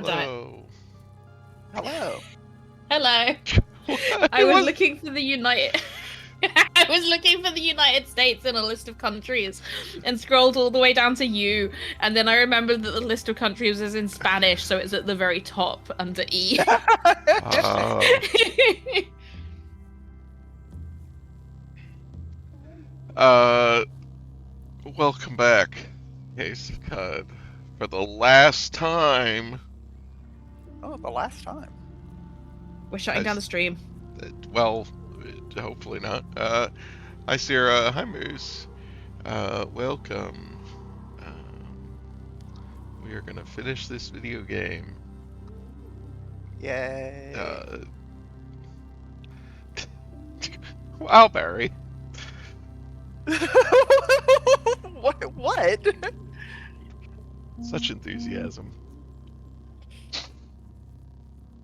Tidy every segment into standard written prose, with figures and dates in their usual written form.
God damn it. Hello. Hello. What? I was looking for the United. I was looking for the United States in a list of countries and scrolled all the way down to U, and then I remembered that the list of countries is in Spanish, so it's at the very top under E. Welcome back, Case of Cud, for the last time. Oh, the last time. We're shutting down the stream. Well, hopefully not. Hi, Sarah. Hi, Moose. Welcome. We are gonna finish this video game. Yay. Wow, Barry. What? Such enthusiasm.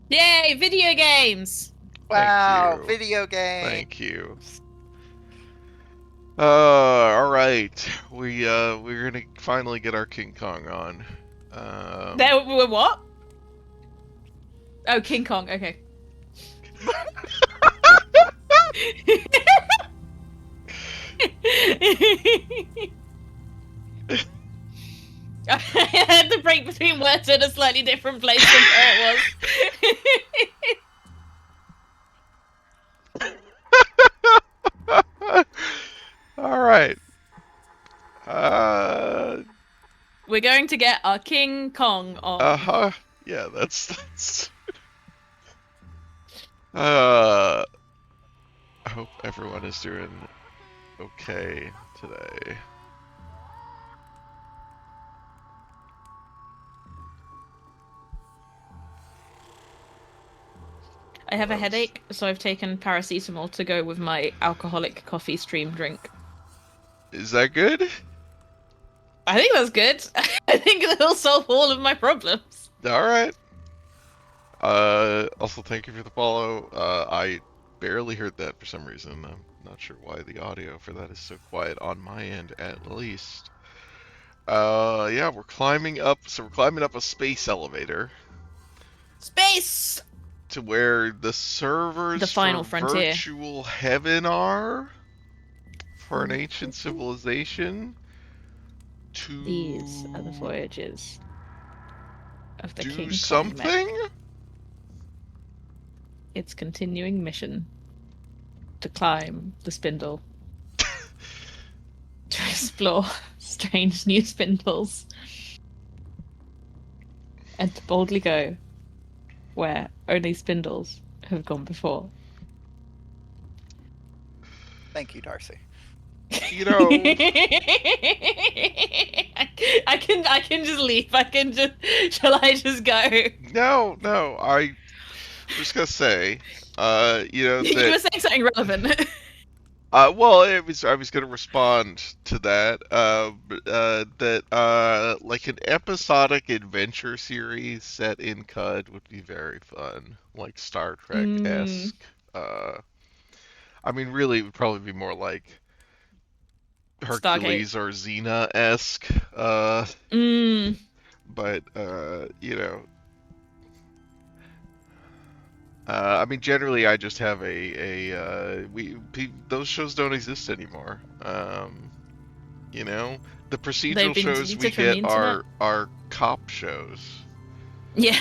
Yay, video games! Wow, you. video game. Thank you. All right. We're gonna finally get our King Kong on. There were what? Oh, King Kong. Okay. I had to break between words in a slightly different place than where it was. All right. We're going to get our King Kong on. Yeah, that's. I hope everyone is doing okay today. I have a headache, so I've taken paracetamol to go with my alcoholic coffee stream drink. Is that good? I think that's good. I think it'll solve all of my problems. All right. Also, thank you for the follow. I barely heard that for some reason. I'm not sure why the audio for that is so quiet on my end, at least. Yeah, we're climbing up. So we're climbing up a space elevator. Space! To where the servers The final for frontier. virtual heaven are for an ancient civilization. These are the voyages of the Do King Kong something? mech. Its continuing mission to climb the spindle. To explore strange new spindles. And to boldly go where only spindles have gone before. Thank you, Darcy. You know, I can just leave. Shall I just go? no, I'm just gonna say, you know, You that, were saying something relevant. well, I was gonna respond to that, like an episodic adventure series set in CUD would be very fun, like Star Trek-esque. I mean, really, it would probably be more like Hercules or Xena-esque, but, you know, I mean, generally, I just have those shows don't exist anymore. You know, the procedural shows we get are cop shows. Yeah,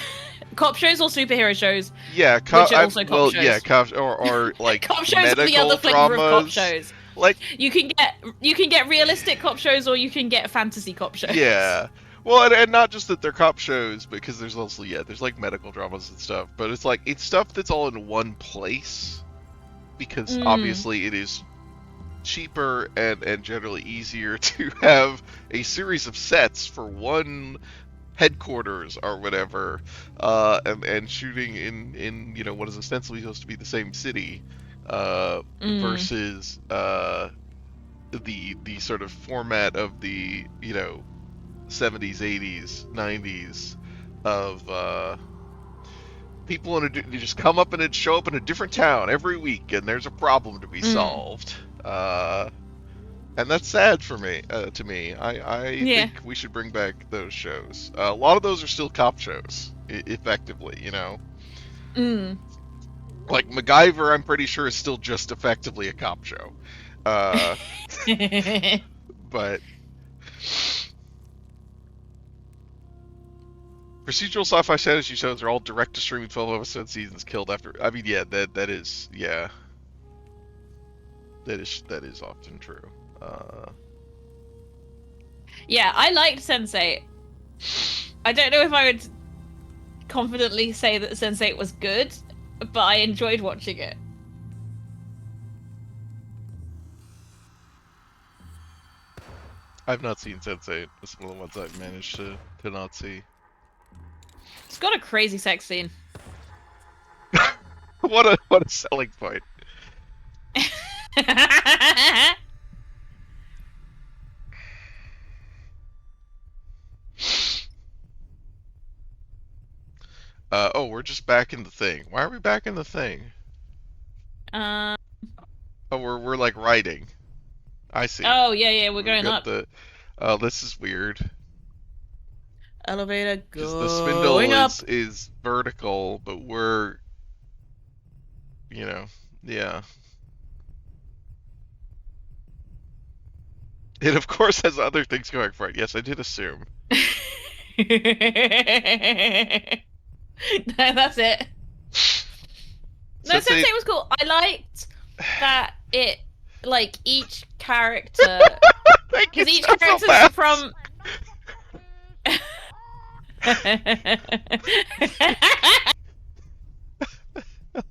cop shows or superhero shows. Yeah, which are also cop shows. Yeah, cops or like cop shows are the other flavor of cop shows. Like you can get realistic cop shows or you can get fantasy cop shows. Yeah. Well, and not just that they're cop shows, because there's also, there's like medical dramas and stuff, but it's like, it's stuff that's all in one place, because obviously it is cheaper and generally easier to have a series of sets for one headquarters or whatever, and shooting in you know, what is ostensibly supposed to be the same city, versus the sort of format of the, you know, 70s, 80s, 90s of people you just come up and show up in a different town every week, and there's a problem to be solved. And that's sad for me. To me, I think we should bring back those shows. A lot of those are still cop shows. effectively, you know? Mm. Like, MacGyver, I'm pretty sure, is still just effectively a cop show. Uh, but procedural sci-fi fantasy shows are all direct to streaming 12 episode seasons killed after. I mean, yeah, that is, yeah, that is often true. Yeah, I liked Sense8. I don't know if I would confidently say that Sense8 was good, but I enjoyed watching it. I've not seen Sense8. It's one of the ones I've managed to not see. It's got a crazy sex scene. What a selling point. Oh, we're just back in the thing. Why are we back in the thing? Um. Oh, we're like writing. I see. Oh yeah, we're We've going got up. the. Oh, this is weird. Elevator Because the spindle going up. is vertical, but we're, you know, yeah. It of course has other things going for it. Yes, I did assume. No, that's it. No, Sensei- Sensei was cool. I liked that it, like, each character, Thank you because each so character's much. from.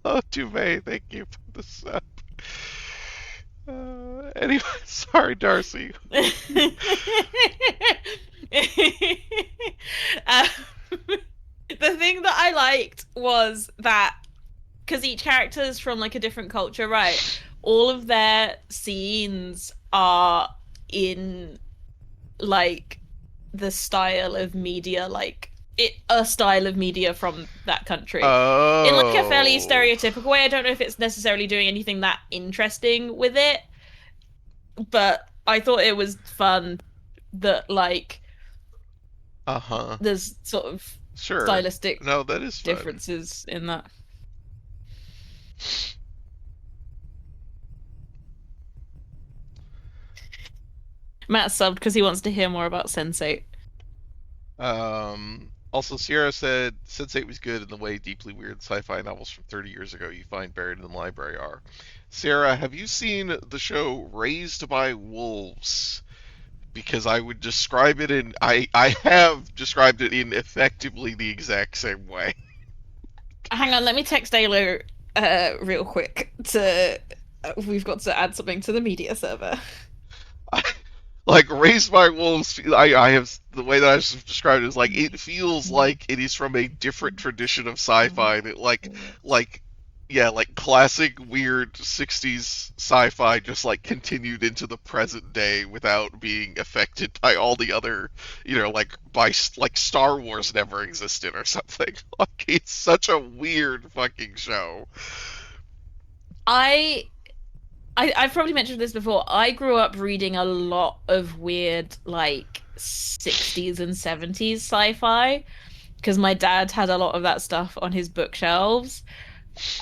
Oh, Duvet, thank you for the sub. Anyway, sorry, Darcy. um, the thing that I liked was that because each character is from like a different culture, right? All of their scenes are in like the style of media, like a style of media from that country. Oh. In like a fairly stereotypical way. I don't know if it's necessarily doing anything that interesting with it, but I thought it was fun that like there's sort of Sure. stylistic No, that is fun. differences in that. Matt subbed because he wants to hear more about Sense8. Also, Sierra said Sense8 was good in the way deeply weird sci-fi novels from 30 years ago you find buried in the library are. Sarah, have you seen the show Raised by Wolves? Because I would describe it in I have described it in effectively the exact same way. Hang on, let me text Aylo real quick to we've got to add something to the media server. Like Raised by Wolves, I have the way that I've described it is like it feels like it is from a different tradition of sci-fi that like classic weird 60s sci-fi just like continued into the present day without being affected by all the other, like Star Wars never existed or something. Like it's such a weird fucking show. I've probably mentioned this before. I grew up reading a lot of weird, like, 60s and 70s sci-fi because my dad had a lot of that stuff on his bookshelves.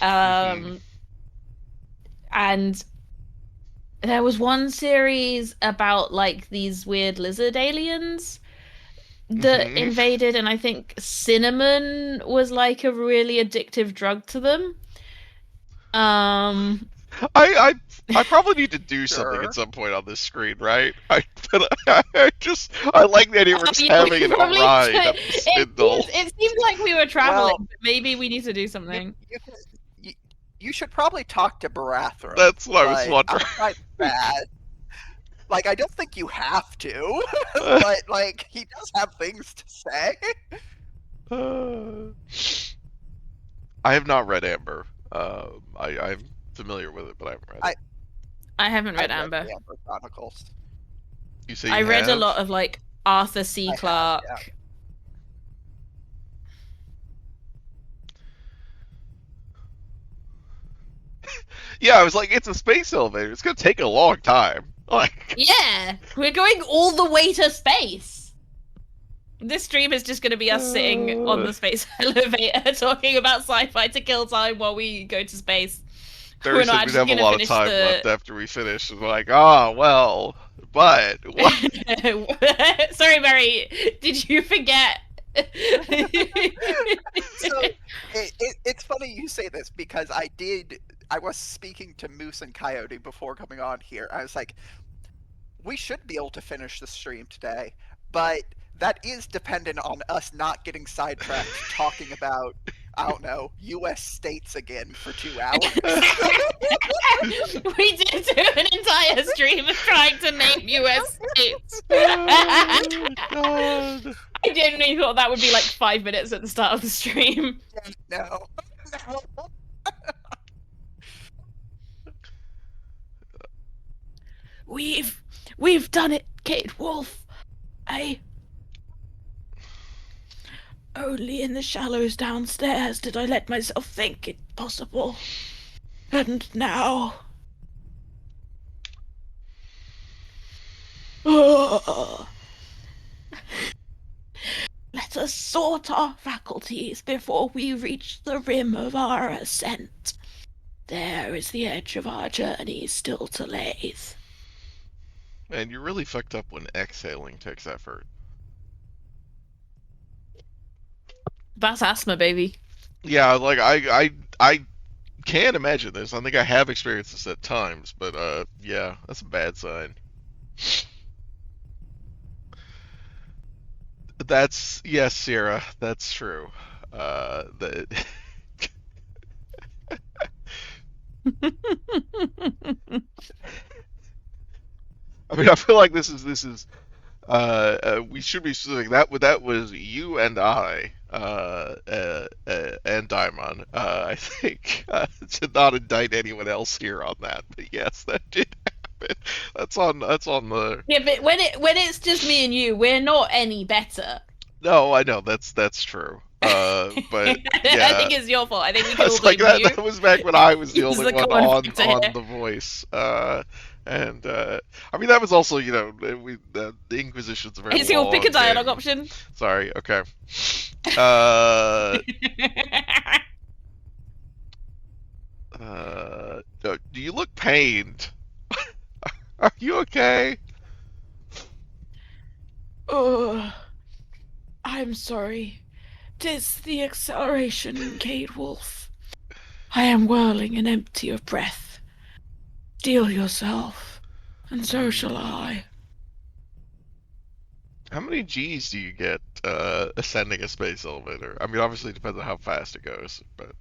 And there was one series about, like, these weird lizard aliens that invaded, and I think cinnamon was, like, a really addictive drug to them. I probably need to do something at some point on this screen, right? I like the idea we're just having a ride up the spindle. It seems like we were traveling, but maybe we need to do something. You should probably talk to Barathrum. That's what I was wondering. I'm not bad. Like, I don't think you have to, but like he does have things to say. I have not read Amber. I'm familiar with it, but I haven't read it. I haven't read Amber. Read the Amber Chronicles. You say I read a lot of like Arthur C. Clarke. Yeah, I was like, it's a space elevator. It's gonna take a long time. Like, yeah, we're going all the way to space. This stream is just going to be us sitting on the space elevator talking about sci-fi to kill time while we go to space. Darcy We're said not we'd actually have a going to lot of finish time the. left after we finish. And we're like, well, but what? Sorry, Mary. Did you forget? So it's funny you say this because I was speaking to Moose and Coyote before coming on here. I was like, we should be able to finish the stream today, but that is dependent on us not getting sidetracked talking about, I don't know, U.S. states again for 2 hours. We did do an entire stream of trying to name US states. Oh, God. I genuinely thought that would be like 5 minutes at the start of the stream. No. We've done it, Kate Wolf. Only in the shallows downstairs did I let myself think it possible. And now... Let us sort our faculties before we reach the rim of our ascent. There is the edge of our journey still to lathe. Man, you're really fucked up when exhaling takes effort. That's asthma, baby. Yeah, like I can't imagine this. I think I have experienced this at times, but yeah, that's a bad sign. Yes, Sierra, that's true. The I mean, I feel like this is we should be specific. That was you and I, and Daimon. I think to not indict anyone else here on that, but yes, that did happen. That's on the. Yeah, but when it's just me and you, we're not any better. No, I know that's true. But yeah, I think it's your fault. I think we can all it's blame like you. that was back when I was the Use only the one common factor on here. the voice. And I mean that was also, you know, the Inquisition's a very Hey, so pick a long dialogue game. option. Sorry. Okay. Do you look pained? Are you okay? Oh, I'm sorry. 'Tis the acceleration, Kate Wolf. I am whirling and empty of breath. Steel yourself, and so shall I. How many G's do you get ascending a space elevator? I mean, obviously it depends on how fast it goes, but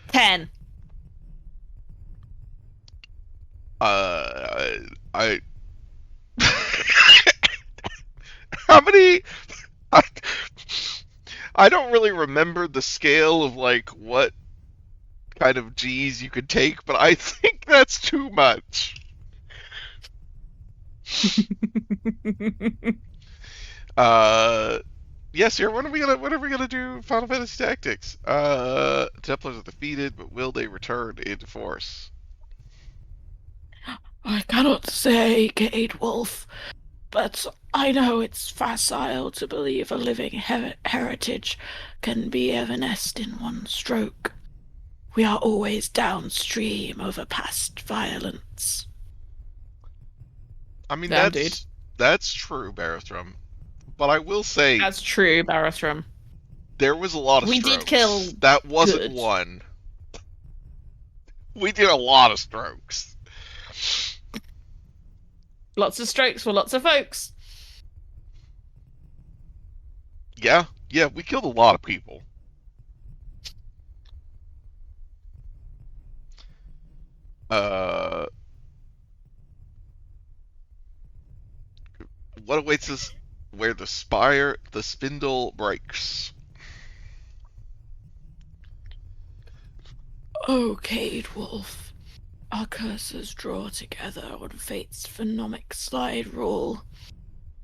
10. I how many? I, I don't really remember the scale of like what kind of G's you could take, but I think that's too much. Yes, here. When are we gonna do Final Fantasy Tactics? Templars are defeated, but will they return into force? I cannot say, Kate Wolf, but I know it's facile to believe a living heritage can be evanesced in one stroke. We are always downstream of a past violence. I mean, Damn, that's true, Barithram. But I will say That's true, Barithram. there was a lot of We strokes. did kill That wasn't good. one. We did a lot of strokes. Lots of strokes for lots of folks. Yeah, we killed a lot of people. What awaits us where the spindle breaks? Oh, Kate Wolf, our curses draw together on fate's phenomic slide rule.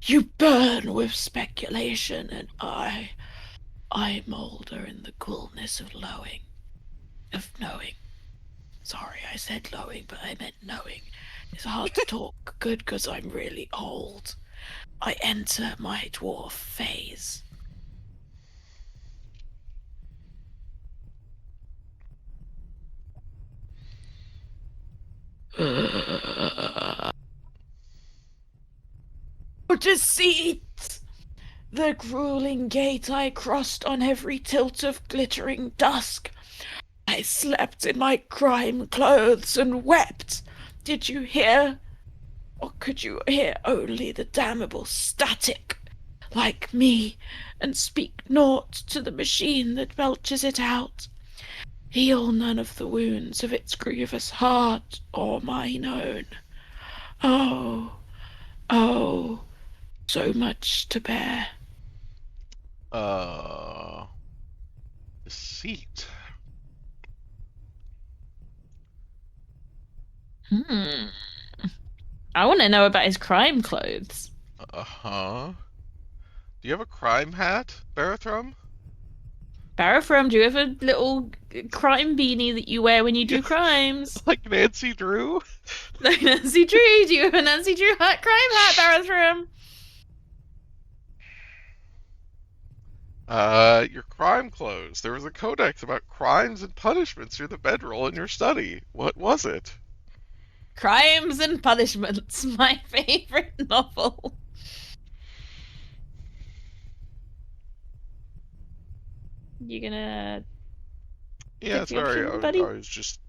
You burn with speculation, and I moulder in the coolness of knowing. Sorry, I said lowing, but I meant knowing. It's hard to talk good because I'm really old. I enter my dwarf phase. Deceit! The grueling gate I crossed on every tilt of glittering dusk. I slept in my crime clothes and wept. Did you hear? Or could you hear only the damnable static, like me, and speak naught to the machine that belches it out? Heal none of the wounds of its grievous heart or mine own. Oh, oh, so much to bear. Deceit. I want to know about his crime clothes. Uh-huh. Do you have a crime hat, Barathrum? Barafram, do you have a little crime beanie that you wear when you do crimes? Like Nancy Drew? Like Nancy Drew, do you have a Nancy Drew crime hat, Barafram? Your crime clothes. There was a codex about crimes and punishments near the bedroll in your study. What was it? Crimes and Punishments, my favorite novel. You gonna Yeah, take the sorry. option, I buddy? was just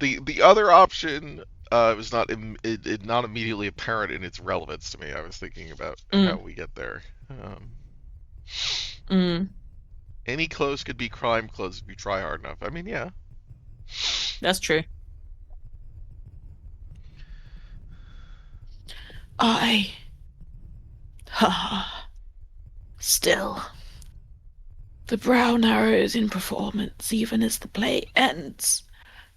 the other option. Was not not immediately apparent in its relevance to me. I was thinking about how we get there. Any clothes could be crime clothes if you try hard enough. I mean, yeah. That's true. I. Ha. Still. The brow narrows in performance even as the play ends.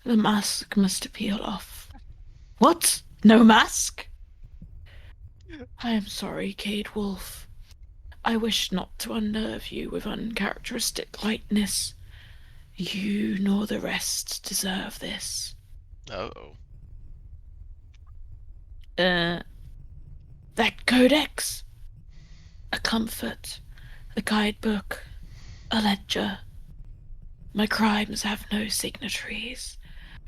The mask must peel off. What? No mask? I am sorry, Cade Wolf. I wish not to unnerve you with uncharacteristic lightness. You nor the rest deserve this. Uh-oh. That codex? A comfort, a guidebook, a ledger. My crimes have no signatories,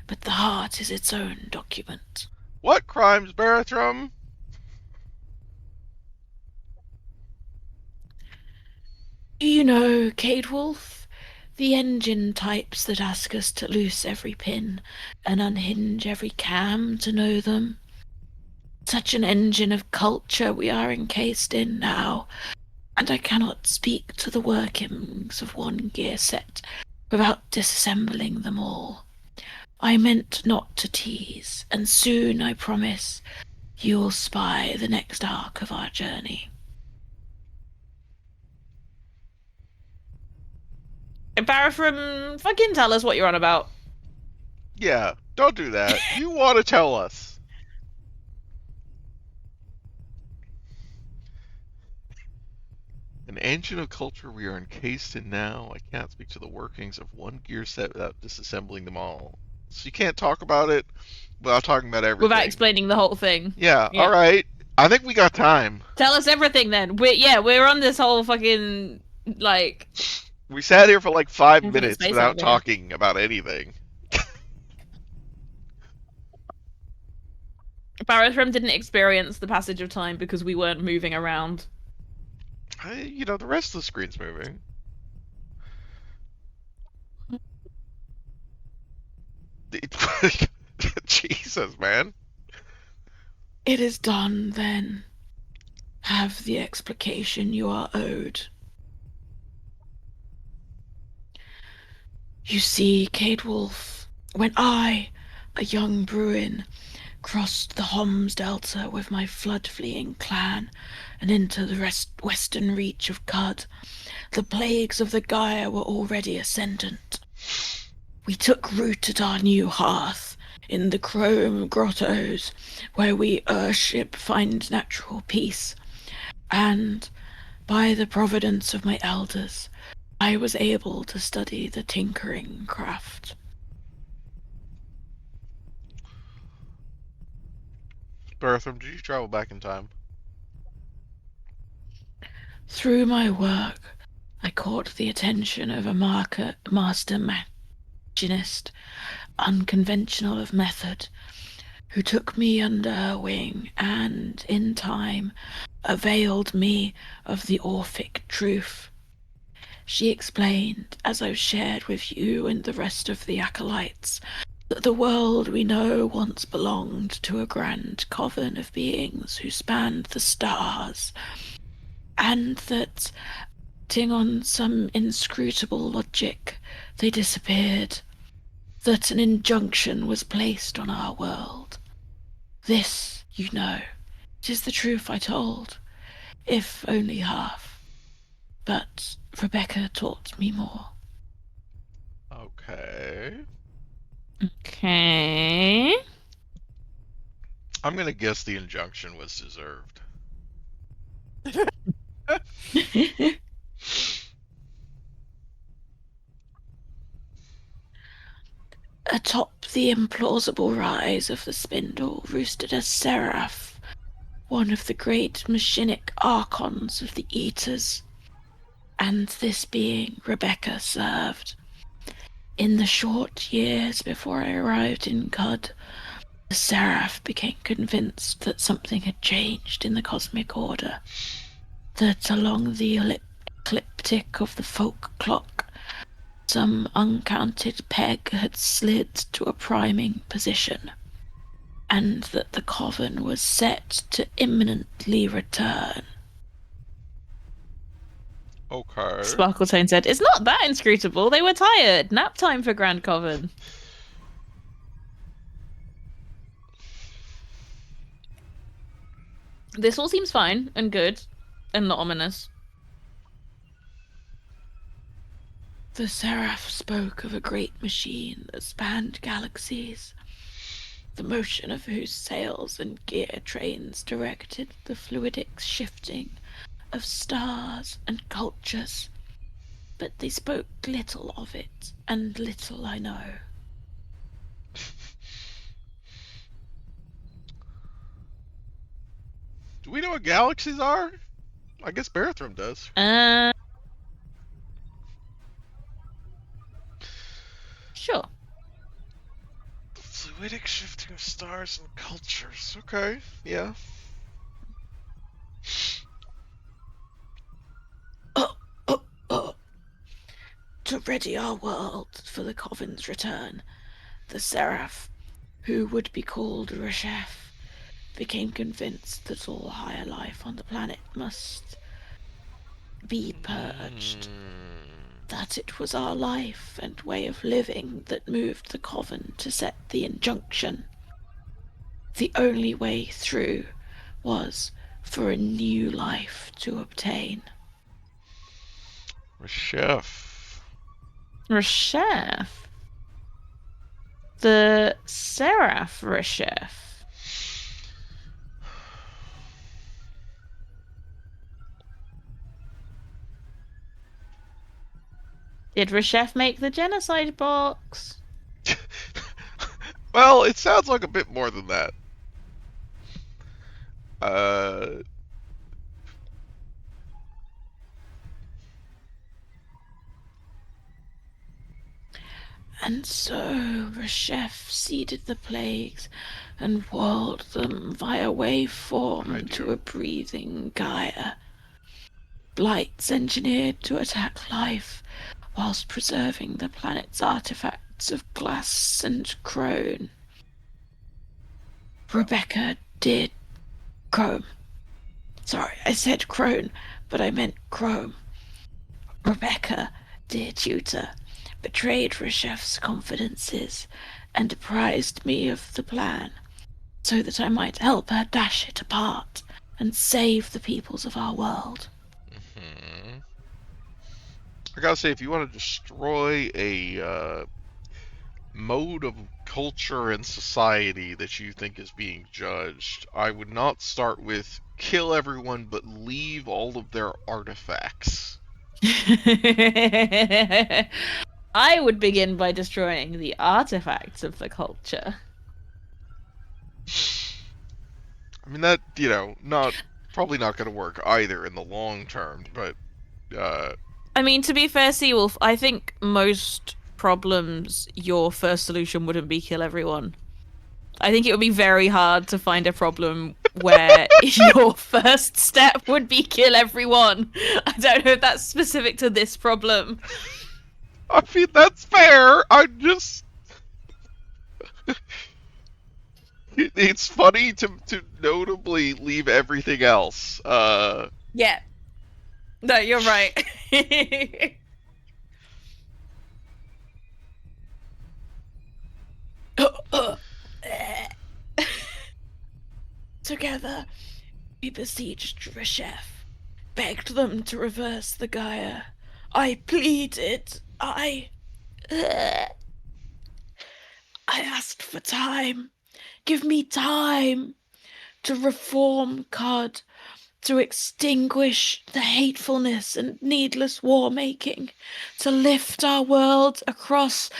but the heart is its own document. What crimes, Barathrum? You know, Cade Wolf, the engine types that ask us to loose every pin and unhinge every cam to know them. Such an engine of culture we are encased in now, and I cannot speak to the workings of one gear set without disassembling them all. I meant not to tease, and soon, I promise, you'll spy the next arc of our journey. Barafram, fucking tell us what you're on about. Yeah, don't do that. You want to tell us. An engine of culture we are encased in now. I can't speak to the workings of one gear set without disassembling them all. So you can't talk about it without talking about everything. Without explaining the whole thing. Yeah, alright. I think we got time. Tell us everything then. We're on this whole fucking, like... We sat here for like 5 Infinite minutes space without out there. talking about anything. Barafram didn't experience the passage of time because we weren't moving around. The rest of the screen's moving. Jesus, man. It is done, then. Have the explication you are owed. You see, Cade Wolf, when I, a young Bruin, crossed the Homs Delta with my flood-fleeing clan and into the western reach of Cud, the plagues of the Gaia were already ascendant. We took root at our new hearth, in the Chrome Grottos, where we Urship find natural peace, and, by the providence of my elders, I was able to study the tinkering craft. Bertram, did you travel back in time? Through my work, I caught the attention of a master machinist, unconventional of method, who took me under her wing and, in time, availed me of the Orphic truth. She explained, as I've shared with you and the rest of the acolytes, that the world we know once belonged to a grand coven of beings who spanned the stars, and that, acting on some inscrutable logic, they disappeared, that an injunction was placed on our world. This, you know, it is the truth I told, if only half. But Rebecca taught me more. Okay. Okay. I'm gonna guess the injunction was deserved. Atop the implausible rise of the spindle roosted a seraph, one of the great machinic archons of the Eaters. And this being Rebecca served. In the short years before I arrived in Cud, the seraph became convinced that something had changed in the cosmic order, that along the ecliptic of the folk clock, some uncounted peg had slid to a priming position, and that the coven was set to imminently return. Okay. Sparkletone said, "It's not that inscrutable. They were tired. Nap time for Grand Coven." This all seems fine and good and not ominous. The Seraph spoke of a great machine that spanned galaxies, the motion of whose sails and gear trains directed the fluidic shifting of stars and cultures. But they spoke little of it, and little I know. Do we know what galaxies are? I guess Bertram does. Sure. Fluidic shifting of stars and cultures. Okay, yeah. To ready our world for the Coven's return, the Seraph, who would be called Reshef, became convinced that all higher life on the planet must be purged. That it was our life and way of living that moved the Coven to set the injunction. The only way through was for a new life to obtain. Reshef. Reshef? The Seraph Reshef? Did Reshef make the genocide box? Well, it sounds like a bit more than that. And so Reshef seeded the plagues and whirled them via waveform to a breathing Gaia. Blights engineered to attack life whilst preserving the planet's artifacts of glass and chrome. Rebecca did chrome. Sorry, I said crone, but I meant chrome. Rebecca, dear tutor, betrayed Reshef's confidences and apprised me of the plan, so that I might help her dash it apart and save the peoples of our world. Mm-hmm. I gotta say, if you want to destroy a mode of culture and society that you think is being judged, I would not start with kill everyone but leave all of their artifacts. I would begin by destroying the artifacts of the culture. I mean that probably not going to work either in the long term, but uh, I mean, to be fair, Seawolf, I think most problems, your first solution wouldn't be kill everyone. I think it would be very hard to find a problem where your first step would be kill everyone. I don't know if that's specific to this problem. I mean that's fair. I'm just it's funny to notably leave everything else. Yeah. No, you're right. Together, we besieged Reshef, begged them to reverse the Gaia. I pleaded. I asked for time. Give me time to reform Cod, to extinguish the hatefulness and needless war making, to lift our world across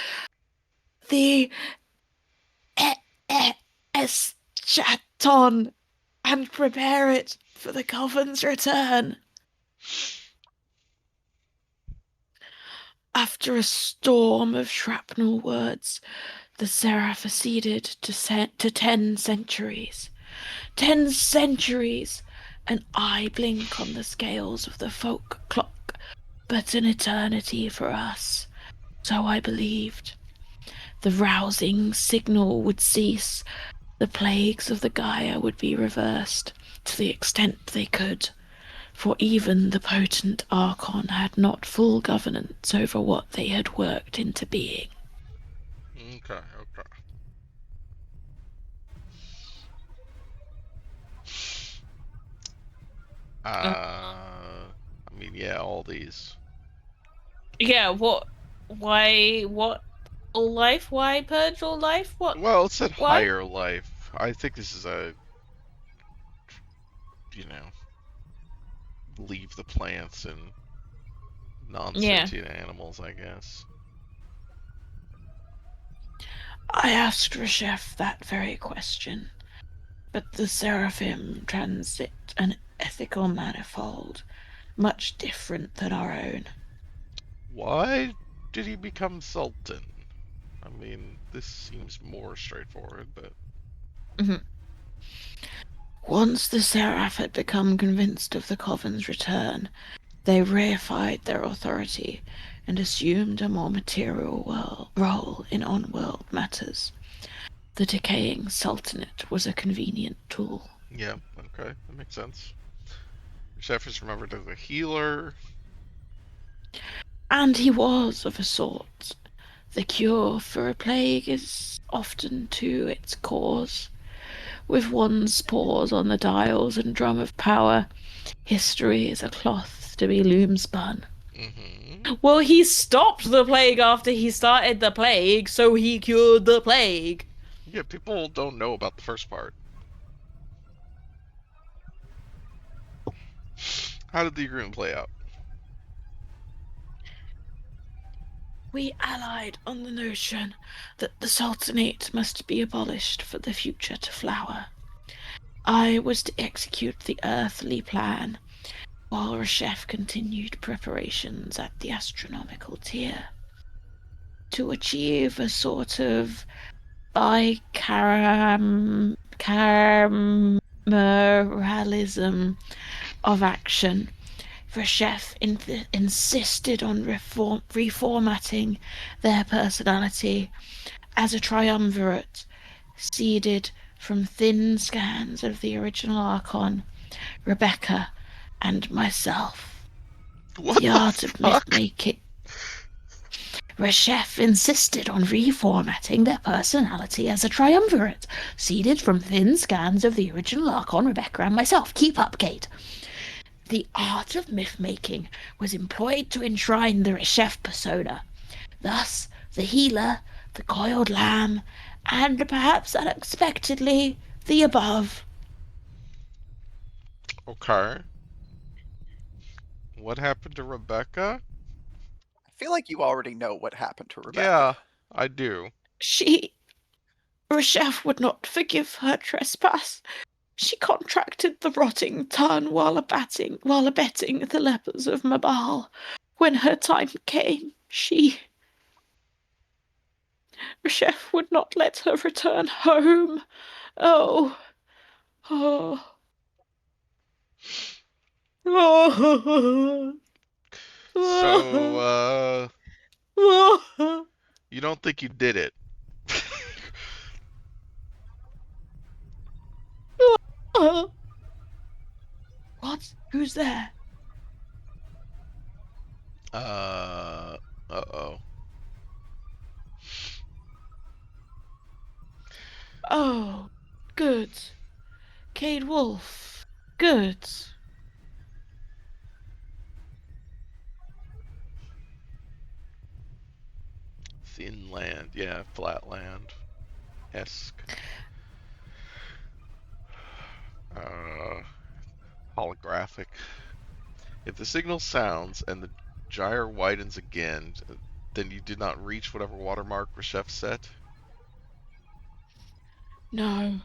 the Eschaton and prepare it for the Coven's return. After a storm of shrapnel words, the Seraph acceded to 10 centuries. 10 centuries! An eye blink on the scales of the folk clock, but an eternity for us. So I believed. The rousing signal would cease. The plagues of the Gaia would be reversed, to the extent they could. For even the potent Archon had not full governance over what they had worked into being. Okay. I mean, yeah, all these. Yeah, what? Why? What? All life? Why purge all life? What? Well, it said Why? higher life. I think this is a, you know, leave the plants and Yeah. non-sentient animals, I guess. I asked Reshef that very question, but the Seraphim transit an ethical manifold, much different than our own. Why did he become Sultan? I mean, this seems more straightforward, but... Mm-hmm. Once the Seraph had become convinced of the Coven's return, they reified their authority and assumed a more material role in on-world matters. The decaying Sultanate was a convenient tool. Yeah, okay, that makes sense. Chef is remembered as a healer. And he was, of a sort. The cure for a plague is often to its cause. With one's paws on the dials and drum of power, history is a cloth to be loom spun. Mm-hmm. Well, he stopped the plague after he started the plague, so he cured the plague. Yeah, people don't know about the first part. How did the agreement play out? We allied on the notion that the Sultanate must be abolished for the future to flower. I was to execute the earthly plan, while Reshef continued preparations at the astronomical tier. To achieve a sort of bicameralism of action, Reshef insisted on reformatting their personality as a triumvirate, seeded from thin scans of the original Archon, Rebecca, and myself. What The the art of fuck? myth-making. Reshef insisted on reformatting their personality as a triumvirate, seeded from thin scans of the original Archon, Rebecca, and myself. Keep up, Kate. The art of myth-making was employed to enshrine the Reshef persona. Thus, the healer, the coiled lamb, and perhaps unexpectedly, the above. Okay. What happened to Rebecca? I feel like you already know what happened to Yeah, Rebecca. I do. Reshef would not forgive her trespass. She contracted the rotting ton while abetting the lepers of Mabal. When her time came, Reshef would not let her return home. Oh, oh, oh, So, oh. you don't think you did it? What? Who's there? Uh-oh. Oh, good. Cade Wolf. Good. Thin land, yeah, flatland. Esque. Holographic. If the signal sounds and the gyre widens again, then you did not reach whatever watermark Reshef set? No.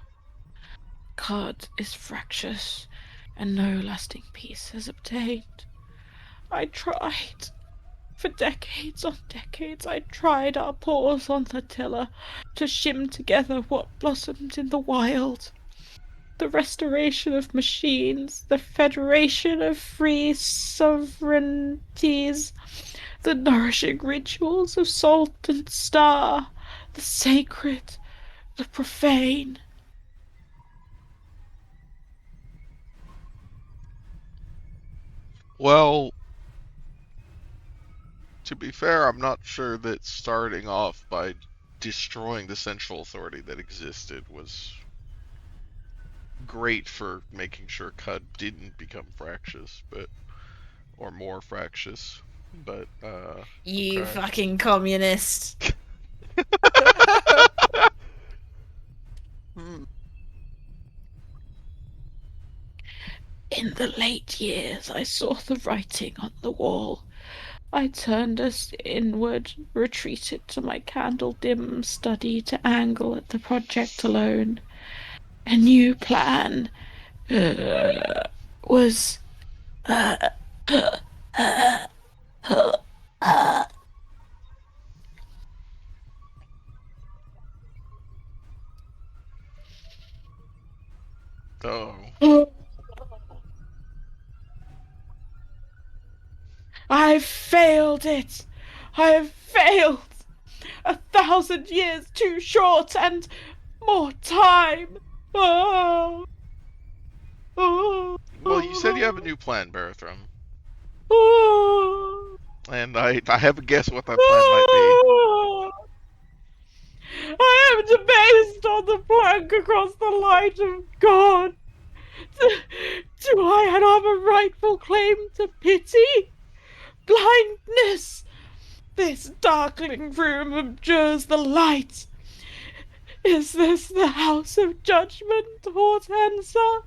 Card is fractious, and no lasting peace is obtained. I tried. For decades on decades, I tried our paws on the tiller to shim together what blossomed in the wild. The restoration of machines, the federation of free sovereignties, the nourishing rituals of salt and star, the sacred, the profane. Well, to be fair, I'm not sure that starting off by destroying the central authority that existed was great for making sure Cud didn't become fractious, but or more fractious. But You okay. fucking communist. Hmm. In the late years, I saw the writing on the wall. I turned us inward, retreated to my candle-dim study to angle at the project alone. A new plan was Oh. I've failed it. I have failed. 1,000 years too short and more time. Oh, oh, Well, you said you have a oh, new plan, Bertram, oh, and I have a guess what that plan might be. oh. I am debased on the plank across the light of God. Do I have a rightful claim to pity? Blindness! This darkling room abjures the light. Is this the house of judgment, Hortensia?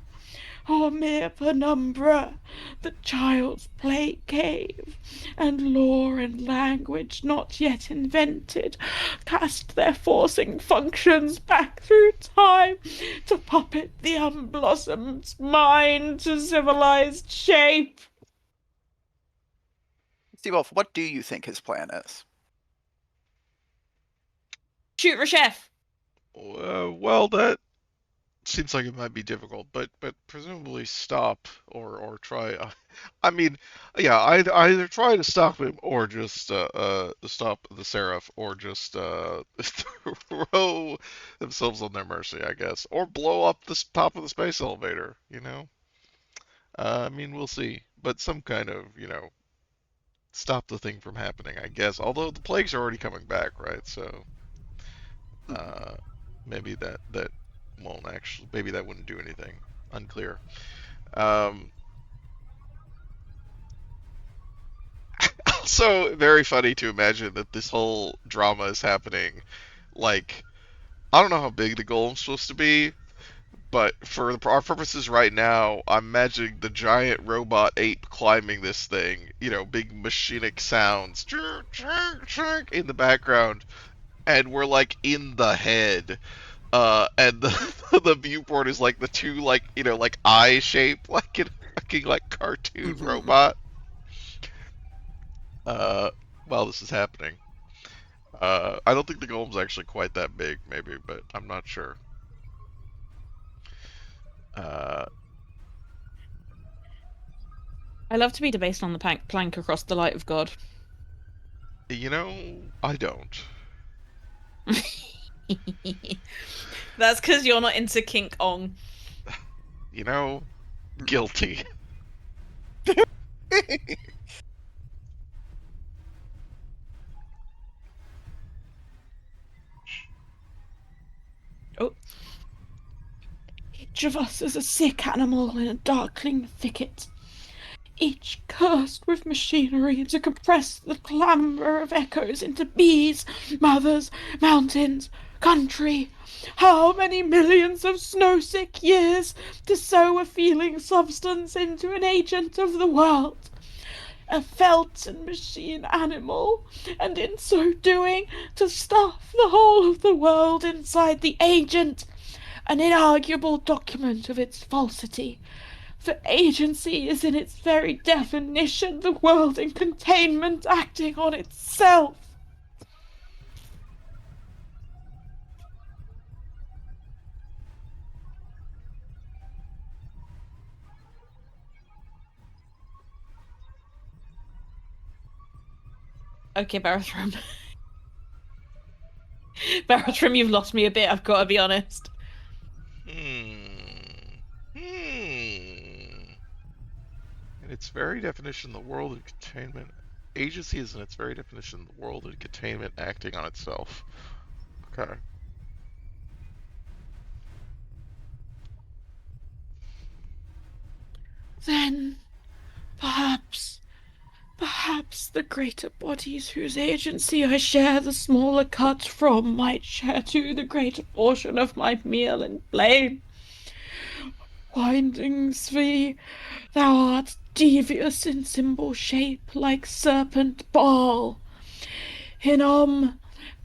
Or mere penumbra, the child's play cave, and lore and language not yet invented cast their forcing functions back through time to puppet the unblossomed mind to civilized shape? Seawolf, what do you think his plan is? Shoot Reshef. Well, that seems like it might be difficult, but presumably stop or try. I mean, yeah, either try to stop him or just stop the Seraph, or just throw themselves on their mercy, I guess, or blow up the top of the space elevator. I mean, we'll see, but some kind of stop the thing from happening, I guess. Although the plagues are already coming back, right? So Mhm. uh, maybe that won't actually. Maybe that wouldn't do anything. Unclear. Um, also, very funny to imagine that this whole drama is happening. Like, I don't know how big the golem's supposed to be, but for our purposes right now, I'm imagining the giant robot ape climbing this thing. Big machinic sounds, chirk, chirk, chirk, in the background, and we're like in the head And the viewport is like the two like like eye shape like in a fucking like cartoon robot. While this is happening, I don't think the golem's actually quite that big, maybe, but I'm not sure. I love to be debased on the plank across the light of God. I don't. That's because you're not into kink ong. Guilty. Oh. Each of us is a sick animal in a darkling thicket, each cursed with machinery to compress the clamour of echoes into bees, mothers, mountains, country. How many millions of snow-sick years to sow a feeling substance into an agent of the world, a felt and machine animal, and in so doing to stuff the whole of the world inside the agent, an inarguable document of its falsity. For agency is in its very definition the world in containment acting on itself. Okay, Barathrum. Barathrum, you've lost me a bit, I've got to be honest. In its very definition, the world in containment. Agency is in its very definition, the world in containment acting on itself. Okay. Then, perhaps the greater bodies whose agency I share the smaller cut from might share too the greater portion of my meal and blame. Winding Sphere, thou art devious in symbol shape like serpent ball. In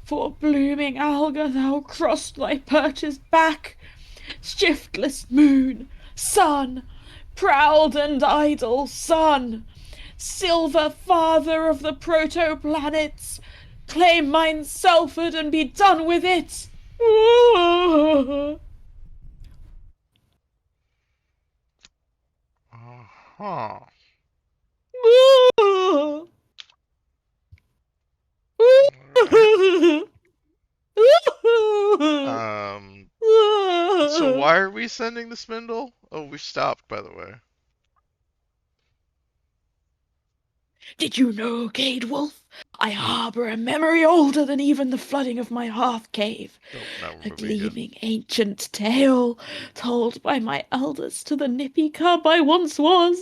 for blooming alga thou crossed thy perch's back. Shiftless moon, sun, proud and idle sun, silver father of the proto-planets, claim mine selfhood and be done with it. Uh-huh. So why are we sending the spindle? Oh, we stopped, by the way. Did you know, Cade Wolf? I harbour a memory older than even the flooding of my hearth cave. A gleaming ancient tale told by my elders to the nippy cub I once was.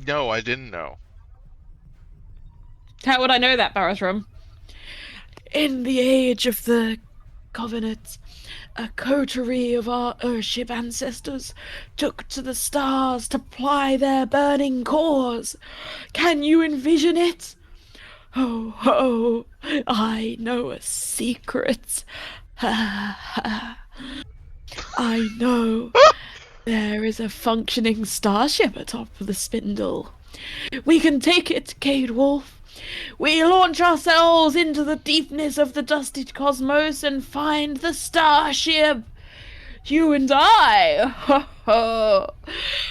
No, I didn't know. How would I know that, Barathrum? In the age of the Covenant, a coterie of our Urship ancestors took to the stars to ply their burning cause. Can you envision it? Ho, ho, I know a secret. Ha, ha. I know there is a functioning starship atop the spindle. We can take it, Cade Wolf. We launch ourselves into the deepness of the dusted cosmos and find the starship. You and I. Ho, ho.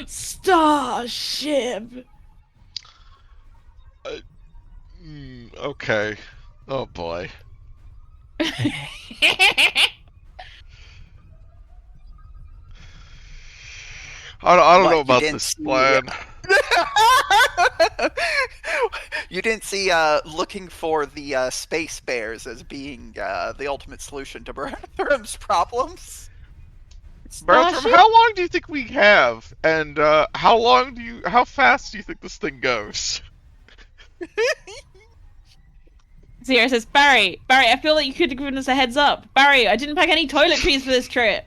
Starship. Okay. Oh boy. I don't know about this plan. You didn't see looking for the space bears as being the ultimate solution to Barathram's problems? Barathram, how long do you think we have? And how fast do you think this thing goes? Sierra says, Barry, I feel like you could have given us a heads up. Barry, I didn't pack any toiletries for this trip.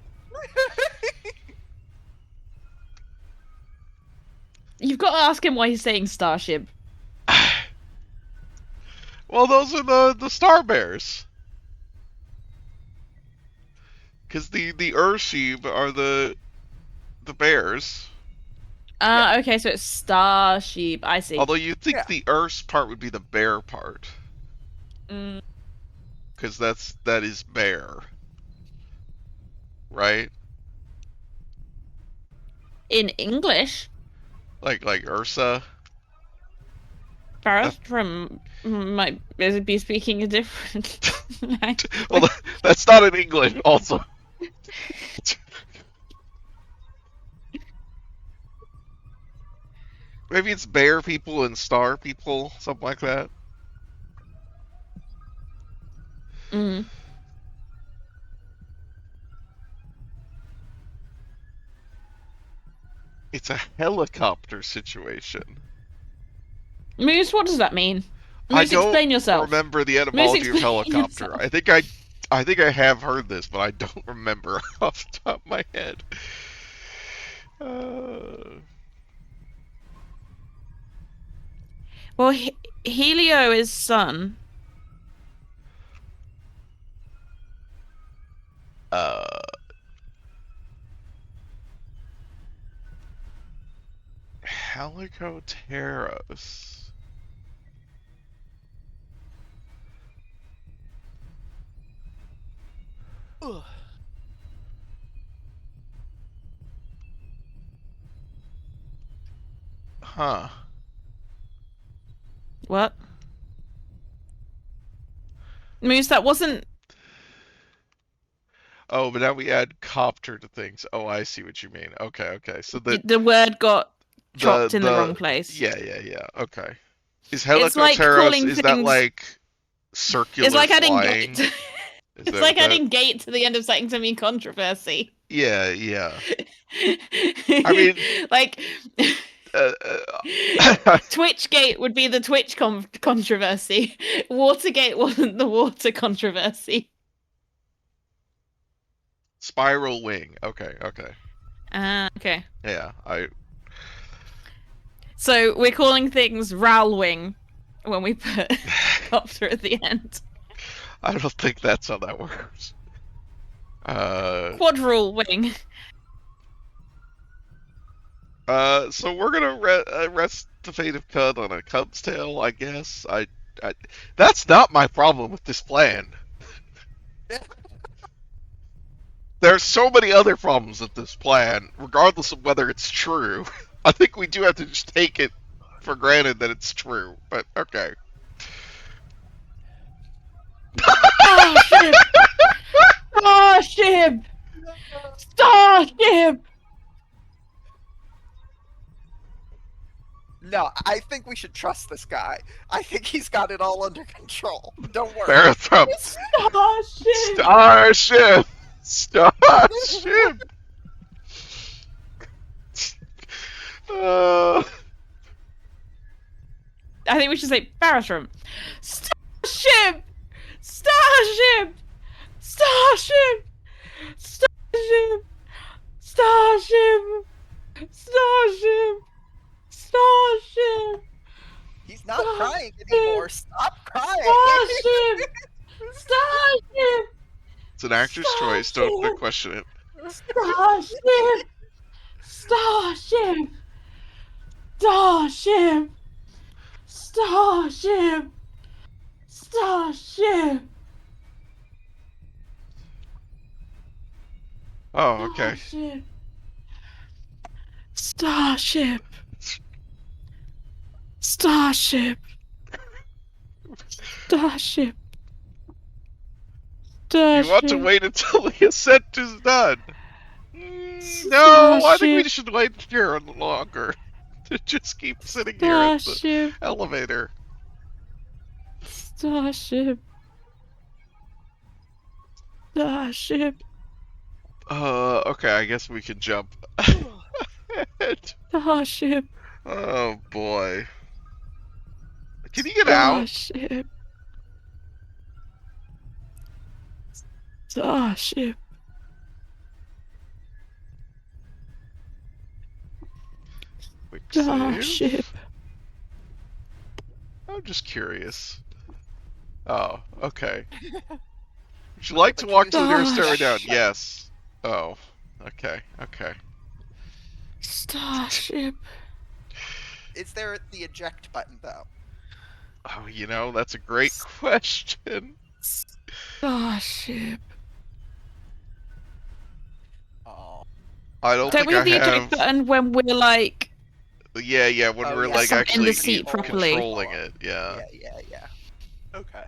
You've got to ask him why he's saying starship. Well, those are the star bears. Because the Urshib are the bears. Okay, so it's star sheep. I see. Although you'd think Yeah. the Urs part would be the bear part. Mm, Because that is bear. Right? in English, Like Ursa. Barthram might be speaking a different language. Well, that's not in English, also. Maybe it's bear people and star people, something like that. Mm. It's a helicopter situation. Moose, what does that mean? I Moose, don't explain yourself. remember the Moose, etymology of explain helicopter. yourself. I think I have heard this, but I don't remember off the top of my head. Well, Helio is sun. Uh, Helicopteros. Ugh. Huh. What? Moose, that wasn't. Oh, but now we add copter to things. Oh, I see what you mean. Okay. So The word got chopped in the wrong place. Yeah. Okay. Is It's like Helicopteros, calling is that things. like circular It's like adding flying? gate. Is It's that like what that? adding gate to the end of something to mean controversy. Yeah. I mean, like uh, Twitchgate would be the Twitch controversy. Watergate wasn't the water controversy. spiral wing. Okay. Okay. Yeah, So we're calling things Rowlwing when we put copter at the end. I don't think that's how that works. Quadrule wing. So we're gonna rest the fate of Cud on a cub's tail, I guess. That's not my problem with this plan. There's so many other problems with this plan, regardless of whether it's true. I think we do have to just take it for granted that it's true, but okay. Starship! Starship! Starship! No, I think we should trust this guy. I think he's got it all under control. Don't worry. Marathon. Starship! Starship! I think we should say Barashram. Starship! Starship! Starship! Starship! Starship! Starship! Starship! He's not crying anymore. Stop crying. Starship! Starship! It's an actor's choice. Don't question it. Starship! Starship! Starship! Starship! Starship! Oh, okay. Starship! Starship! Starship! You want to wait until the ascent is done? No, I think we should wait here a little longer. To just keep sitting here at the elevator. Starship! Starship! Okay, I guess we can jump. Starship! Oh boy. Can you get out? Starship! Starship! Quick Starship! save. I'm just curious. Oh, okay. Would you like to But walk to the nearest Gosh. tower down? Yes. Oh. Okay. Okay. Starship. is there the eject button though? Oh, that's a great question. Starship. Oh. I don't Don't think we I have the eject have. button when we're like Yeah, when Oh we're yeah, like sat in the actually seat properly? controlling it. Yeah. Yeah. Okay.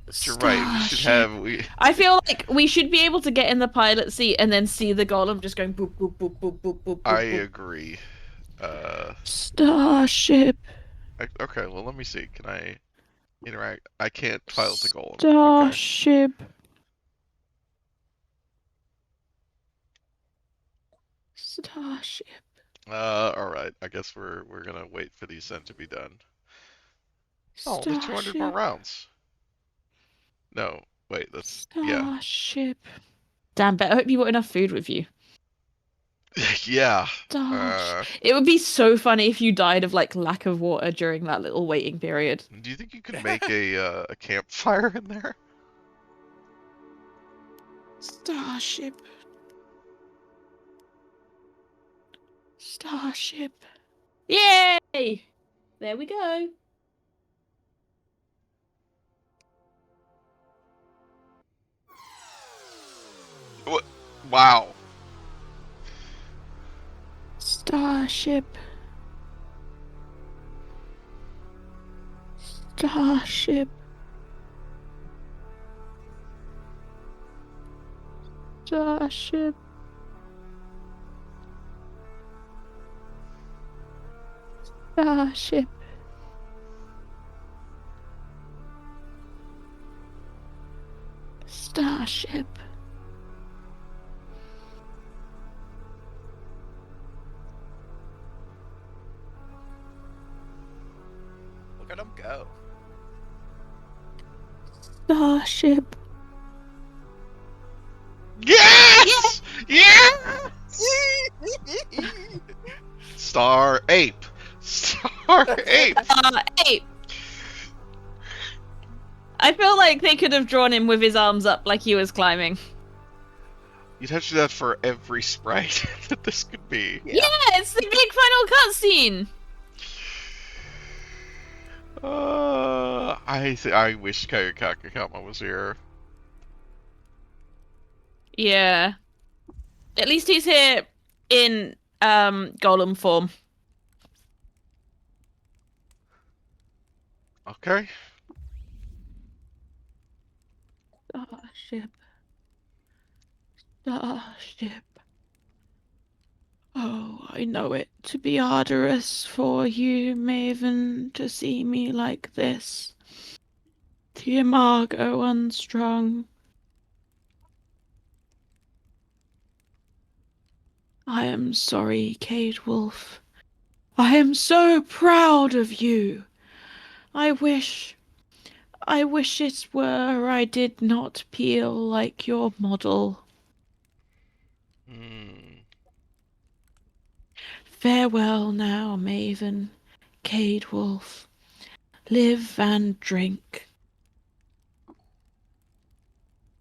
But you're right. We should Starship. have I feel like we should be able to get in the pilot seat and then see the golem just going boop boop boop boop boop boop I boop boop. agree. Uh, Starship. okay. Well, let me see. Can I interact? I can't pilot the golem. Okay. Starship. Starship. All right. I guess we're gonna wait for the ascent to be done. Oh, only 200 more Starship. rounds. No, wait. Yeah. Starship. Damn, but I hope you got enough food with you. Yeah. Gosh. Uh, It would be so funny if you died of like lack of water during that little waiting period. do you think you could make a campfire in there? Starship. Starship. Yay! There we go. What? Wow. Starship. Starship. Starship. Starship. Starship. Look at him go. Starship. Yes! Yes! Star ape. Star ape. Ape. I feel like they could have drawn him with his arms up like he was climbing. You'd have to do that for every sprite that this could be. Yeah, it's the big final cutscene. I wish Kayakakakama was here. Yeah. At least he's here in golem form. Okay. Starship. Starship. Oh, I know it to be arduous for you, Maven, to see me like this. The imago unstrung. I am sorry, Cade Wolf. I am so proud of you. I wish it were I did not peel like your model. Hmm. Farewell now, Maven, Cade Wolf. Live and drink.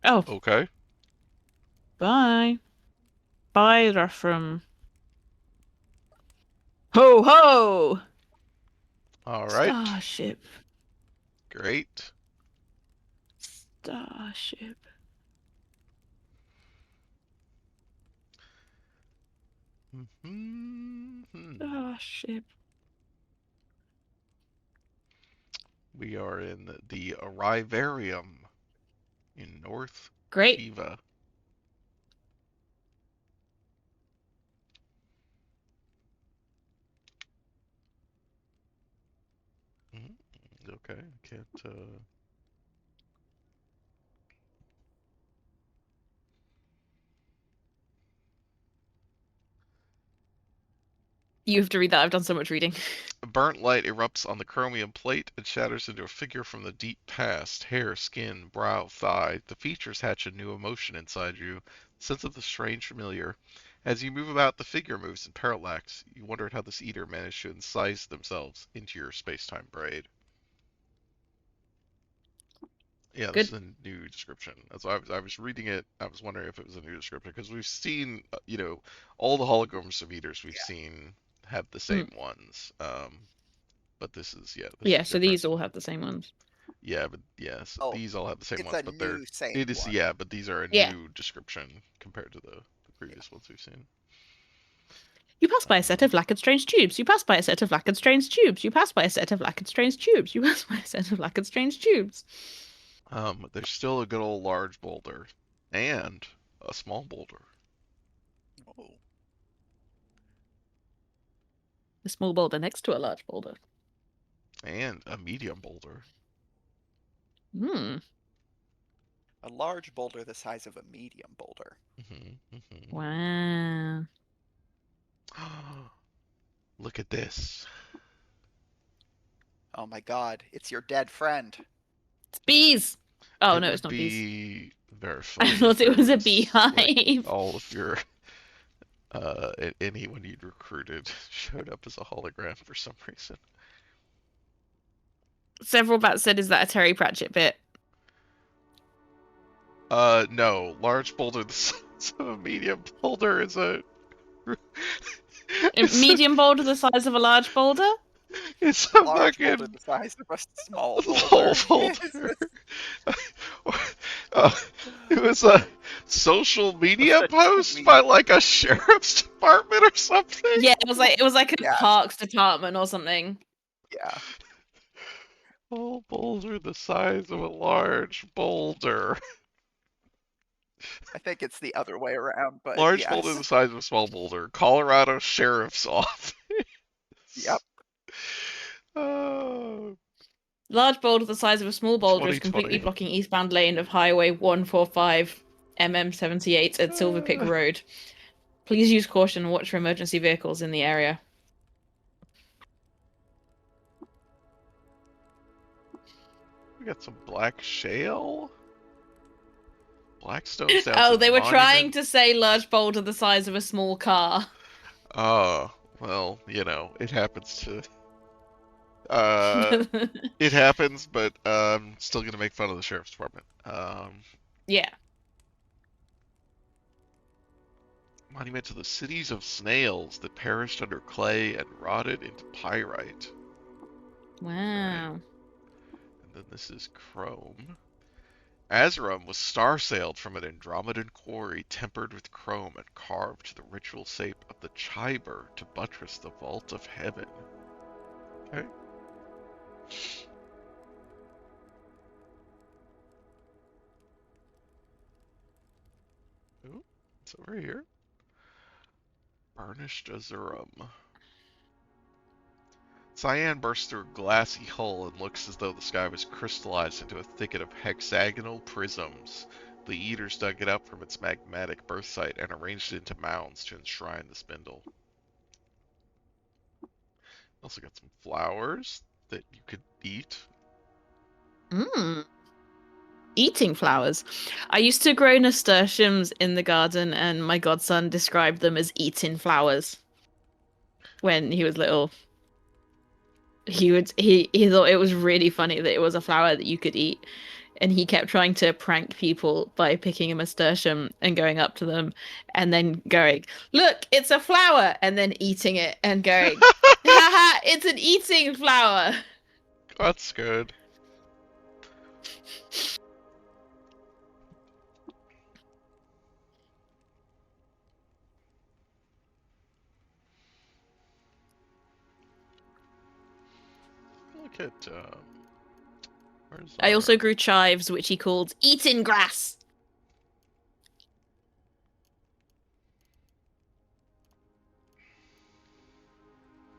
Oh, Okay. bye. Bye, Ruffram. Ho ho! All right. Starship. Great. Starship. Mm-hmm. Starship. We are in the Arrivarium in North Great. Shiva. Okay, I can't. You have to read that. I've done so much reading. A burnt light erupts on the chromium plate and shatters into a figure from the deep past. Hair, skin, brow, thigh. The features hatch a new emotion inside you, sense of the strange familiar. As you move about, the figure moves in parallax. You wonder how this eater managed to incise themselves into your space-time braid. Yeah, this Good. is a new description. As I was reading it, I was wondering if it was a new description because we've seen, all the holograms of eaters we've seen have the same ones. But this is Yeah, so different. these all have the same ones. Yeah, but yes, Oh, these all have the same it's ones, a but new same it is one. yeah, but these are a Yeah. new description compared to the previous ones we've seen. You pass by a set of lacquered strange tubes. You pass by a set of lacquered strange tubes. You pass by a set of lacquered strange tubes. You pass by a set of lacquered strange tubes. There's still a good old large boulder and a small boulder. Oh, A small boulder next to a large boulder. And a medium boulder. Hmm. a large boulder the size of a medium boulder. Wow. Look at this. Oh my god, it's your dead friend. It's bees. Oh It no, would it's not bees. be very I funny if thought it there was a like, beehive. all of your anyone you'd recruited showed up as a hologram for some reason. Several bats said, "Is that a Terry Pratchett bit?" No. Large boulder the size of a medium boulder is a. A It's medium boulder the size of a large boulder? it's a Large boulder fucking the size of a small small boulder. boulder. uh, it was a social media post by like a sheriff's department or something. Yeah, it was like a Yeah. parks department or something. Yeah. Small boulder the size of a large boulder. I think it's the other way around, but Large yes. boulder the size of a small boulder. Colorado Sheriff's Office. Yep. Oh, Large boulder the size of a small boulder is 2020. completely blocking eastbound lane of Highway 145 MM78 at Silver Pig Road. Please use caution and watch for emergency vehicles in the area. We got some black shale. Blackstone's down Oh, to they were Monument. trying to say large boulder the size of a small car. Oh, well, it happens to. It happens, but still gonna make fun of the sheriff's department. Yeah. Monument to the cities of snails that perished under clay and rotted into pyrite. Wow. And then this is chrome. Azerum was star-sailed from an Andromedan quarry tempered with chrome and carved to the ritual shape of the Chiber to buttress the vault of heaven. Okay. Ooh, it's over here. Burnished Azurum. Cyan bursts through a glassy hull and looks as though the sky was crystallized into a thicket of hexagonal prisms. The eaters dug it up from its magmatic birth site and arranged it into mounds to enshrine the spindle. Also got some flowers that you could eat. Mmm. Eating flowers. I used to grow nasturtiums in the garden, and my godson described them as eating flowers when he was little. He thought it was really funny that it was a flower that you could eat, and he kept trying to prank people by picking a nasturtium and going up to them and then going, "Look, it's a flower," and then eating it and going, "Haha, it's an eating flower." That's good. Look at where's I our... also grew chives, which he called eating grass.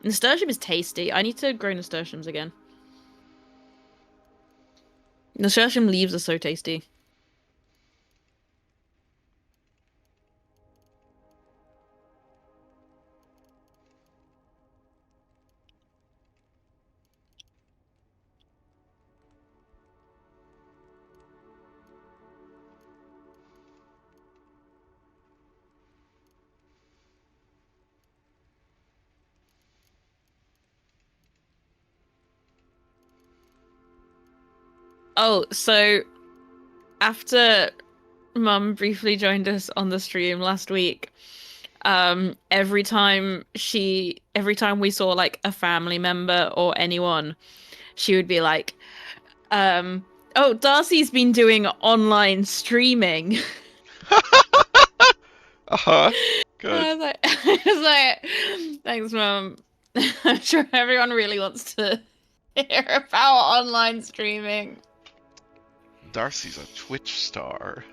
Nasturtium is tasty. I need to grow nasturtiums again. Nasturtium leaves are so tasty. Oh, so after Mum briefly joined us on the stream last week, every time we saw like a family member or anyone, she would be like, oh, Darcy's been doing online streaming. Uh-huh. Good. I was like, I was like, thanks, Mum. I'm sure everyone really wants to hear about online streaming. Darcy's a Twitch star.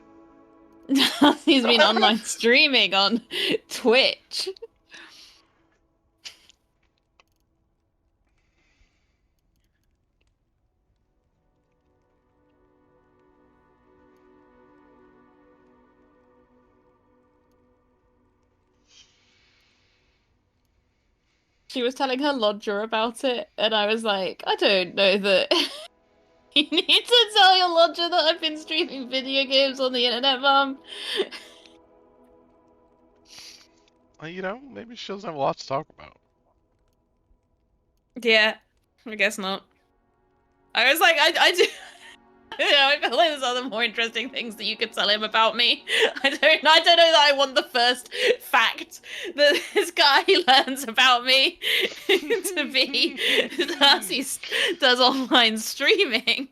Darcy's been online streaming on Twitch. She was telling her lodger about it, and I was like, I don't know that you need to tell your lodger that I've been streaming video games on the internet, Mum. Well, you know, maybe she doesn't have a lot to talk about. Yeah, I guess not. I was like, I do. I feel like there's other more interesting things that you could tell him about me. I don't know that I want the first fact that this guy learns about me to be Darcy does online streaming.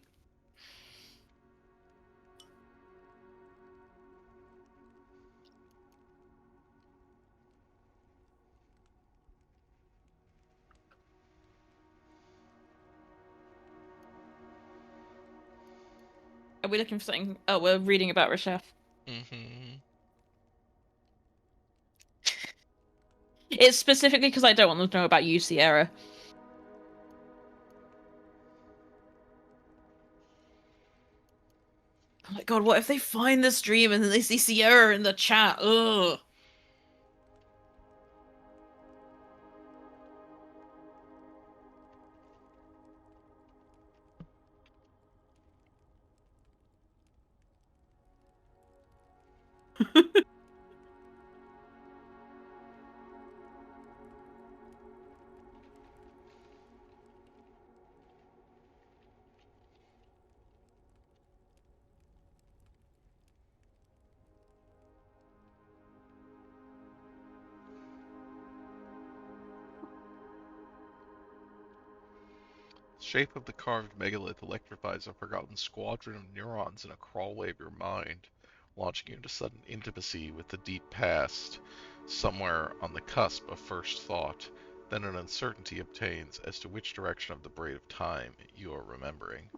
Are we looking for something? Oh, we're reading about Rashef. Mm-hmm. It's specifically because I don't want them to know about you, Sierra. Oh my god, what if they find the stream and then they see Sierra in the chat? Ugh. The shape of the carved megalith electrifies a forgotten squadron of neurons in a crawlway of your mind, launching you into sudden intimacy with the deep past, somewhere on the cusp of first thought. Then an uncertainty obtains as to which direction of the braid of time you are remembering.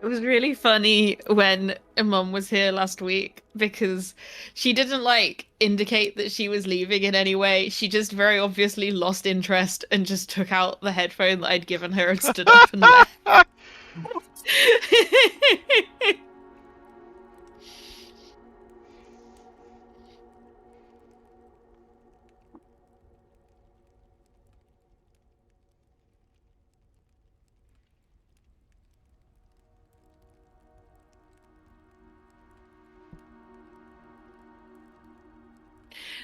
It was really funny when Mum was here last week because she didn't like indicate that she was leaving in any way. She just very obviously lost interest and just took out the headphone that I'd given her and stood up and left.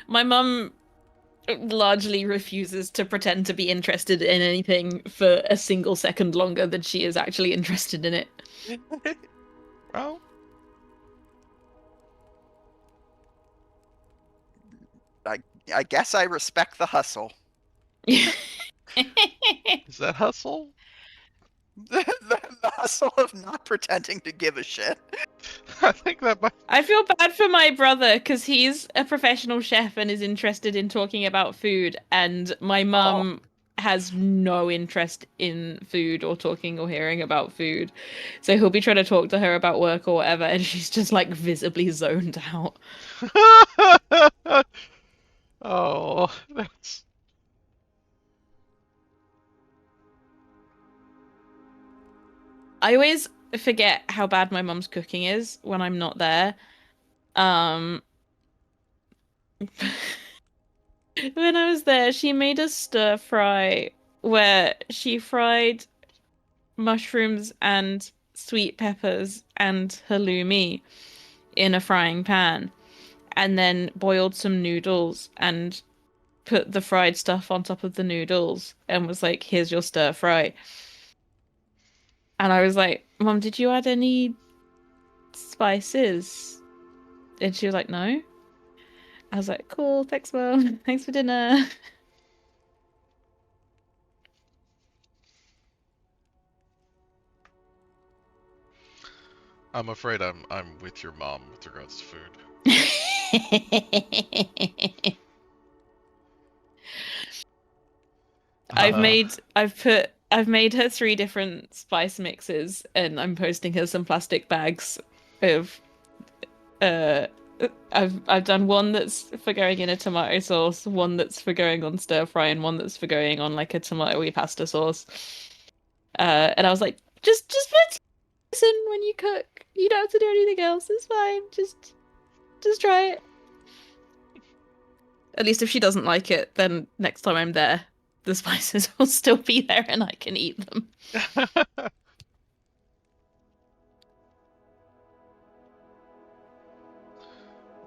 My mum largely refuses to pretend to be interested in anything for a single second longer than she is actually interested in it. Well, I guess I respect the hustle. Is that hustle? The hustle of not pretending to give a shit. I think that might. I feel bad for my brother because he's a professional chef and is interested in talking about food, and my mum has no interest in food or talking or hearing about food. So he'll be trying to talk to her about work or whatever, and she's just like visibly zoned out. Oh, that's. I always forget how bad my mum's cooking is when I'm not there. Um, when I was there, she made a stir fry where she fried mushrooms and sweet peppers and halloumi in a frying pan, and then boiled some noodles and put the fried stuff on top of the noodles and was like, "Here's your stir fry." And I was like, "Mom, did you add any spices?" And she was like, "No." I was like, "Cool, thanks, Mom. Thanks for dinner." I'm afraid I'm with your mom with regards to food. Uh, I've made her 3 different spice mixes, and I'm posting her some plastic bags of uh I've done one that's for going in a tomato sauce, one that's for going on stir fry, and one that's for going on like a tomatoey pasta sauce. And I was like, just put this in when you cook. You don't have to do anything else. It's fine. Just try it. At least if she doesn't like it, then next time I'm there, the spices will still be there and I can eat them.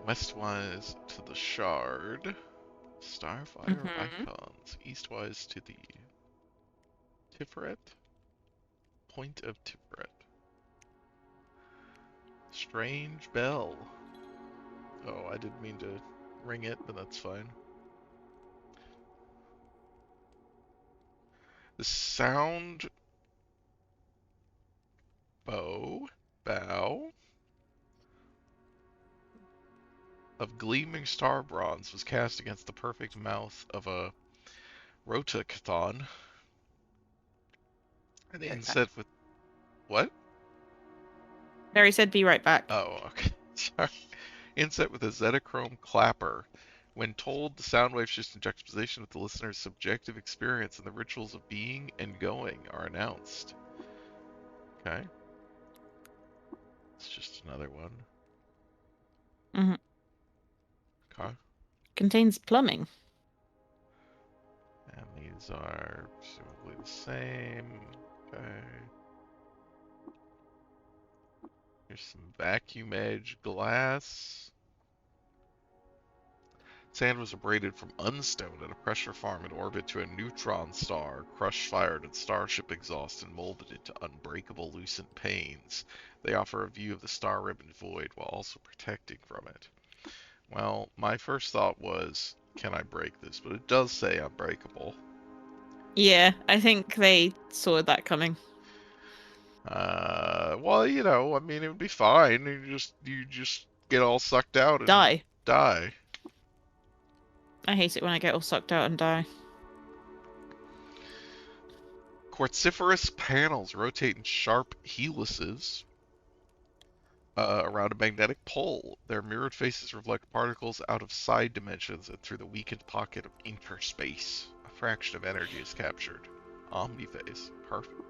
Westwise to the Shard. Starfire Hmm. icons. Eastwise to the Tiferet. Point of Tiferet. Strange bell. Oh, I didn't mean to ring it, but that's fine. The sound bow of gleaming star bronze was cast against the perfect mouth of a rotocathon, and inset with what? Mary said, "Be right back." Oh, okay. Sorry. Inset with a Zetachrome clapper. When told, the sound wave shifts in juxtaposition with the listener's subjective experience, and the rituals of being and going are announced. Okay. It's just another one. Hmm. Okay. Contains plumbing. And these are presumably the same. Okay. Here's some vacuum edge glass. Sand was abraded from unstone at a pressure farm in orbit to a neutron star, crushed, fired at starship exhaust, and molded into unbreakable lucent panes. They offer a view of the star-ribboned void while also protecting from it. Well, my first thought was, can I break this? But it does say unbreakable. Yeah, I think they saw that coming. Well, I mean, it would be fine. You just get all sucked out and Die. die. I hate it when I get all sucked out and die. Quartziferous panels rotate in sharp helices around a magnetic pole. Their mirrored faces reflect particles out of side dimensions and through the weakened pocket of interspace. A fraction of energy is captured. Omniphase. Perfect.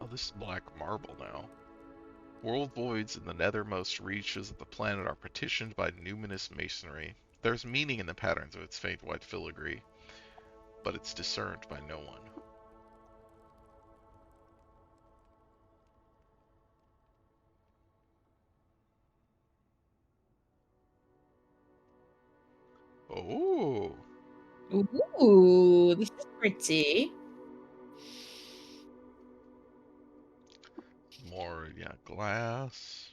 Oh, this is black marble now. World voids in the nethermost reaches of the planet are partitioned by numinous masonry. There's meaning in the patterns of its faint white filigree, but it's discerned by no one. Oh, Ooh, this is pretty. more, yeah, glass.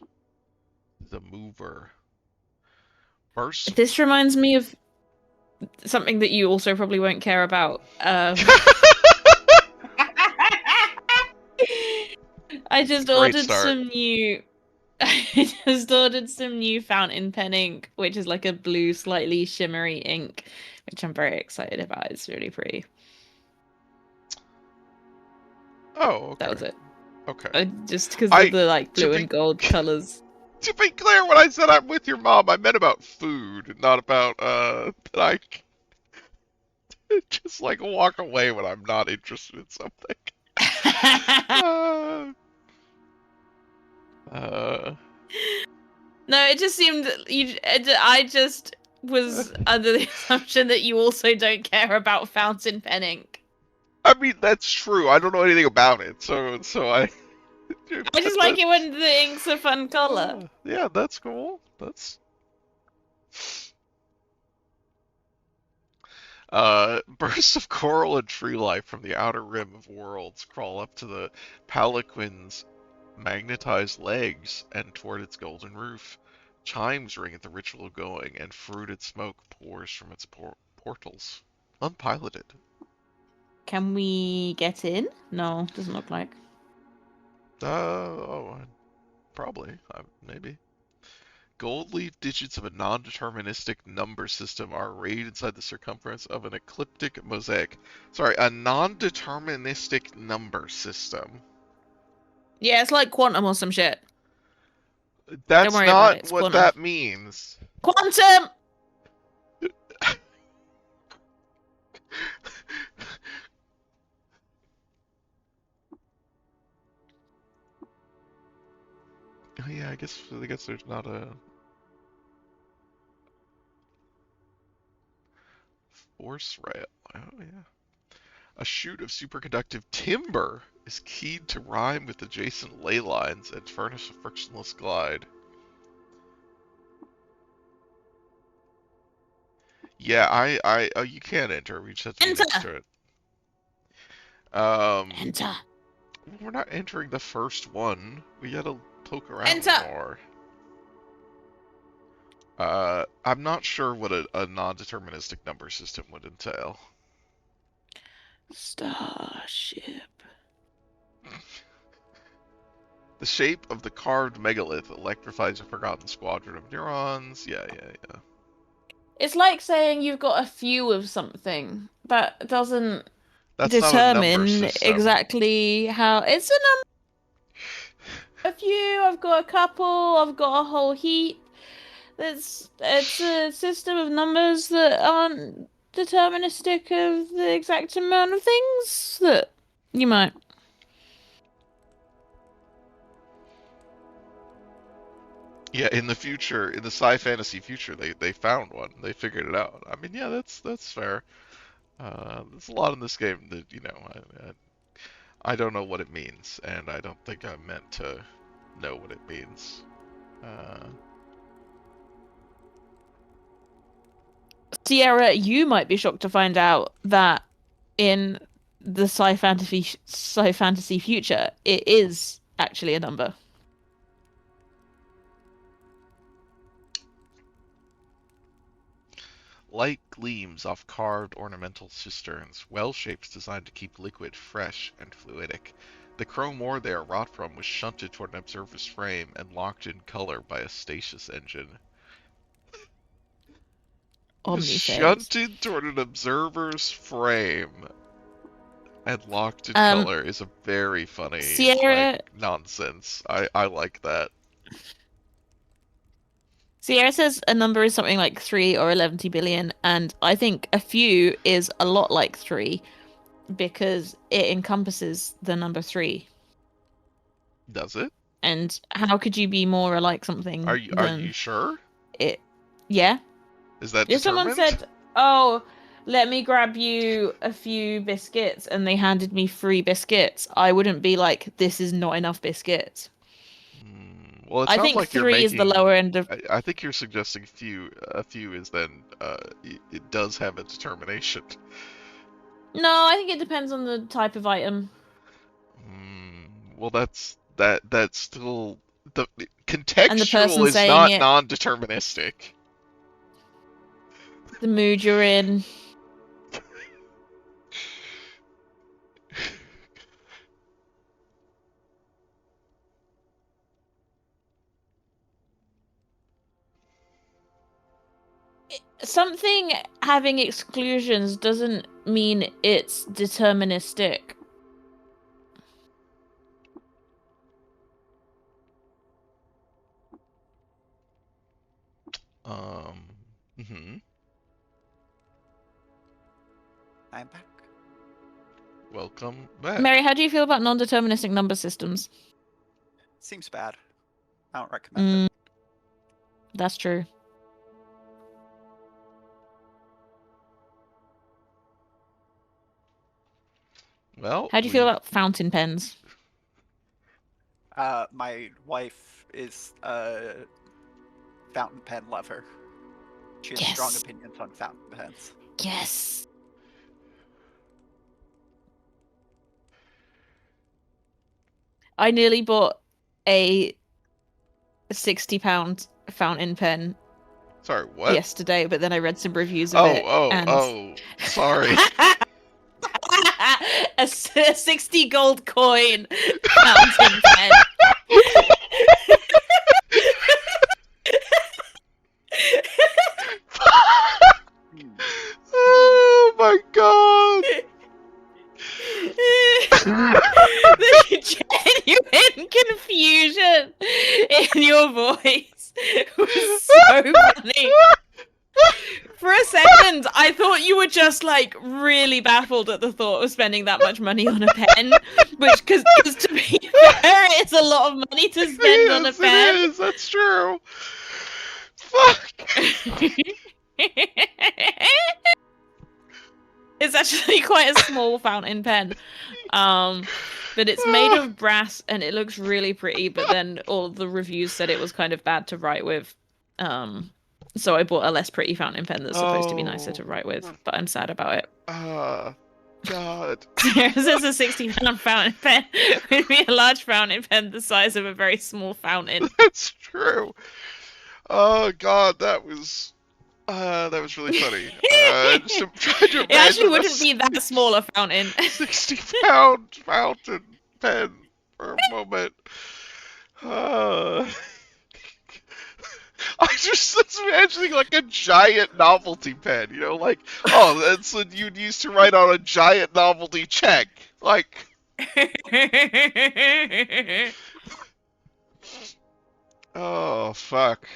The mover. Burst. This reminds me of something that you also probably won't care about. I just Great ordered start. some new. I just ordered some new fountain pen ink, which is like a blue, slightly shimmery ink, which I'm very excited about. It's really pretty. Oh, okay. That was it. Okay. Just because of the like to blue be and gold colors. to be clear, when I said I'm with your mom, I meant about food, not about that I just like walk away when I'm not interested in something. uh, No, it just seemed you. I just was under the assumption that you also don't care about fountain pen ink. I mean, that's true. I don't know anything about it, so I. I just like it when the ink's a fun color. Yeah, that's cool. That's. Bursts of coral and tree life from the outer rim of worlds crawl up to the palanquin's magnetized legs and toward its golden roof. Chimes ring at the ritual going, and fruited smoke pours from its portals. Unpiloted. Can we get in? No, doesn't look like. Probably. Maybe. Gold leaf digits of a non-deterministic number system are arrayed inside the circumference of an ecliptic mosaic. Sorry, a non-deterministic number system. Yeah, it's like quantum or some shit. That's worry about it, not it's what quantum. that means. Quantum! Oh, yeah, I guess there's not a force rail. Oh yeah. A chute of superconductive timber is keyed to rhyme with adjacent ley lines and furnish a frictionless glide. Yeah, oh, you can't enter. We just have to be Enter! next to it. Enter! We're not entering the first one. We gotta poke around Enter! more. I'm not sure what a non-deterministic number system would entail. Starship. The shape of the carved megalith electrifies a forgotten squadron of neurons. Yeah. It's like saying you've got a few of something. That doesn't That's not a number determine system. exactly how. It's a number. A few, I've got a couple, I've got a whole heap. It's a system of numbers that aren't deterministic of the exact amount of things that you might. Yeah, in the future, in the sci-fantasy future, they found one. They figured it out. I mean, yeah, that's fair. There's a lot in this game that, you know, I don't know what it means, and I don't think I'm meant to know what it means. Sierra, you might be shocked to find out that in the sci-fantasy future, it is actually a number. Light gleams off carved ornamental cisterns, well shapes designed to keep liquid fresh and fluidic. The chrome ore they are wrought from was shunted toward an observer's frame and locked in color by a stasis engine. Omniphase. Shunted toward an observer's frame and locked in color is a very funny Sierra nonsense. I like that. Sierra says a number is something like 3 or 11 billion, and I think a few is a lot like 3 because it encompasses the number 3. Does it? And how could you be more like something? Are you sure? It? Yeah. Is that if determined? Someone said, "Oh, let me grab you a few biscuits," and they handed me 3 biscuits, I wouldn't be like, "This is not enough biscuits." Well, it I sounds think like 3 is the lower end of. I think you're suggesting a few is then it does have a determination. No, I think it depends on the type of item. Well, that's that's still the And the contextual person is saying not it, non-deterministic. the mood you're in. Something having exclusions doesn't mean it's deterministic. Mhm. I'm back. Welcome back. Mary, how do you feel about non-deterministic number systems? Seems bad. I don't recommend it. That's true. Well, How do you feel about fountain pens? My wife is a fountain pen lover. She has strong Yes. opinions on fountain pens. Yes. I nearly bought a £60 fountain pen sorry, what? yesterday, but then I read some reviews of it. Oh, sorry. A 60 gold coin fountain pen. Oh my god. The genuine confusion in your voice was so funny. For a second, I thought you were just like really baffled at the thought of spending that much money on a pen, which, because to be fair, it's a lot of money to spend on a Yes, pen. it is. That's true. Fuck. It's actually quite a small fountain pen. But it's made of brass and it looks really pretty, but then all the reviews said it was kind of bad to write with. So I bought a less pretty fountain pen that's supposed to be nicer to write with, but I'm sad about it. God. This is a £60 fountain pen would be a large fountain pen the size of a very small fountain. That's true. Oh god, that was really funny. Just trying to It actually imagine wouldn't be that small a fountain. 60-pound fountain pen for a moment. I just imagining like a giant novelty pen, you know, like, oh, that's what you'd use to write on a giant novelty check. Like, oh fuck.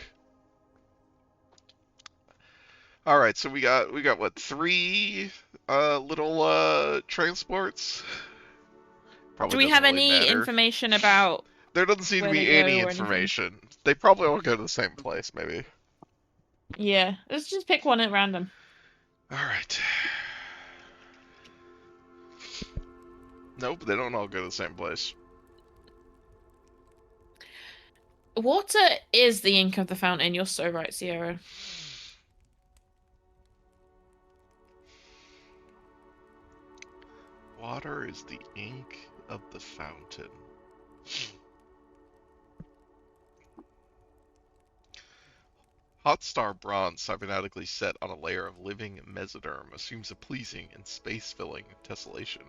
All right, so we got what, 3 little transports? Probably Do we doesn't have really any matter. information about There doesn't seem to where be they go any or anything? information. They probably all go to the same place, maybe. Yeah, let's just pick one at random. All right. Nope, they don't all go to the same place. Water is the ink of the fountain. You're so right, Sierra. Water is the ink of the fountain. Hot star bronze cybernetically set on a layer of living mesoderm assumes a pleasing and space-filling tessellation.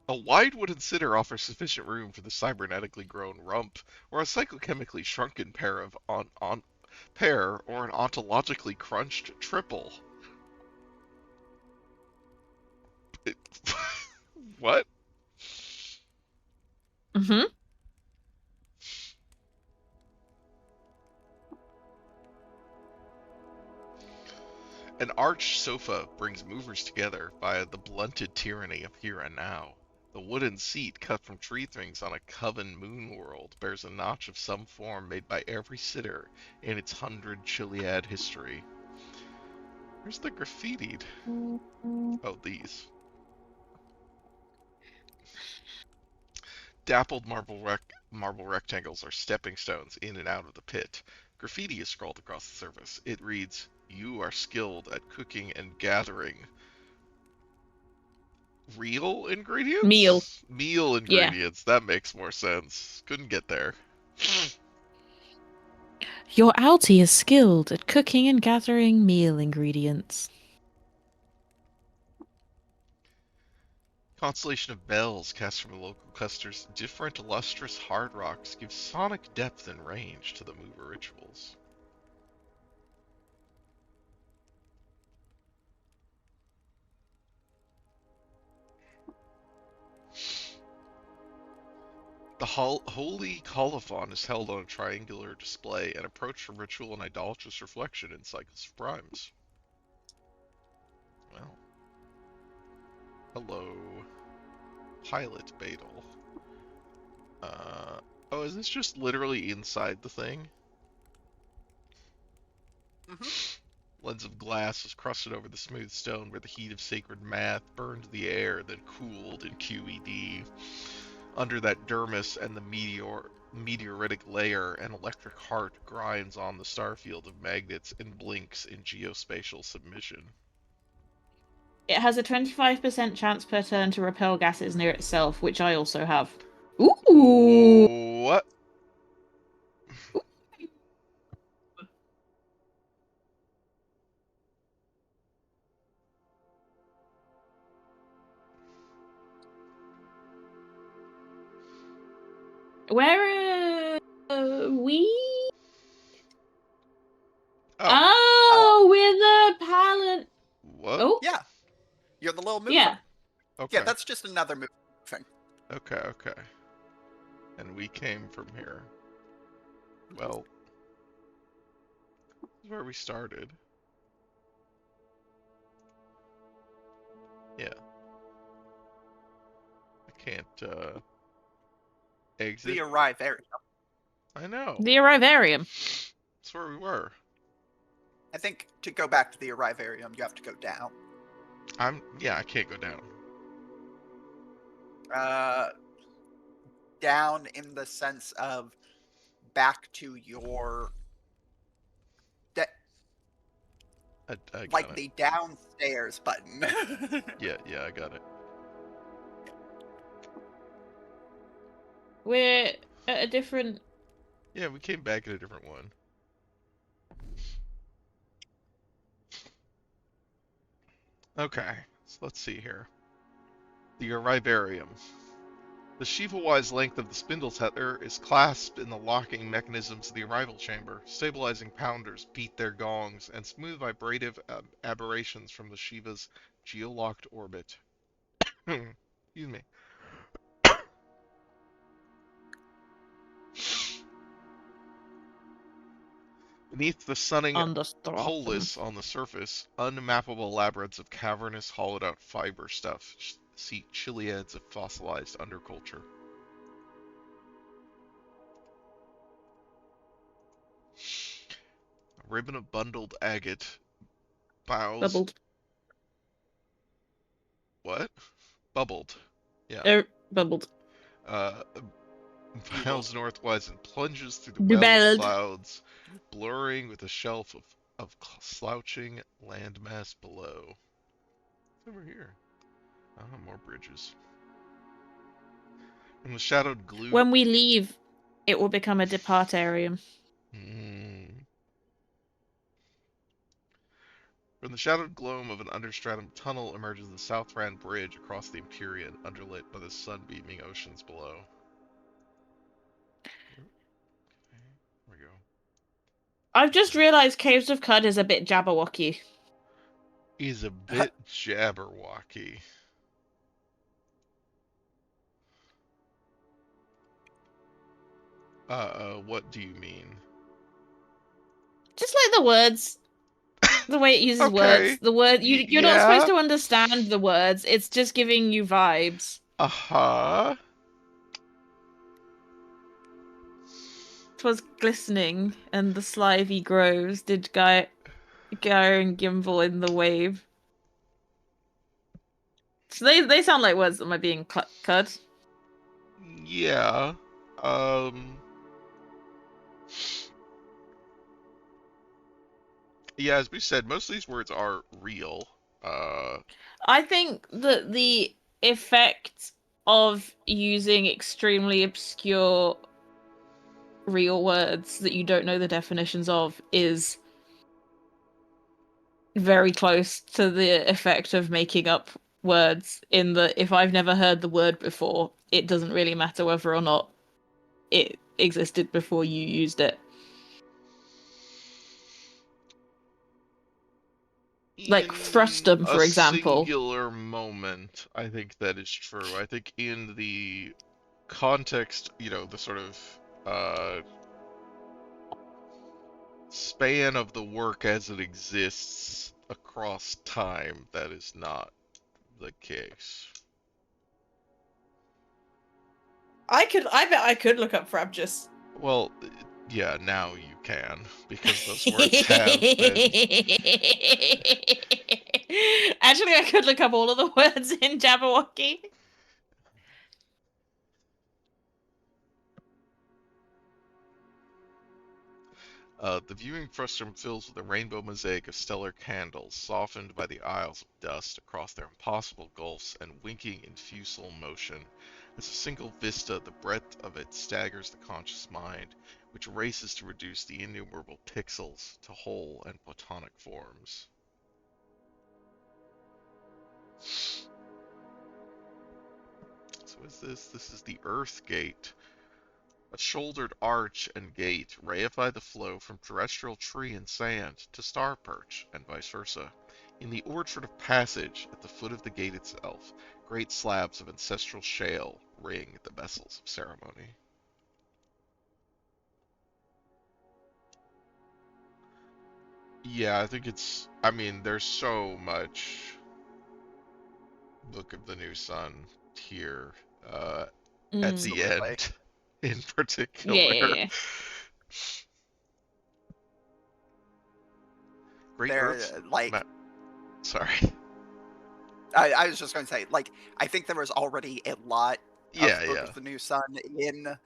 A wide wooden sitter offers sufficient room for the cybernetically grown rump, or a psychochemically shrunken pair of pair, or an ontologically crunched triple. What? Mm-hmm. An arched sofa brings movers together via the blunted tyranny of here and now. The wooden seat, cut from tree things on a coven moon world, bears a notch of some form made by every sitter in its 100 Chiliad history. Where's the graffitied? Oh, these. Dappled marble rectangles are stepping stones in and out of the pit. Graffiti is scrawled across the surface. It reads, "You are skilled at cooking and gathering. Real ingredients? Meal. Meal Yeah. ingredients. That makes more sense. Couldn't get there. Your outie is skilled at cooking and gathering meal ingredients. Constellation of bells cast from the local clusters. Different lustrous hard rocks give sonic depth and range to the mover rituals. The holy colophon is held on a triangular display, an approach from ritual and idolatrous reflection in cycles of primes. Well, hello, pilot Badal. Oh, is this just literally inside the thing? Lens of glass was crusted over the smooth stone where the heat of sacred math burned the air, then cooled in QED. Under that dermis and the meteoritic layer, an electric heart grinds on the starfield of magnets and blinks in geospatial submission. It has a 25% chance per turn to repel gases near itself, which I also have. Ooh! What? Where are we? Oh. Oh, we're the palette. What? Oh, Yeah, you're the little mover. yeah. Okay. Yeah, that's just another move thing. Okay, okay. And we came from here. Well, this is where we started. Yeah. I can't, exit. The arrive area. I know. The Arrivarium. That's where we were. I think to go back to the arrive area, you have to go down. Yeah, I can't go down. Down in the sense of back to your I got like it. the downstairs button. Yeah, I got it. We're at a different. Yeah, we came back at a different one. Okay, so let's see here. The Arrivarium. The Shiva-wise length of the spindle tether is clasped in the locking mechanisms of the arrival chamber. Stabilizing pounders beat their gongs, and smooth vibrative aberrations from the Shiva's geolocked orbit. Excuse me. Beneath the sunning polis on the surface, unmappable labyrinths of cavernous, hollowed-out fiber stuff seek chiliads of fossilized underculture. A ribbon of bundled agate bows. Bubbled. What? Bubbled. Yeah. Bubbled. Bows northwise and plunges through the well Bubbled. clouds, blurring with a shelf of slouching landmass below. What's over here? Oh, more bridges. From the shadowed glue. When we leave, it will become a departarium. From the shadowed gloam of an understratum tunnel emerges the South Rand Bridge across the Empyrean, underlit by the sun-beaming oceans below. Okay, here we go. I've just realized Caves of Cud is a bit Jabberwocky. Is a bit Jabberwocky. What do you mean? Just like the words. The way it uses Okay. words. The word you're not supposed to understand the words. It's just giving you vibes. Uh-huh. 'Twas glistening, and the slivy groves did go and gimble in the wave. So they sound like words that might be in Cud. Yeah. Yeah, as we said, most of these words are real. I think that the effect of using extremely obscure real words that you don't know the definitions of is very close to the effect of making up words, in that if I've never heard the word before, it doesn't really matter whether or not it existed before you used it. Like In frustum, a for example. singular moment, I think that is true. I think in the context, the sort of span of the work as it exists across time, that is not the case. I bet I could look up frabjous. Well, yeah, now you can, because those words have been. Actually, I could look up all of the words in Jabberwocky. The viewing frustum fills with a rainbow mosaic of stellar candles, softened by the aisles of dust across their impossible gulfs and winking in fusel motion. As a single vista, the breadth of it staggers the conscious mind, which races to reduce the innumerable pixels to whole and platonic forms. So is this? This is the Earth Gate. A shouldered arch and gate reify the flow from terrestrial tree and sand to star perch, and vice versa. In the orchard of passage, at the foot of the gate itself, great slabs of ancestral shale ring the vessels of ceremony. Yeah, I think there's so much Book of the New Sun here at the Absolutely. end, in particular. Yeah. Great They're Earth's like, sorry. I was just going to say, like, I think there was already a lot Yeah, of Book yeah. of the New Sun in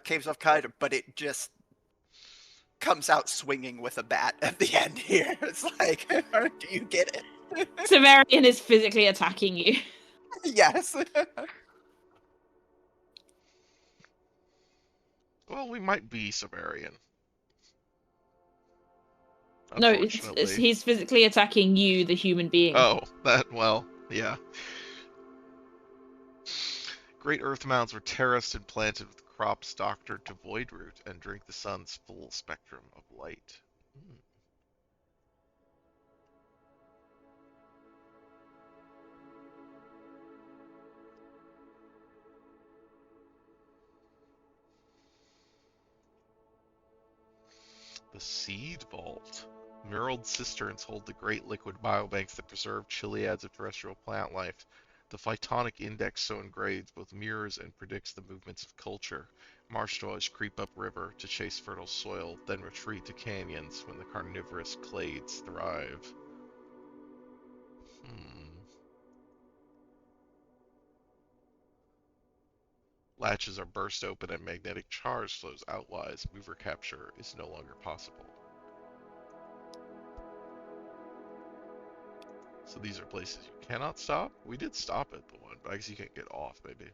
Caves of Kite, but it just comes out swinging with a bat at the end here. It's like, do you get it? Severian is physically attacking you. Yes. Well, we might be Sumerian. No, Unfortunately. he's physically attacking you, the human being. Oh, yeah. Great earth mounds were terraced and planted with crops doctored to void root and drink the sun's full spectrum of light. Hmm. The Seed Vault. Muraled cisterns hold the great liquid biobanks that preserve chiliads of terrestrial plant life. The phytonic index so engrades both mirrors and predicts the movements of culture. Marsh dwellers creep upriver to chase fertile soil, then retreat to canyons when the carnivorous clades thrive. Latches are burst open and magnetic charge flows outlies. Mover capture is no longer possible. So these are places you cannot stop? We did stop at the one, but I guess you can't get off, maybe.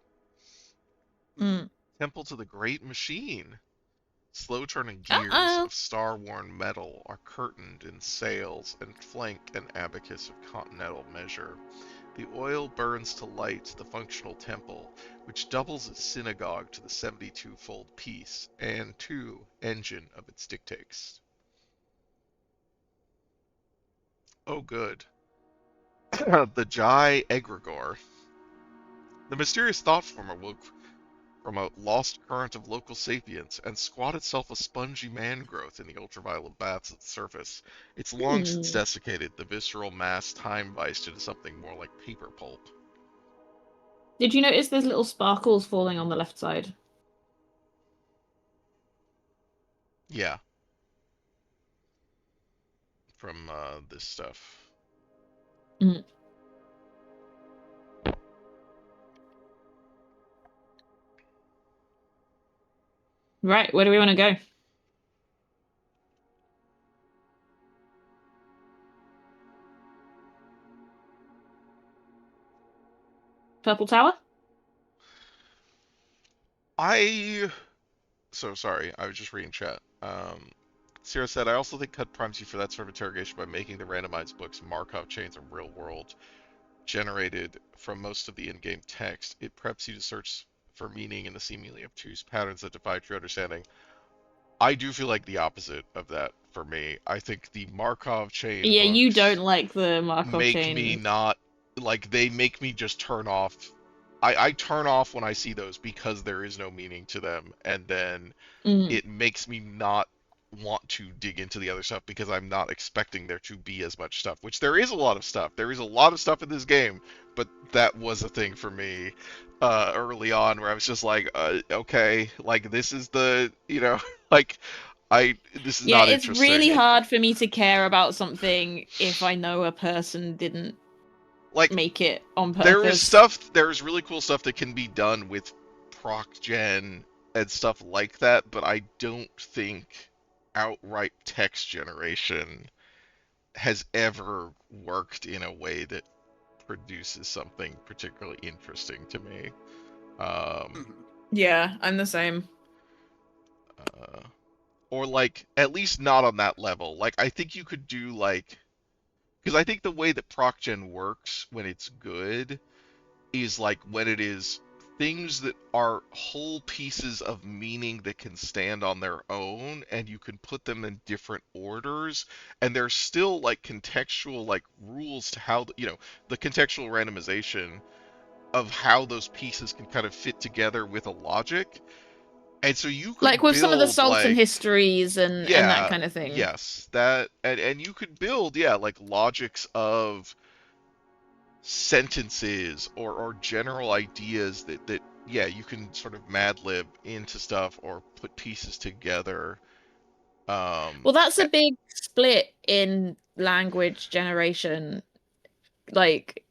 Mm. Temple to the Great Machine. Slow turning gears Uh-oh. of star-worn metal are curtained in sails and flank an abacus of continental measure. The oil burns to light the functional temple, which doubles as synagogue to the 72-fold piece, and engine of its dictates. Oh, good. The Jai Egregore. The mysterious thought form awoke from a lost current of local sapience and squatted itself a spongy man growth in the ultraviolet baths at the surface. It's long since desiccated, the visceral mass time viced into something more like paper pulp. Did you notice there's little sparkles falling on the left side? Yeah. From this stuff. Mm. Right, where do we want to go? Purple Tower? So sorry, I was just reading chat. Sierra said, I also think CUD primes you for that sort of interrogation by making the randomized books Markov chains of real world generated from most of the in-game text. It preps you to search for meaning in the seemingly obtuse patterns that defy true understanding. I do feel like the opposite of that for me. I think the Markov chain Yeah, you don't books like the Markov make me chain. not like they make me just turn off. I turn off when I see those because there is no meaning to them, and then Mm. it makes me not want to dig into the other stuff because I'm not expecting there to be as much stuff, which there is a lot of stuff. There is a lot of stuff in this game, but that was a thing for me early on where I was just like, okay, like this is the, like this is Yeah, not it's really interesting. hard for me to care about something if I know a person didn't Like make it on there's purpose. really cool stuff that can be done with proc gen and stuff like that, but I don't think outright text generation has ever worked in a way that produces something particularly interesting to me. Mhm. Yeah, I'm the same. Uh, or like at least not on that level. Like I think you could do like because I think the way that proc gen works when it's good is like when it is things that are whole pieces of meaning that can stand on their own and you can put them in different orders and there's still like contextual like rules to how the contextual randomization of how those pieces can kind of fit together with a logic, and so you Like could with some of the build Sultan like histories and that yeah, kind of thing. yes, that and you could build like logics of sentences or general ideas that yeah you can sort of mad lib into stuff or put pieces together. Well, that's a A- big split in language generation. Like,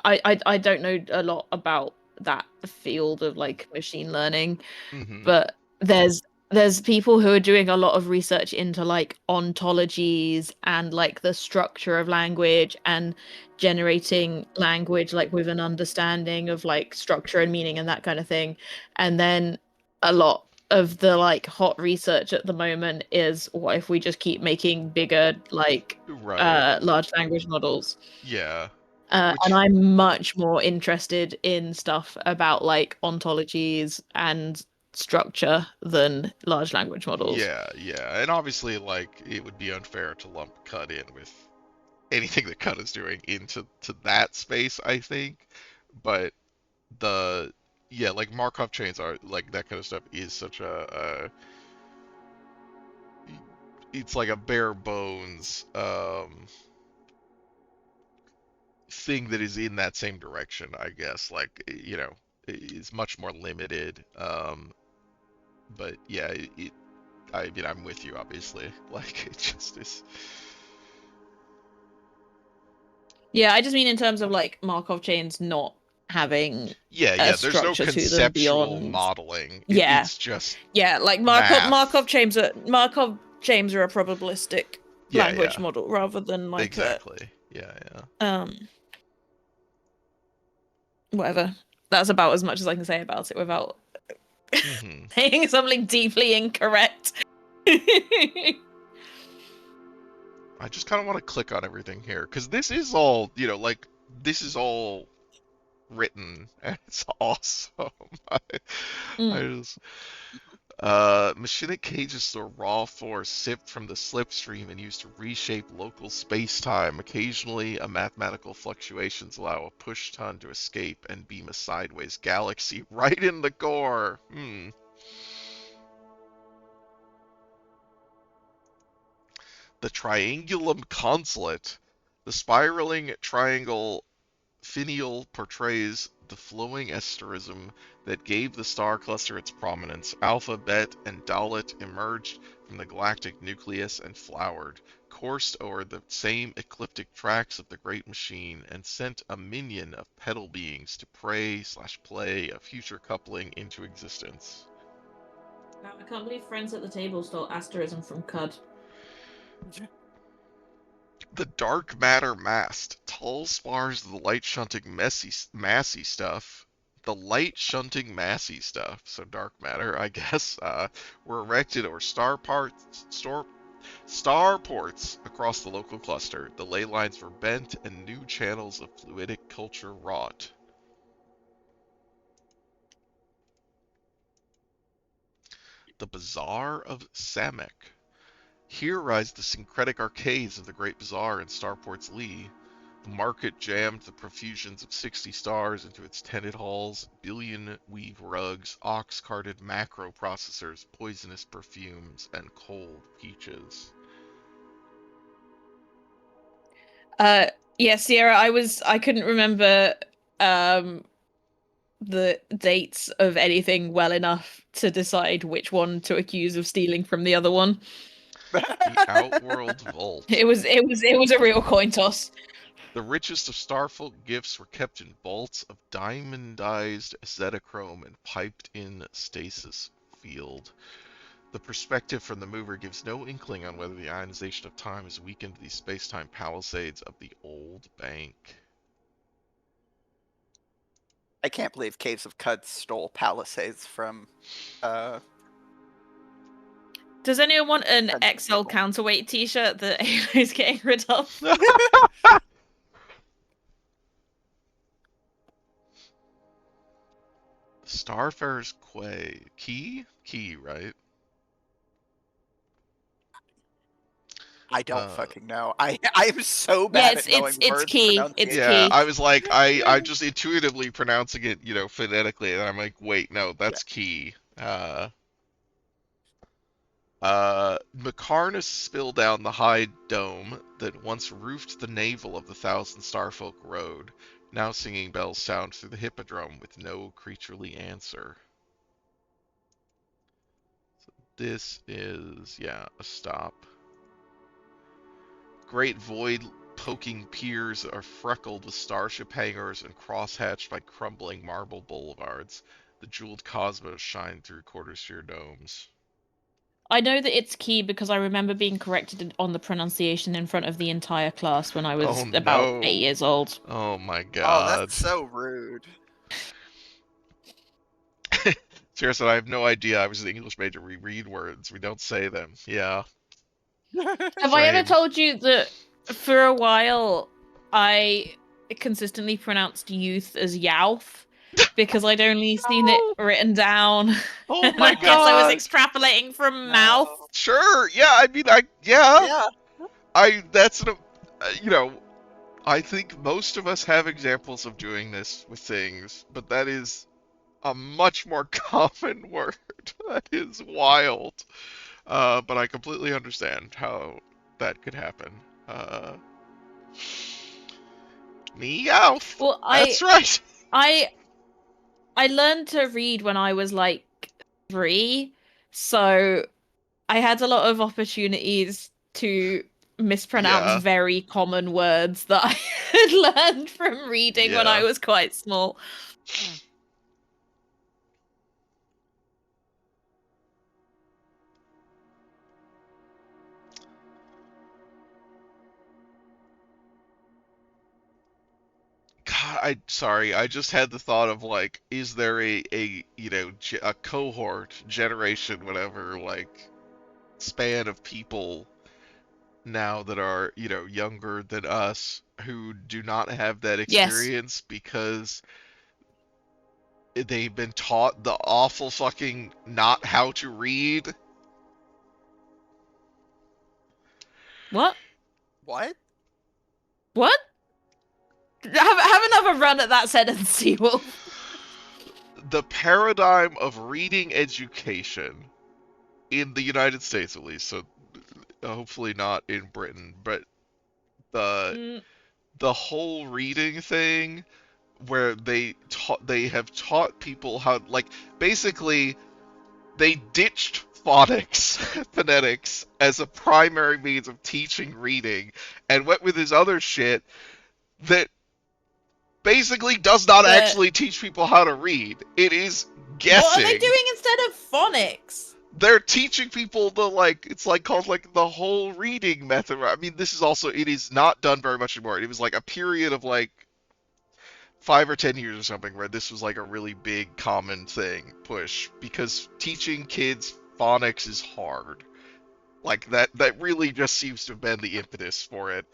I don't know a lot about that field of like machine learning, mhm. but there's people who are doing a lot of research into like ontologies and like the structure of language and generating language like with an understanding of like structure and meaning and that kind of thing. And then a lot of the like hot research at the moment is what if we just keep making bigger like Right, large language models. yeah, And which I'm much more interested in stuff about like ontologies and structure than large language models. yeah, and obviously like it would be unfair to lump cut in with anything that cut is doing into that space, I think, but the yeah, like Markov chains are like that kind of stuff is such it's like a bare bones thing that is in that same direction, I guess. Like it's much more limited. But yeah, I mean, I'm with you, obviously. Like it just is. Yeah, I just mean in terms of like Markov chains not having Yeah, a yeah. There's no structure to them conceptual beyond. modeling. Yeah, It's just yeah, like math. Markov chains are a probabilistic Yeah, language yeah. model rather than like a Exactly. Yeah, yeah. um whatever. That's about as much as I can say about it without Hmm. saying something deeply incorrect. I just kind of want to click on everything here because this is all, like this is all written and it's awesome. I Mm. just machinic cages store raw force sipped from the slipstream and used to reshape local space-time. Occasionally, a mathematical fluctuations allow a push ton to escape and beam a sideways galaxy right in the core. The Triangulum Consulate. The spiraling triangle finial portrays the flowing asterism that gave the star cluster its prominence. Alpha, Bet, and Dalit emerged from the galactic nucleus and flowered, coursed over the same ecliptic tracks of the great machine, and sent a minion of petal beings to pray/play a future coupling into existence. Wow, I can't believe friends at the table stole asterism from Cud. The dark matter mast. Tall spars of the light shunting massy stuff. The light shunting massy stuff, so dark matter, I guess, were erected over starports across the local cluster. The ley lines were bent and new channels of fluidic culture wrought. The Bazaar of Samek. Here rise the syncretic arcades of the Great Bazaar in Starport's lee. The market jammed the profusions of 60 stars into its tented halls, billion-weave rugs, ox-carted macro processors, poisonous perfumes, and cold peaches. Yeah, Sierra, I couldn't remember the dates of anything well enough to decide which one to accuse of stealing from the other one. The Outworld Vault. It was a real coin toss. The richest of Starfolk gifts were kept in vaults of diamondized Zetachrome and piped-in stasis field. The perspective from the mover gives no inkling on whether the ionization of time has weakened the space-time palisades of the old bank. I can't believe Caves of Cud stole Palisades from. Does anyone want an Friends XL people. counterweight T-shirt that Alo's getting rid of? Starfarer's Quay. Key, right? I don't fucking know. I am so bad at knowing it's words key. pronunciation. It's Yeah, key. I was like, I'm just intuitively pronouncing it, phonetically, and I'm like, wait, no, that's key. Macarnus spilled down the high dome that once roofed the navel of the Thousand Starfolk Road. Now singing bells sound through the hippodrome with no creaturely answer. So this is, a stop. Great void poking piers are freckled with starship hangars and crosshatched by crumbling marble boulevards. The jeweled cosmos shine through quarter-sphere domes. I know that it's key because I remember being corrected on the pronunciation in front of the entire class when I was about 8 years old. Oh my god. Oh, that's so rude. Seriously, I have no idea. I was an English major. We read words. We don't say them. Yeah. Have I ever told you that for a while I consistently pronounced youth as Youth because I'd only seen it written down? Oh And my I guess I was god. extrapolating from mouth. Sure. Yeah. I mean, Yeah. I think most of us have examples of doing this with things, but that is a much more common word. That is wild. But I completely understand how that could happen. Meowth. Well, That's right. I learned to read when I was like 3, so I had a lot of opportunities to mispronounce very common words that I had learned from reading when I was quite small. God, sorry. I just had the thought of like, is there a cohort, generation, whatever, like span of people now that are younger than us who do not have that experience because they've been taught the awful fucking not how to read. What? What? What? Have another run at that sentence, Seawolf. The paradigm of reading education in the United States, at least, so hopefully not in Britain, but the whole reading thing where they have taught people how, like, basically they ditched phonetics as a primary means of teaching reading and went with this other shit that basically does not actually teach people how to read. It is guessing. What are they doing instead of phonics? they're teaching people the like it's like called like the whole reading method. I mean, this is also it is not done very much anymore. It was like a period of like 5 or 10 years or something where this was like a really big common thing push because teaching kids phonics is hard. Like that really just seems to have been the impetus for it.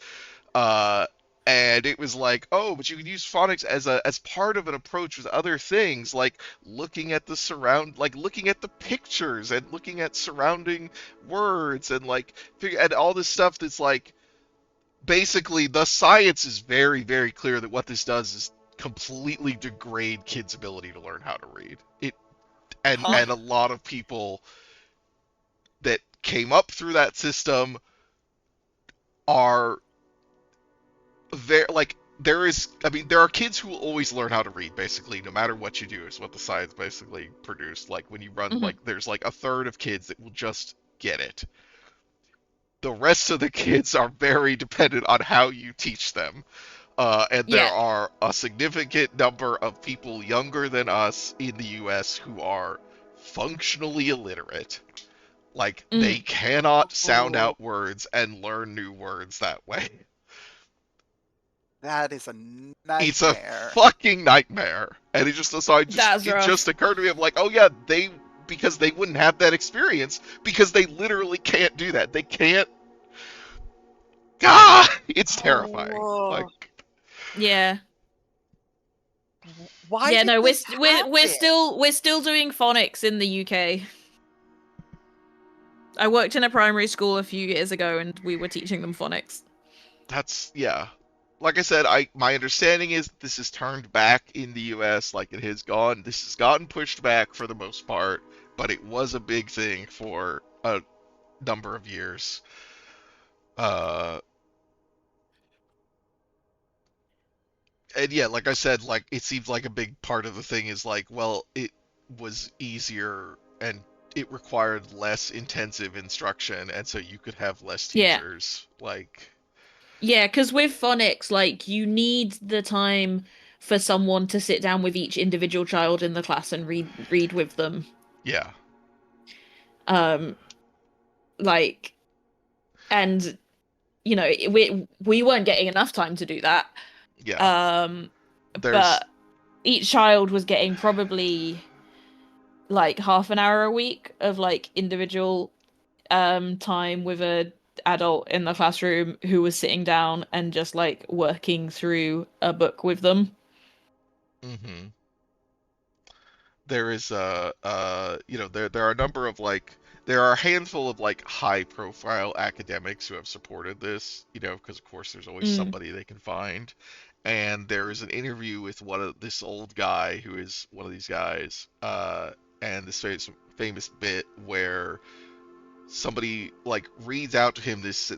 Uh, and it was like, oh, but you can use phonics as part of an approach with other things, like looking at the pictures and looking at surrounding words and like and all this stuff that's like basically the science is very very clear that what this does is completely degrade kids' ability to learn how to read. It Huh? and a lot of people that came up through that system are there like there is I mean there are kids who will always learn how to read basically no matter what you do is what the science basically produced. Like when you run Mhm. like there's like a third of kids that will just get it. The rest of the kids are very dependent on how you teach them. And there Yeah. are a significant number of people younger than us in the US who are functionally illiterate. Like they Mm. cannot sound Oh, out words and learn new words that way. that is a It's a nightmare. fucking nightmare. And That's it just rough. occurred to me of like, oh yeah, because they wouldn't have that experience because they literally can't do that. They can't. God, it's terrifying. Oh, Like, Yeah. why Yeah, did no, this we're happen? still doing phonics in the UK. I worked in a primary school a few years ago and we were teaching them phonics. that's yeah. Like I said, I my understanding is this is turned back in the U.S. Like it has gone. This has gotten pushed back for the most part, but it was a big thing for a number of years. Uh, and yeah, like I said, like it seems like a big part of the thing is like, well, it was easier and it required less intensive instruction, and so you could have less Yeah. teachers. Like, Yeah, because with phonics, like you need the time for someone to sit down with each individual child in the class and read with them. yeah, Um, like, and you know, we weren't getting enough time to do that. yeah. Um, There's but each child was getting probably like half an hour a week of like individual time with a adult in the classroom who was sitting down and just like working through a book with them. hmm there is there are a number of like there are a handful of like high profile academics who have supported this, because of course there's always Mm, somebody they can find. And there is an interview with this old guy who is one of these guys, and this famous bit where somebody like reads out to him this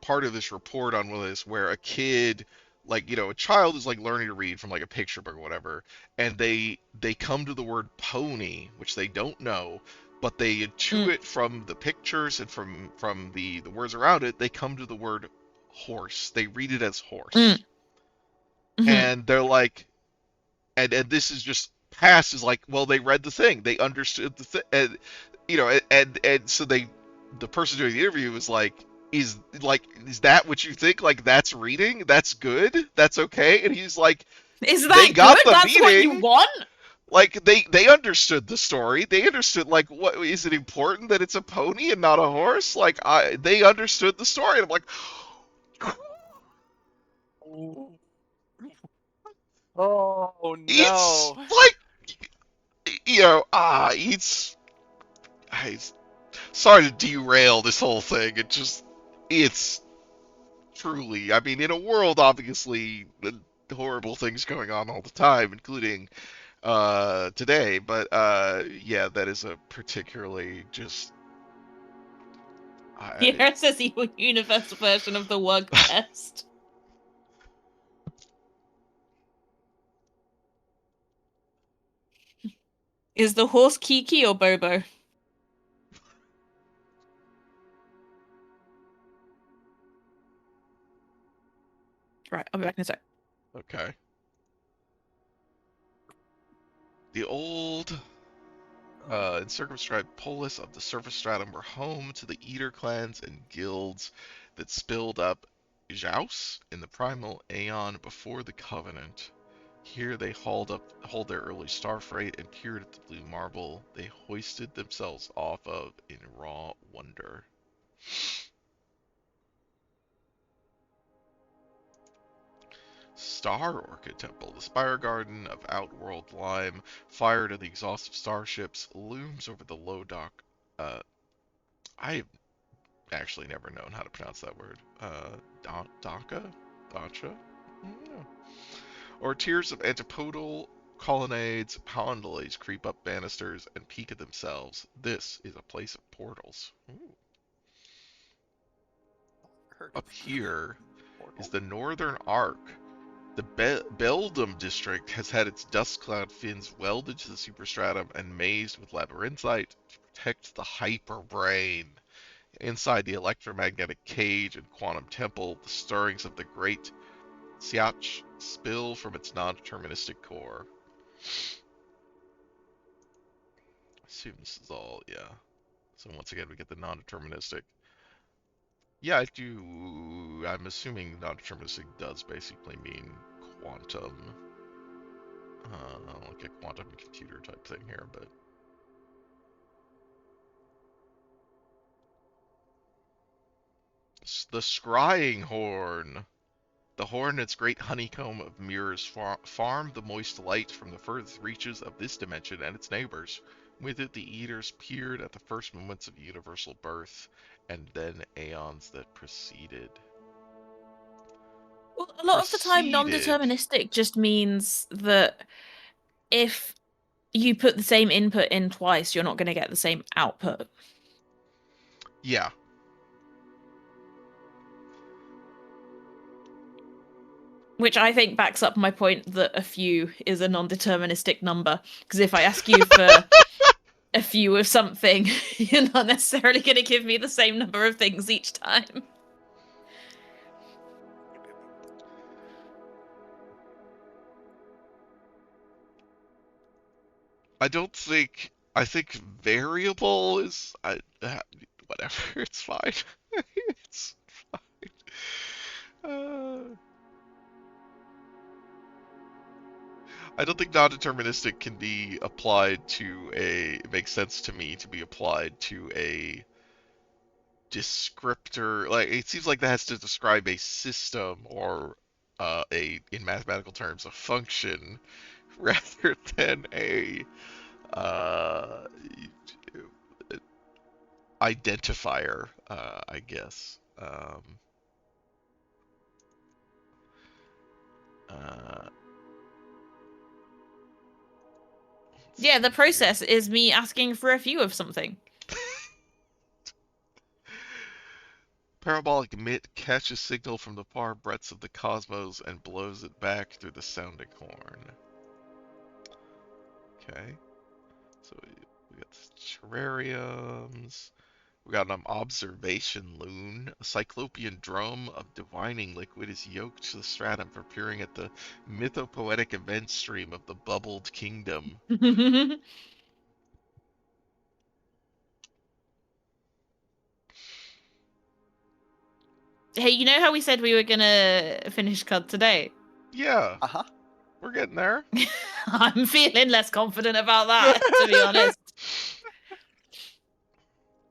part of this report on one of this where a kid, like, a child is like learning to read from like a picture book or whatever, and they come to the word pony, which they don't know, but they mm, intuit from the pictures and from the words around it, they come to the word horse. They read it as mm, horse. mhm. And they're like, and this is just past is like, well, they read the thing, they understood the thing, and so the person doing the interview was like, is that what you think? Like that's reading? That's good? That's okay? And he's like, Is they that got good? the That's what you meaning. want? Like they understood the story. They understood like what is it important that it's a pony and not a horse? Like they understood the story. And I'm like, Oh it's no. like it's sorry to derail this whole thing. It's truly, I mean, in a world obviously horrible things going on all the time, including today, but yeah, that is a particularly just I, Here says evil universe version of the word test. Is the horse Kiki or Bobo? Right, I'll be back in a sec. okay. The old And circumscribed polis of the surface stratum were home to the Eater clans and guilds that spilled up Jaus in the primal aeon before the Covenant. Here they hauled their early star freight and peered at the blue marble they hoisted themselves off of in raw wonder. Star Orchid Temple, the spire garden of outworld lime, fire to the exhaust of starships, looms over the low dock. I've actually never known how to pronounce that word. Dacha? Dacha? Yeah. Or tiers of antipodal colonnades, pondoles creep up banisters and peek at themselves. This is a place of portals. Ooh. Heard Up of here portal? is the Northern Arc. The Beldum district has had its dust cloud fins welded to the superstratum and mazed with labyrinthite to protect the hyperbrain. Inside the electromagnetic cage and quantum temple, the stirrings of the great Siach spill from its non-deterministic core. I assume this is all, yeah. So once again, we get the non-deterministic. Yeah, I do. I'm assuming non-deterministic does basically mean quantum. Like a quantum computer type thing here, but the scrying horn. The horn, its great honeycomb of mirrors, farmed the moist light from the furthest reaches of this dimension and its neighbors. With it, the Eaters peered at the first moments of universal birth, and then aeons that preceded. Well, a lot of the time, Preceded. non-deterministic just means that if you put the same input in twice, you're not going to get the same output. Yeah. Which I think backs up my point that a few is a non-deterministic number. Because if I ask you for a few of something, you're not necessarily going to give me the same number of things each time. I don't think. I think variable is. Whatever. It's fine. It's fine. I don't think non-deterministic can be applied to a. It makes sense to me to be applied to a descriptor. Like it seems like that has to describe a system or in mathematical terms a function rather than a uh, identifier, I guess. Uh, Yeah, the see here. process is me asking for a few of something. Parabolic emit catches signal from the far breadths of the cosmos and blows it back through the sounding horn. Okay. So we got terrariums. We got an observation loon. A cyclopean drum of divining liquid is yoked to the stratum for peering at the mythopoetic event stream of the bubbled kingdom. Hey, you know how we said we were gonna finish CUD today? Yeah, Uh huh. we're getting there. I'm feeling less confident about that, to be honest.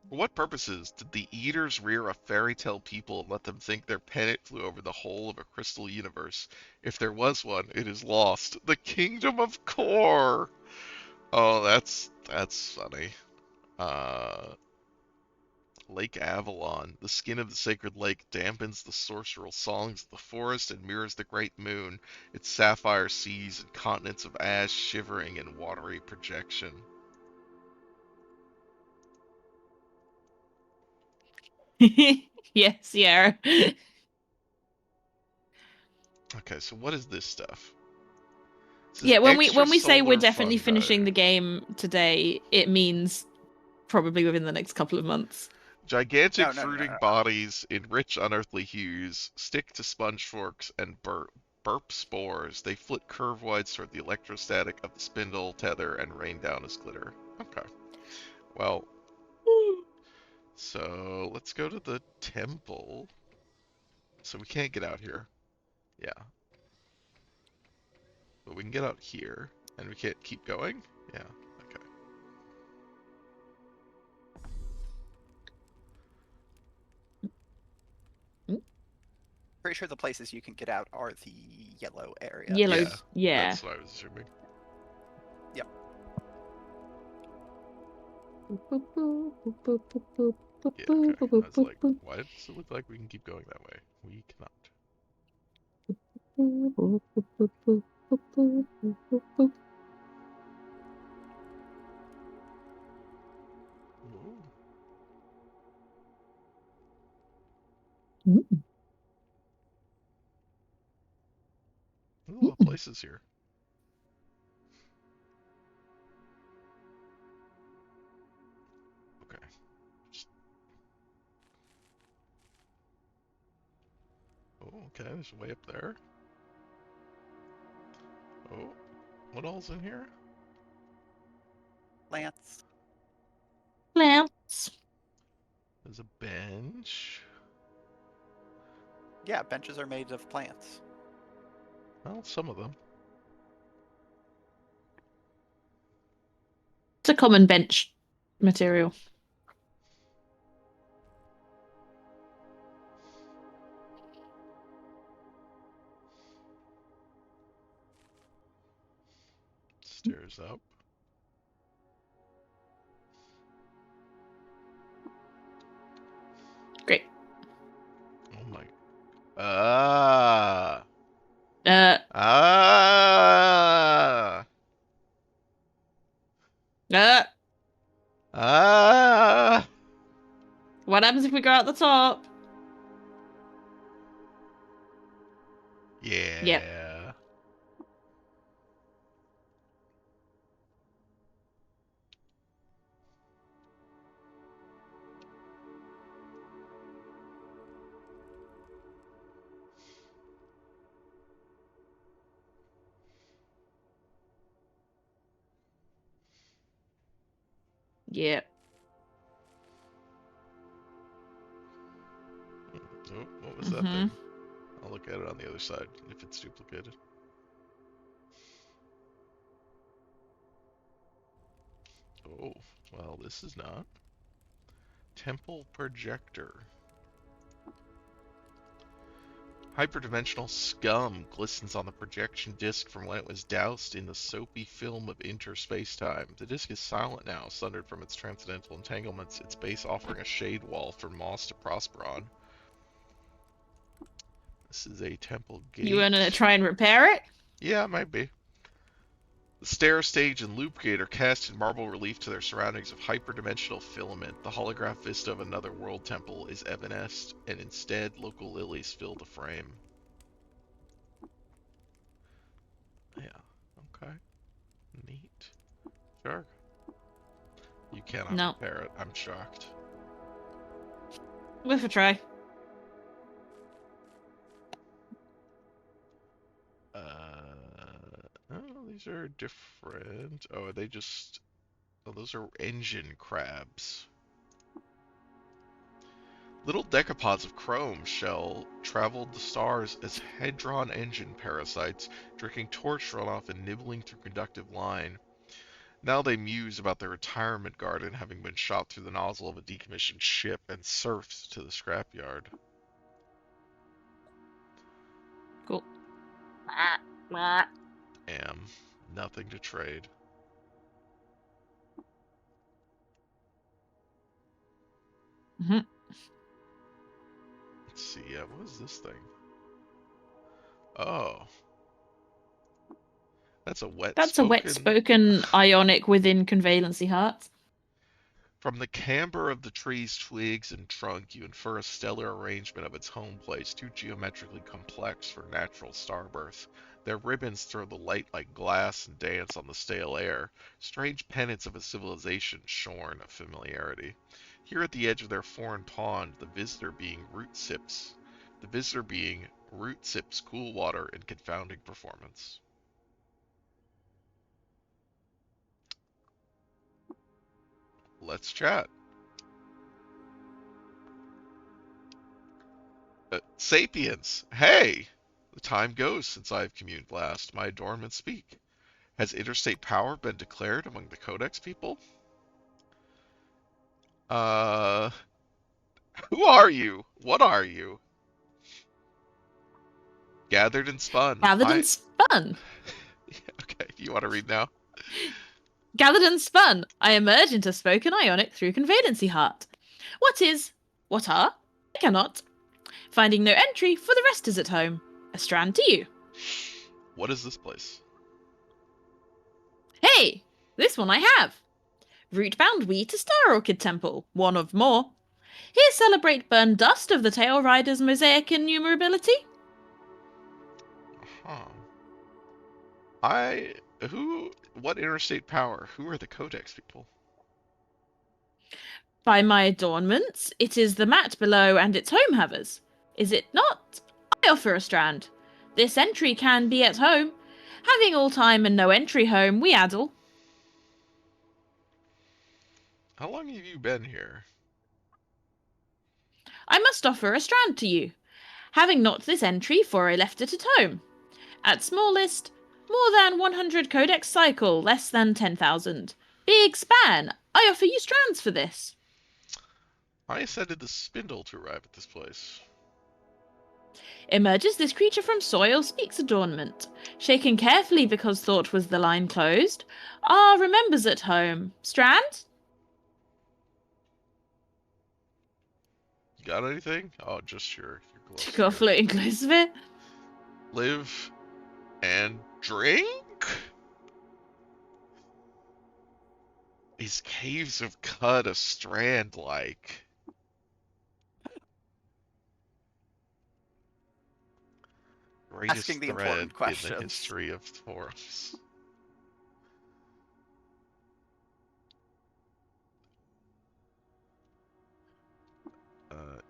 For what purposes did the Eaters rear a fairy tale people and let them think their pennant flew over the whole of a crystal universe? If there was one, it is lost. The Kingdom of Core! Oh, that's funny. Lake Avalon. The skin of the sacred lake dampens the sorceral songs of the forest and mirrors the great moon, its sapphire seas and continents of ash shivering in watery projection. Yes, yeah. Okay, so what is this stuff? This is Yeah, when we say we're extrasolar definitely finishing fungi. the game today, it means probably within the next couple of months. Gigantic No, no, no, no, fruiting no. bodies in rich unearthly hues stick to sponge forks and burp spores. They flit curve-wise toward the electrostatic of the spindle tether and rain down as glitter. Okay. Well, so let's go to the temple. So we can't get out here. Yeah. But we can get out here. And we can't keep going? Yeah. Okay. Pretty sure the places you can get out are the yellow area. Yellow. Yeah. Yeah. That's what I was assuming. Yep. Yeah, okay. I was like, why does it look like we can keep going that way? We cannot. Ooh. There's a lot of places here. Okay. Just... Oh, okay. There's a way up there. Oh, what all's in here? Plants. Plants. There's a bench. Yeah, benches are made of plants. Well, some of them. It's a common bench material. Stairs up. Great. Oh my. Ah. Uh, Ah. uh, Ah. what happens if we go out the top? Yeah. Yep. Yep. Oh, what was that thing? I'll look at it on the other side if it's duplicated. Oh, well, this is not. Temple projector. Hyperdimensional scum glistens on the projection disc from when it was doused in the soapy film of interspacetime. The disc is silent now, sundered from its transcendental entanglements, its base offering a shade wall for moss to prosper on. This is a temple gate. You want to try and repair it? Yeah, it might be. The stair stage and loop gate are cast in marble relief to their surroundings of hyperdimensional filament. The holograph vista of another world temple is evanesced, and instead local lilies fill the frame. Yeah, okay. Neat. Sure. You cannot No. repair it. I'm shocked. Worth a try. Oh, these are different. Oh, are they just... Oh, those are engine crabs. Little decapods of chrome shell traveled the stars as Hedron engine parasites, drinking torch runoff and nibbling through conductive line. Now they muse about their retirement garden having been shot through the nozzle of a decommissioned ship and surfed to the scrapyard. Cool. Nothing to trade. Mm-hmm. Let's see, what is this thing? Oh. That's a That's a wet-spoken ionic within convalency hearts. From the camber of the tree's twigs and trunk, you infer a stellar arrangement of its home place, too geometrically complex for natural starbirth. Their ribbons throw the light like glass and dance on the stale air, strange pennants of a civilization shorn of familiarity. Here at the edge of their foreign pond, the visitor being root sips cool water in confounding performance. Let's chat. Sapiens, hey! The time goes since I've communed last. My adornments speak. Has interstate power been declared among the Codex people? Uh, who are you? What are you? Gathered and spun. Gathered and spun. Okay, you want to read now? Gathered and spun. I emerge into spoken ionic through conveyancy heart. What is? What are? I cannot. Finding no entry, for the rest is at home. A strand to you. What is this place? Hey! This one I have. Route bound we to Star Orchid Temple, one of more. Here celebrate burn dust of the Tail Rider's mosaic innumerability. Huh. What interstate power? Who are the Codex people? By my adornments, it is the mat below and its home havers. Is it not? I offer a strand. This entry can be at home. Having all time and no entry home, we addle. How long have you been here? I must offer a strand to you. Having not this entry, for I left it at home. At smallest, more than 100 codex cycle, less than 10,000. Big span. I offer you strands for this. I ascended the spindle to arrive at this place. Emerges this creature from soil, speaks adornment. Shaken carefully because thought was the line closed. Ah, remembers at home. Strand? Got anything? Oh, just your gloves. Got a floating close of it. Live and drink? These caves have cut a strand like. Greatest Asking the thread important in the questions. history of forums.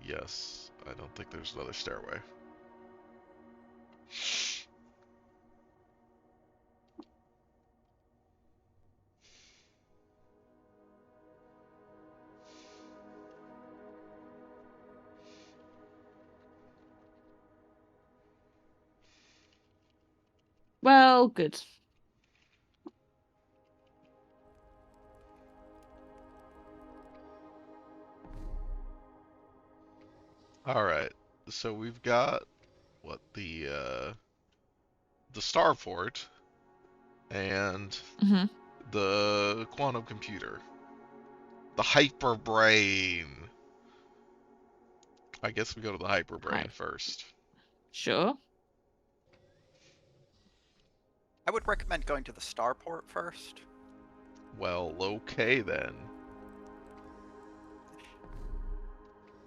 Yes. I don't think there's another stairway. Well, good. Alright. So we've got what the starport and Mhm. the quantum computer. The hyper brain. I guess we go to the hyper brain first. Sure. I would recommend going to the starport first. Well, okay then.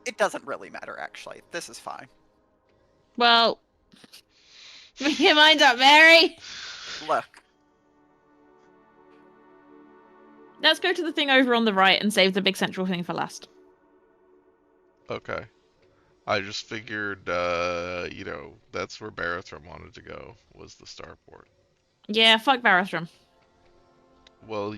It doesn't really matter, actually. This is fine. Well, make your mind up, Mary. Look, Let's go to the thing over on the right and save the big central thing for last. Okay. I just figured, you know, that's where Barathrum wanted to go, was the starport. Yeah, fuck Barathrum. Well,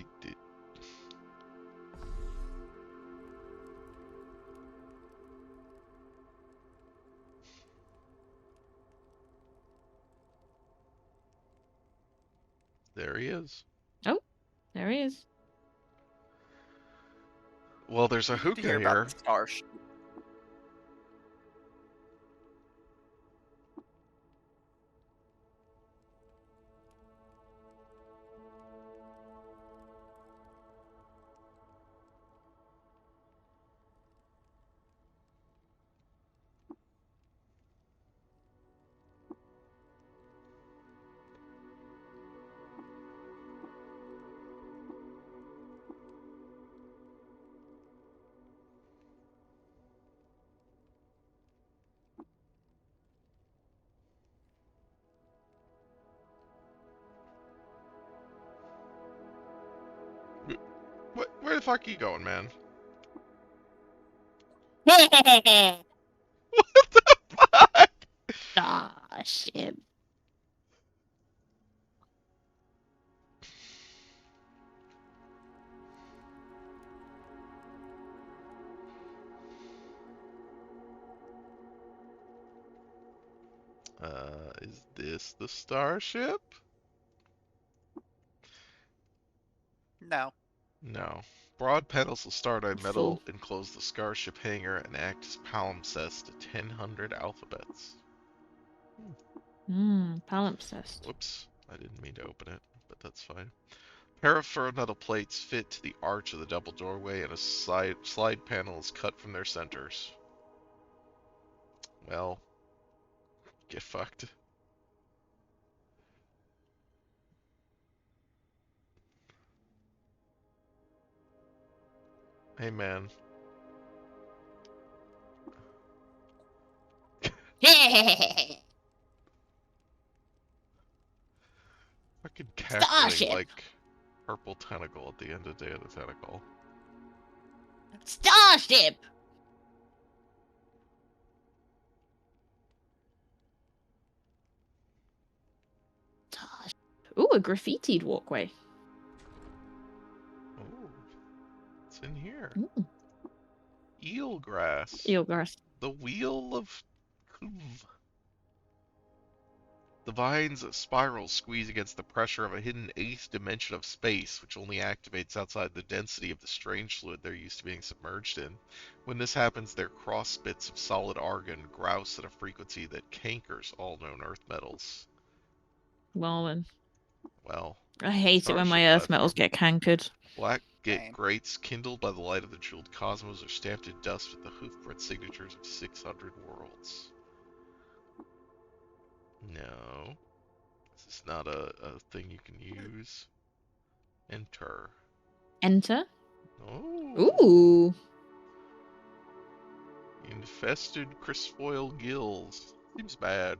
there he is. Oh, there he is. Well, there's a you need to hear hookah here. about the starship. Where the fuck are you going, man? Ah, shit. Is this the starship? No. No. Broad panels of stardite Full. metal enclose the starship hangar and act as palimpsest to 1000 alphabets. Palimpsest. Whoops, I didn't mean to open it, but that's fine. Pair of ferrometal plates fit to the arch of the double doorway, and a slide panel is cut from their centers. Well, get fucked. Hey man, fucking cackling Starship. like purple tentacle at the end of Day of the Tentacle. Starship. Ooh, a graffitied walkway. Oh, it's in here. Ooh. Eelgrass. Eelgrass. The Wheel of Kuv. The vines spiral squeeze against the pressure of a hidden eighth dimension of space, which only activates outside the density of the strange fluid they're used to being submerged in. When this happens, their cross bits of solid argon grouse at a frequency that cankers all known earth metals. Well then. Well, I hate it when my Starship earth metals platform. get cankered. Black Same. grates kindled by the light of the jeweled cosmos are stamped in dust with the hoofprint signatures of 600 worlds. No. This is not a thing you can use. Enter. Enter. Oh. Ooh. Infested Crisfoil gills. Seems bad.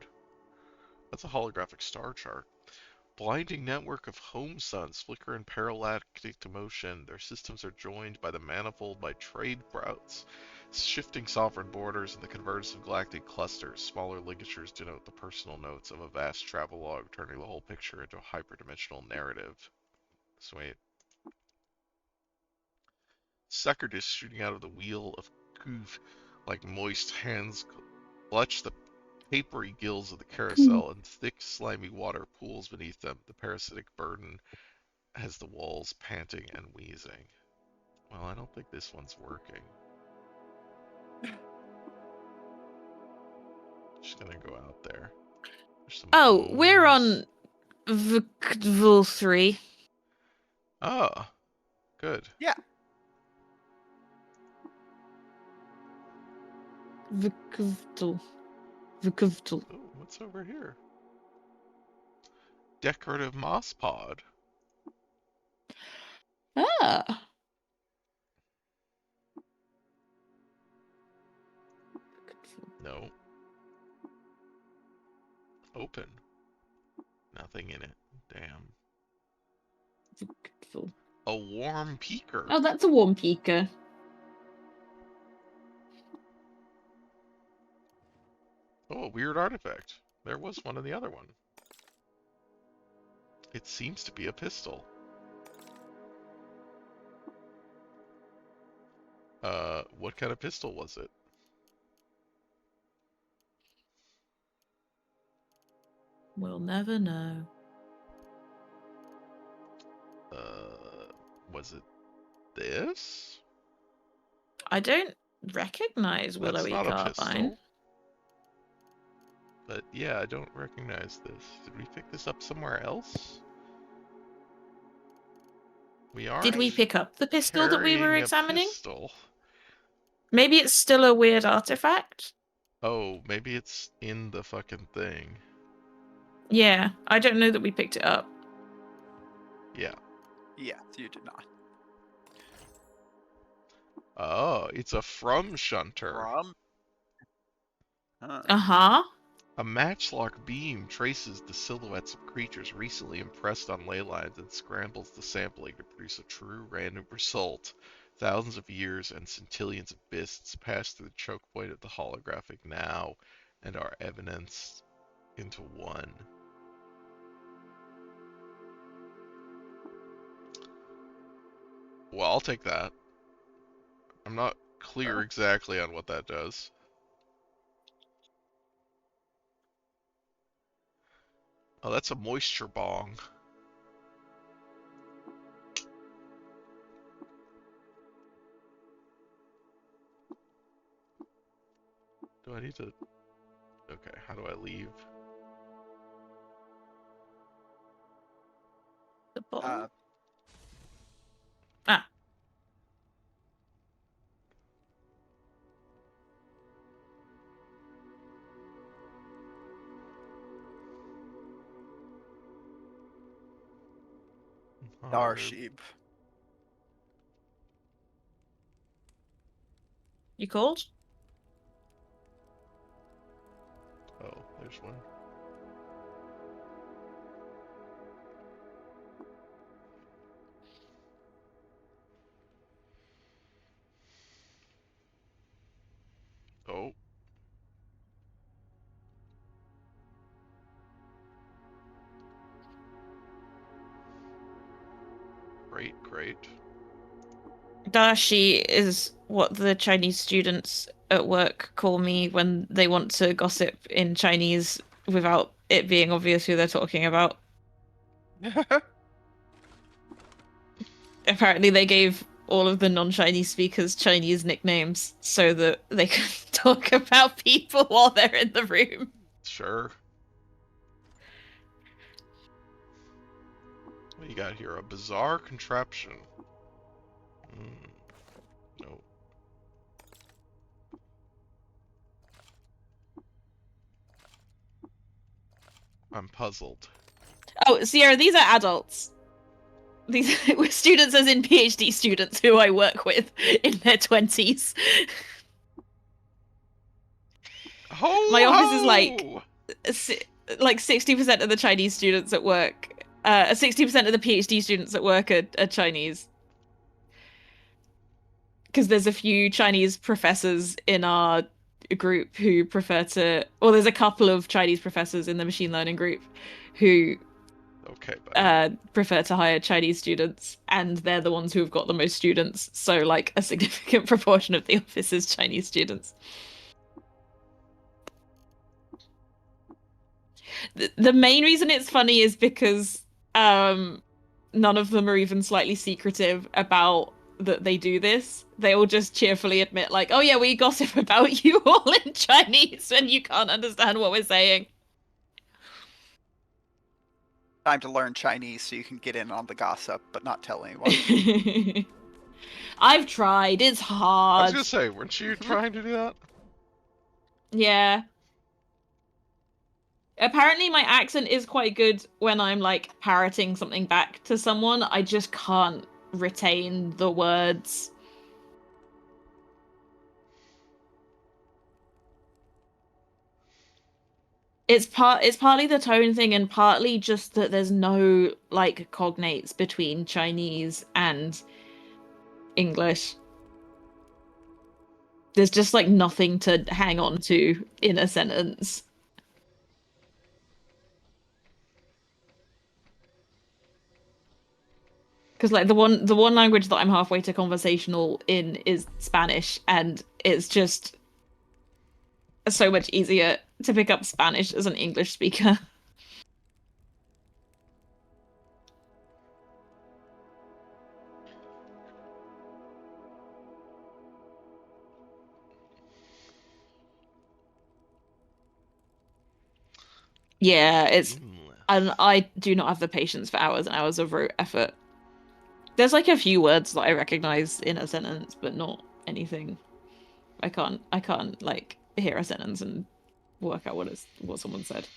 That's a holographic star chart. Blinding network of home suns flicker in parallactic motion. Their systems are joined by the manifold by trade routes, shifting sovereign borders, and the convergence of galactic clusters. Smaller ligatures denote the personal notes of a vast travelogue, turning the whole picture into a hyperdimensional narrative. Sweet. Sucker discs shooting out of the wheel of goof, like moist hands clutch the papery gills of the carousel, and thick, slimy water pools beneath them. The parasitic burden has the walls panting and wheezing. Well, I don't think this one's working. Just gonna go out there. Oh, we're bones. on Vkvul 3. Oh, good. Yeah. Vkvtul. Vkvtul. Ooh, what's over here? Decorative moss pod. Ah. No. Open. Nothing in it. Damn. Vkvtul. A warm peaker. Oh, that's a warm peaker. Oh, a weird artifact. There was one in the other one. It seems to be a pistol. What kind of pistol was it? We'll never know. Was it this? I don't recognize That's Willowy not a Carbine. pistol. But yeah, I don't recognize this. Did we pick this up somewhere else? We are. Did we pick up the pistol that we were carrying a examining? pistol. Maybe it's still a weird artifact? Oh, maybe it's in the fucking thing. Yeah, I don't know that we picked it up. Yeah. Yes, you did not. Oh, it's a from shunter. From? Huh. Uh-huh. A matchlock beam traces the silhouettes of creatures recently impressed on ley lines and scrambles the sampling to produce a true random result. Thousands of years and centillions of bits pass through the choke point of the holographic now and are evidenced into one. Well, I'll take that. I'm not clear exactly on what that does. Oh, that's a moisture bong. Do I need to... Okay, how do I leave? The ball. Uh, Ah. Darcy. You called? Oh, there's one. Oh. Great, great. Darcy is what the Chinese students at work call me when they want to gossip in Chinese without it being obvious who they're talking about. Apparently, they gave all of the non-Chinese speakers Chinese nicknames so that they can talk about people while they're in the room. Sure. What you got here? A bizarre contraption. No. I'm puzzled. Oh, Sierra, these are adults. These were students, as in PhD students, who I work with in their 20s. My office is like 60% of the Chinese students at work. 60% of the PhD students at work are Chinese. Because there's a few Chinese professors in our group who prefer to. Well, there's a couple of Chinese professors in the machine learning group who Okay, buddy. prefer to hire Chinese students, and they're the ones who have got the most students. So, like, a significant proportion of the office is Chinese students. The main reason it's funny is because none of them are even slightly secretive about that they do this. They all just cheerfully admit, like, oh yeah, we gossip about you all in Chinese and you can't understand what we're saying. Time to learn Chinese so you can get in on the gossip, but not tell anyone. I've tried. It's I hard. was gonna say, weren't you trying to do that? Yeah. Apparently my accent is quite good when I'm like parroting something back to someone. I just can't retain the words. It's partly the tone thing and partly just that there's no like cognates between Chinese and English. There's just like nothing to hang on to in a sentence. Because like the one language that I'm halfway to conversational in is Spanish, and it's just so much easier to pick up Spanish as an English speaker. Yeah, and I do not have the patience for hours and hours of rote effort. There's like a few words that I recognize in a sentence, but not anything. I can't like hear a sentence and work out what someone said.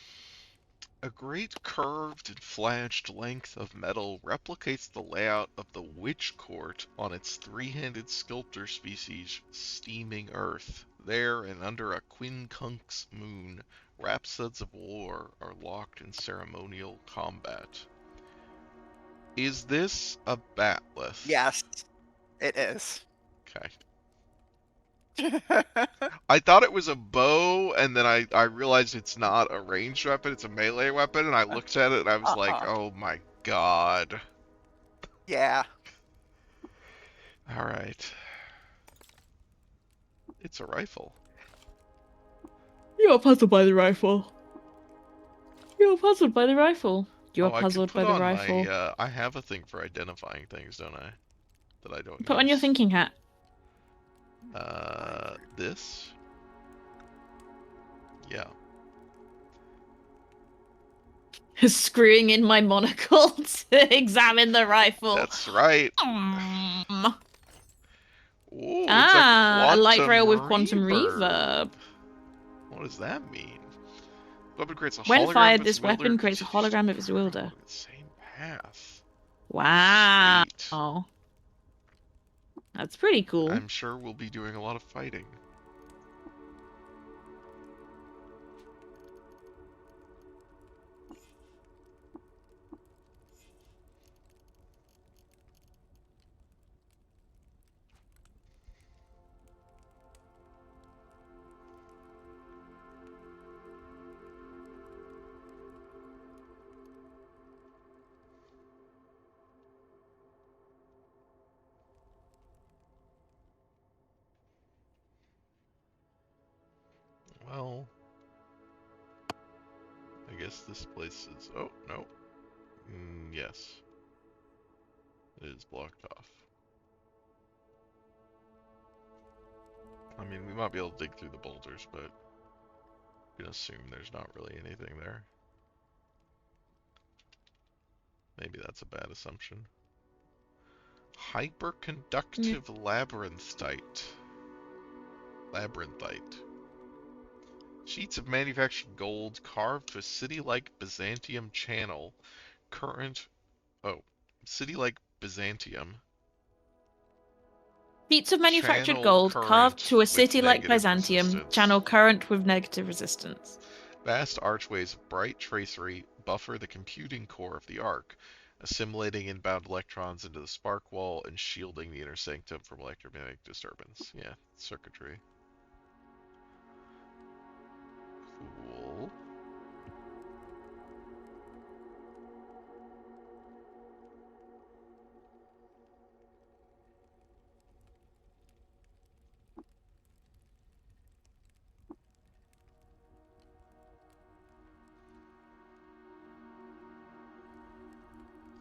A great curved and flanged length of metal replicates the layout of the Witch Court on its three-handed sculptor species, Steaming Earth. There and under a quincunx moon, rhapsods of war are locked in ceremonial combat. Is this a batleth? Yes, it is. Okay. I thought it was a bow, and then I realized it's not a ranged weapon, it's a melee weapon, and I looked at it and I was like, oh my god. Yeah. Alright. It's a rifle. You're puzzled by the rifle. You're puzzled by the rifle. You're Oh, I could puzzled put by the on rifle. my, I have a thing for identifying things, don't I? That I don't Put on your use. thinking hat. This? Yeah. Screwing in my monocle to examine the rifle. That's right. Mm. Ooh, it's a A light rail quantum with quantum reverb. reverb. What does that mean? Weapon creates a When hologram of fired, its this wielder. weapon creates a Continues to hologram of its travel wielder. along the same path. Wow. Sweet. That's pretty cool. I'm sure we'll be doing a lot of fighting. Well, I guess this place is... Oh, no. Yes. It is blocked off. I mean, we might be able to dig through the boulders, but I'm gonna assume there's not really anything there. Maybe that's a bad assumption. Hyperconductive labyrinthite. Labyrinthite. Sheets of manufactured gold carved to a city-like Byzantium channel. Current... Oh. City-like Byzantium. Sheets of manufactured Channel gold carved current to a with city like negative Byzantium, resistance. channel current with negative resistance. Vast archways of bright tracery buffer the computing core of the arc, assimilating inbound electrons into the spark wall and shielding the inner sanctum from electromagnetic disturbance. Yeah, circuitry. Cool.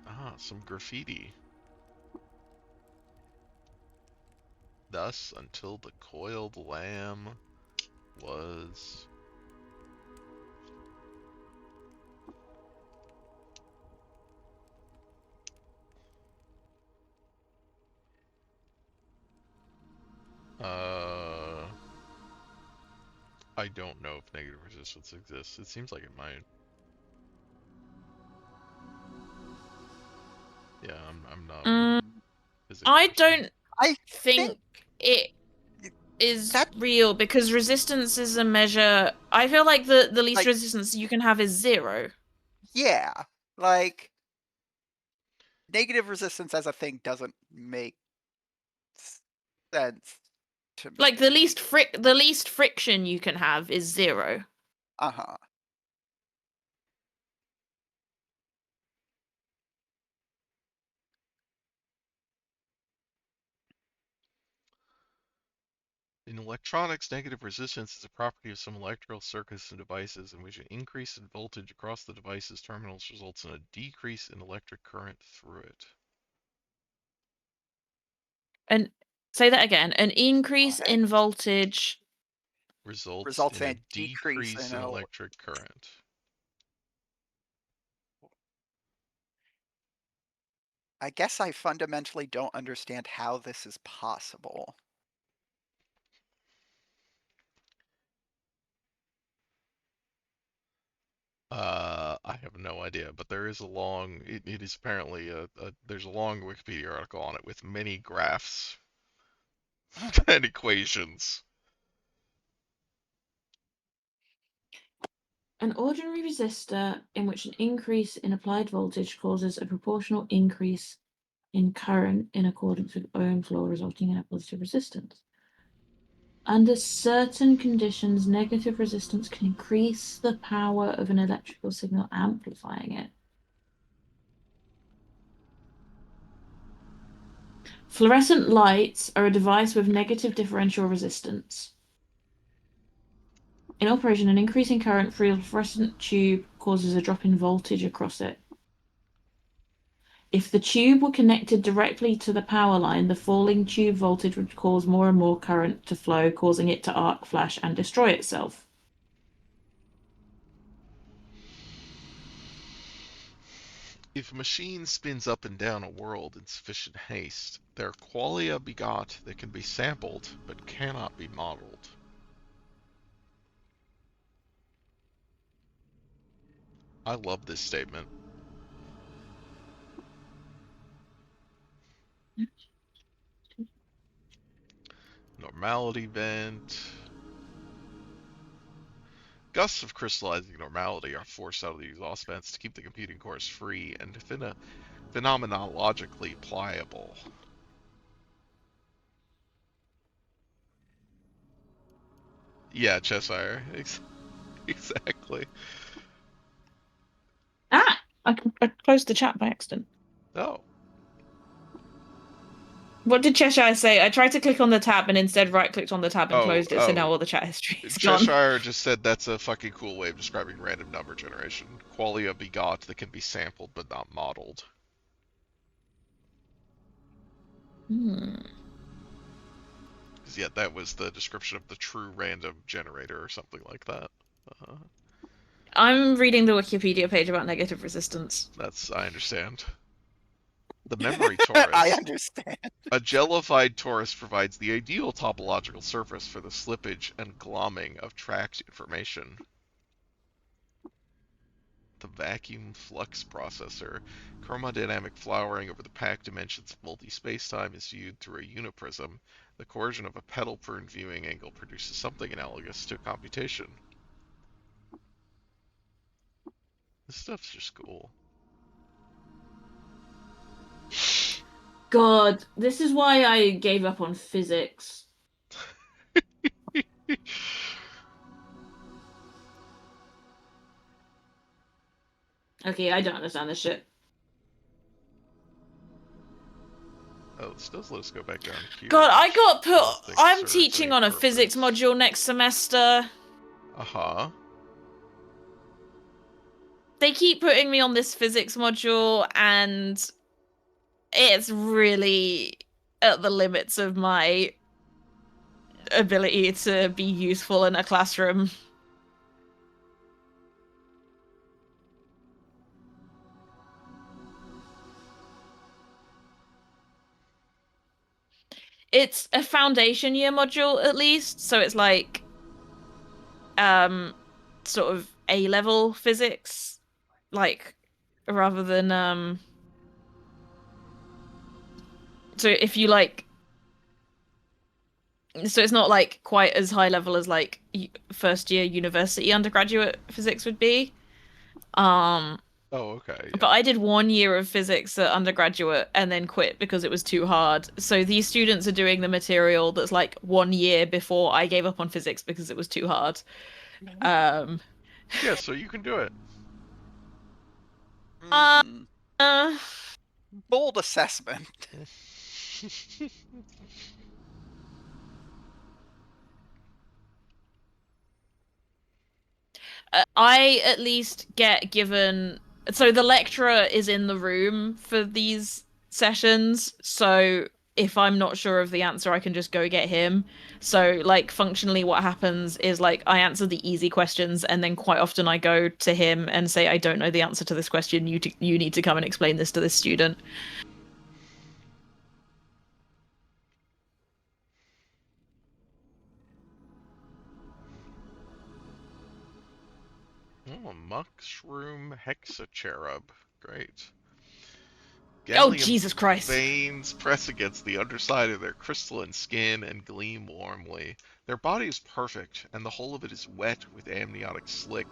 Ah, some graffiti. Thus, until the coiled lamb was... I don't know if negative resistance exists. It seems like it might. Yeah, I'm not a physics I person. don't I think it is that real because resistance is a measure. I feel like the least like resistance you can have is 0. yeah, like negative resistance as a thing doesn't make sense to me. Like the least friction you can have is 0. Uh-huh. In electronics, negative resistance is a property of some electrical circuits and devices in which an increase in voltage across the device's terminals results in a decrease in electric current through it. And say that again. An increase What? in voltage Results Results in in a a decrease decrease in in a electric current. I guess I fundamentally don't understand how this is possible. I have no idea, but there is a long, it is apparently there's a long Wikipedia article on it with many graphs and equations. An ordinary resistor in which an increase in applied voltage causes a proportional increase in current in accordance with Ohm's law, resulting in a positive resistance. Under certain conditions, negative resistance can increase the power of an electrical signal, amplifying it. Fluorescent lights are a device with negative differential resistance. In operation, an increasing current through a fluorescent tube causes a drop in voltage across it. If the tube were connected directly to the power line, the falling tube voltage would cause more and more current to flow, causing it to arc, flash, and destroy itself. If a machine spins up and down a world in sufficient haste, there are qualia begot that can be sampled but cannot be modeled. I love this statement. Normality vent. Gusts of crystallizing normality are forced out of the exhaust vents to keep the computing cores free and phenomenologically pliable. Yeah, Cheshire. Exactly. Ah! I closed the chat by accident. Oh. What did Cheshire say? I tried to click on the tab and instead right-clicked on the tab and closed it, so now all the chat history is gone. Cheshire just said that's a fucking cool way of describing random number generation. Qualia begot that can be sampled but not modeled. Because, yeah, that was the description of the true random generator or something like that. I'm reading the Wikipedia page about negative resistance. I understand. The memory torus. I understand. A jellified torus provides the ideal topological surface for the slippage and glomming of tracked information. The vacuum flux processor. Chromodynamic flowering over the packed dimensions of multi-spacetime is viewed through a uniprism. The coercion of a pedal-prune viewing angle produces something analogous to computation. This stuff's just cool. God, this is why I gave up on physics. Okay, I don't understand this shit. Oh, this does let us go back down here. God, I got put. I'm teaching on a physics module next semester. Uh-huh. They keep putting me on this physics module, and it's really at the limits of my ability to be useful in a classroom. It's a foundation year module at least, so it's like sort of A-level physics, like rather than so if you like, so it's not like quite as high level as like first year university undergraduate physics would be. Oh, okay. Yeah. But I did 1 year of physics at undergraduate and then quit because it was too hard. So these students are doing the material that's like 1 year before I gave up on physics because it was too hard. Yeah, so you can do it. Bold assessment. I at least get given. So the lecturer is in the room for these sessions. So if I'm not sure of the answer, I can just go get him. So like functionally what happens is like I answer the easy questions and then quite often I go to him and say, I don't know the answer to this question. You need to come and explain this to this student. Oh, mushroom hexacherub. Great. Oh, Jesus Christ. Veins press against the underside of their crystalline skin and gleam warmly. Their body is perfect, and the whole of it is wet with amniotic slick.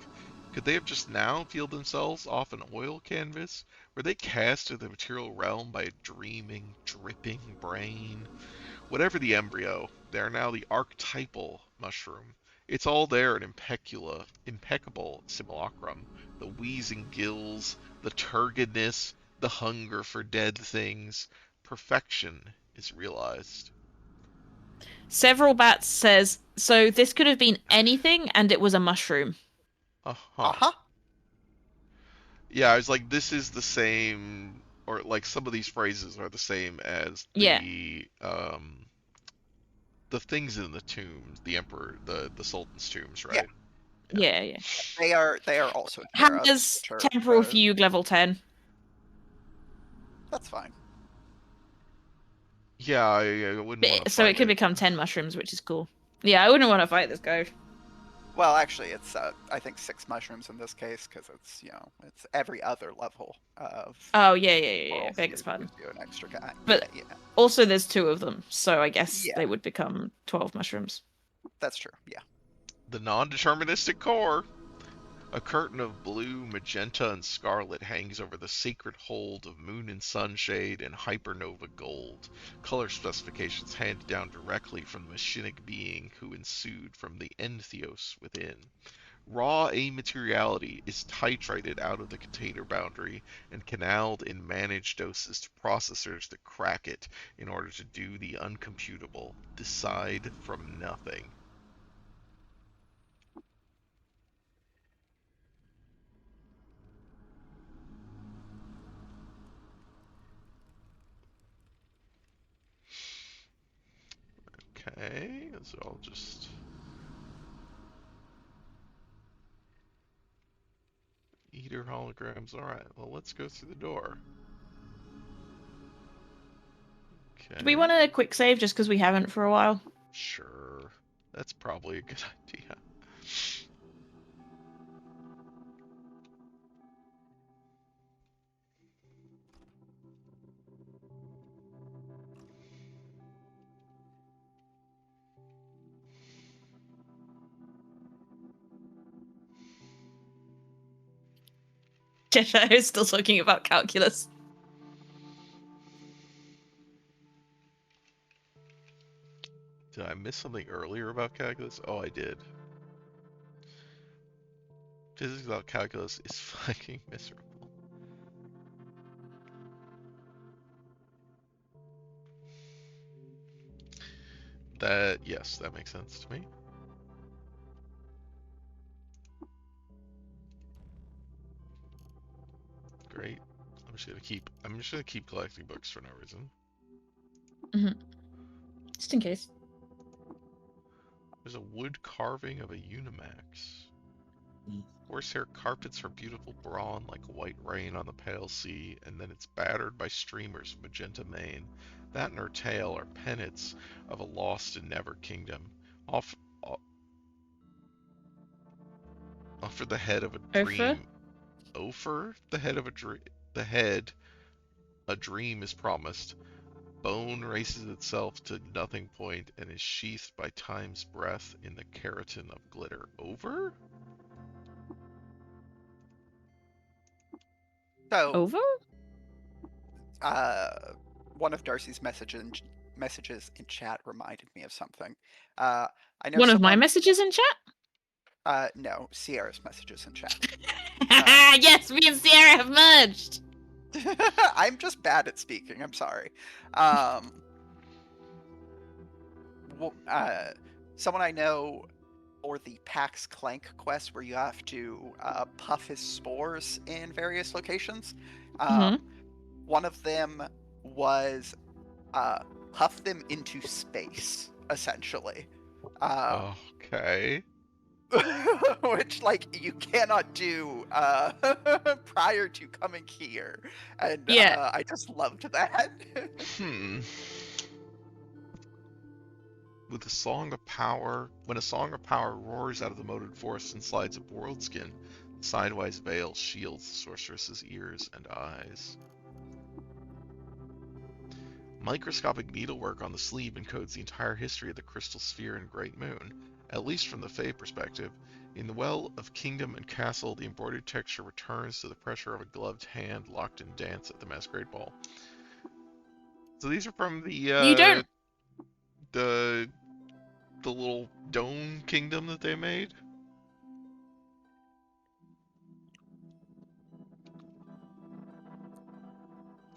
Could they have just now peeled themselves off an oil canvas? Were they cast to the material realm by a dreaming, dripping brain? Whatever the embryo, they are now the archetypal mushroom. It's all there in impeccable simulacrum. The wheezing gills, the turgidness, the hunger for dead things. Perfection is realized. Several Bats says, so this could have been anything and it was a mushroom. Uh-huh. Uh-huh. Yeah, I was like, this is the same, or like some of these phrases are the same as Yeah. the things in the tombs, the emperor, the sultan's tombs, Yeah. right? Yeah, yeah. They are also Tarabs, Has which are temporal fugue level 10. that's fine. Yeah, I wouldn't want to So it fight could it. become 10 mushrooms, which is cool. Yeah, I wouldn't want to fight this guy. Well, actually, it's I think 6 mushrooms in this case because it's it's every other level of Oh, yeah. world Beg his gives pardon. you an extra guy. But Yeah, also there's 2 of them, so I guess yeah, they would become 12 mushrooms. that's true. Yeah. The non-deterministic core. A curtain of blue, magenta, and scarlet hangs over the sacred hold of moon and sunshade and hypernova gold, color specifications handed down directly from the machinic being who ensued from the entheos within. Raw amateriality is titrated out of the container boundary and canaled in managed doses to processors that crack it in order to do the uncomputable, decide from nothing. Okay, so I'll just eater holograms. All right, well, let's go through the door. Do we Okay, want a quick save just because we haven't for a while? sure. That's probably a good idea. Cheshire is still talking about calculus. Did I miss something earlier about calculus? Oh, I did. Physics without calculus is fucking miserable. Yes, that makes sense to me. Great. I'm just gonna keep collecting books for no reason. Mm-hmm. Just in case. There's a wood carving of a Unimax. Horsehair carpets her beautiful brawn like white rain on the pale sea, and then it's battered by streamers of magenta mane. That and her tail are pennants of a lost and never kingdom. Off, offer the head of a Ophra? dream. Ofer the head of a dream. The head, a dream is promised. Bone races itself to nothing point and is sheathed by time's breath in the keratin of glitter. Over? So, Over? one of Darcy's messages in chat reminded me of something. I know One of my someone. messages in chat? No, Sierra's messages in chat. Yes, me and Sierra have merged. I'm just bad at speaking. I'm sorry. Someone I know for the Pax Clank quest, where you have to puff his spores in various locations. One of them was puff them into space, essentially. Okay. Which, like, you cannot do prior to coming here, and Yeah. I just loved that. With a song of power, when a song of power roars out of the moated forest and slides up world skin, the sidewise veil shields the sorceress's ears and eyes. Microscopic needlework on the sleeve encodes the entire history of the crystal sphere and great moon, at least from the Fae perspective. In the well of kingdom and castle, the embroidered texture returns to the pressure of a gloved hand locked in dance at the masquerade ball. So these are from You don't. the little dome kingdom that they made.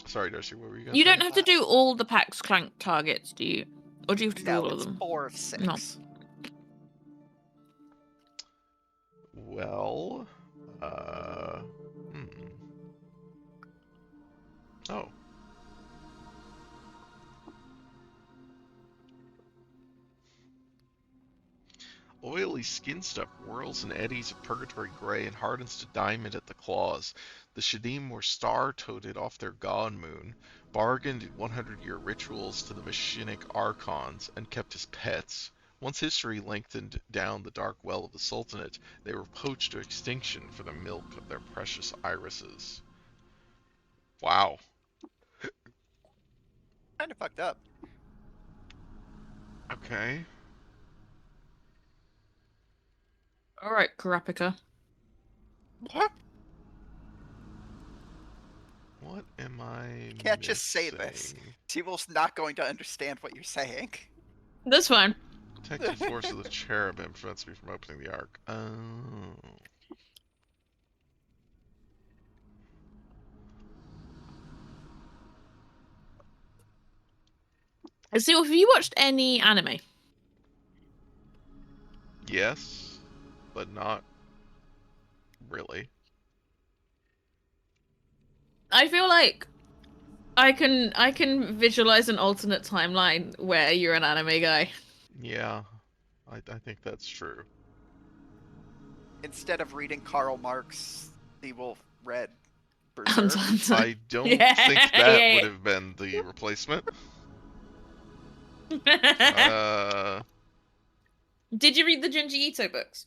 Sorry, Darcy, what were you gonna say? You don't have to do all the Pax Clank targets, do you? Or do you have to do No, all of it's them? 4 of 6. Well, hmm. Oh. Oily skin stuff whirls in eddies of purgatory gray and hardens to diamond at the claws. The Shadim were star-toted off their god moon, bargained 100-year rituals to the machinic archons, and kept as pets. Once history lengthened down the dark well of the Sultanate, they were poached to extinction for the milk of their precious irises. Wow. Kind of fucked up. Okay. Alright, Karapika. What? What am I Can't just say this. missing? T-Wolf's not going to understand what you're saying. That's fine. Protective force of the cherubim prevents me from opening the ark. Oh. So, have you watched any anime? Yes, but not really. I feel like I can visualize an alternate timeline where you're an anime guy. Yeah, I think that's true. Instead of reading Karl Marx, T-Wolf read Hunter Berserk. x Hunter. I don't Yeah, think that yeah, would yeah. have been the replacement. Did you read the Junji Ito books?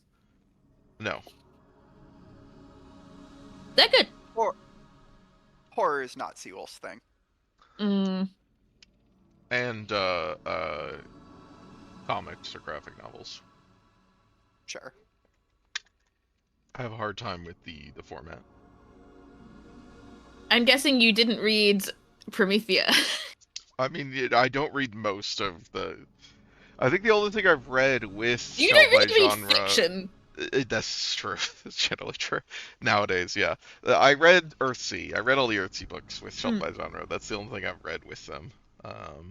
No. They're good. Horror is not T-Wolf's thing. And comics or graphic novels. Sure. I have a hard time with the format. I'm guessing you didn't read Promethea. I mean, I don't read most of the. I think the only thing I've read with You Shelt don't by really read genre. fiction. That's true. That's generally true nowadays. Yeah, I read Earthsea. I read all the Earthsea books with Shelt by genre. That's the only thing I've read with them. So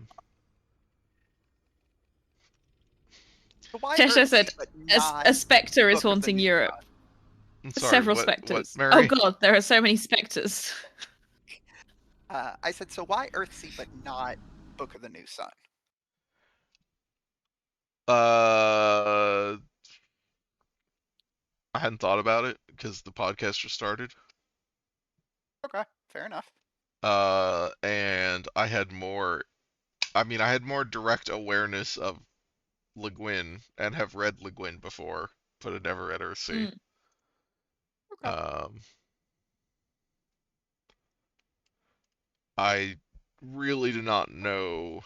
why Cheshire Earthsea, said, but not a spectre is Book of the haunting New Europe. Sun? I'm sorry. Several What, specters. Mary? Oh god, there are so many specters. I said, so why Earthsea, but not Book of the New Sun? I hadn't thought about it because the podcast just started. Okay, fair enough. And I had more. I mean, I had more direct awareness of Le Guin and have read Le Guin before, but had never read Earthsea. Okay. I really did not know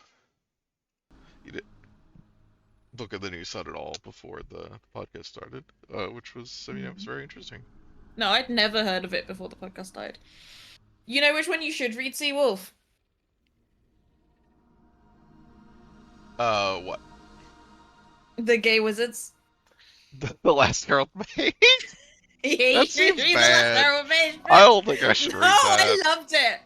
Book of the New Sun at all before the podcast started, which was, I mean, it was very interesting. No, I'd never heard of it before the podcast started. You know which one you should read, Seawolf? What? The Gay Wizards. The Last Herald Maid? Yeah, That you should seems read bad. The Last Herald Maid. I don't think I should read that. I loved it.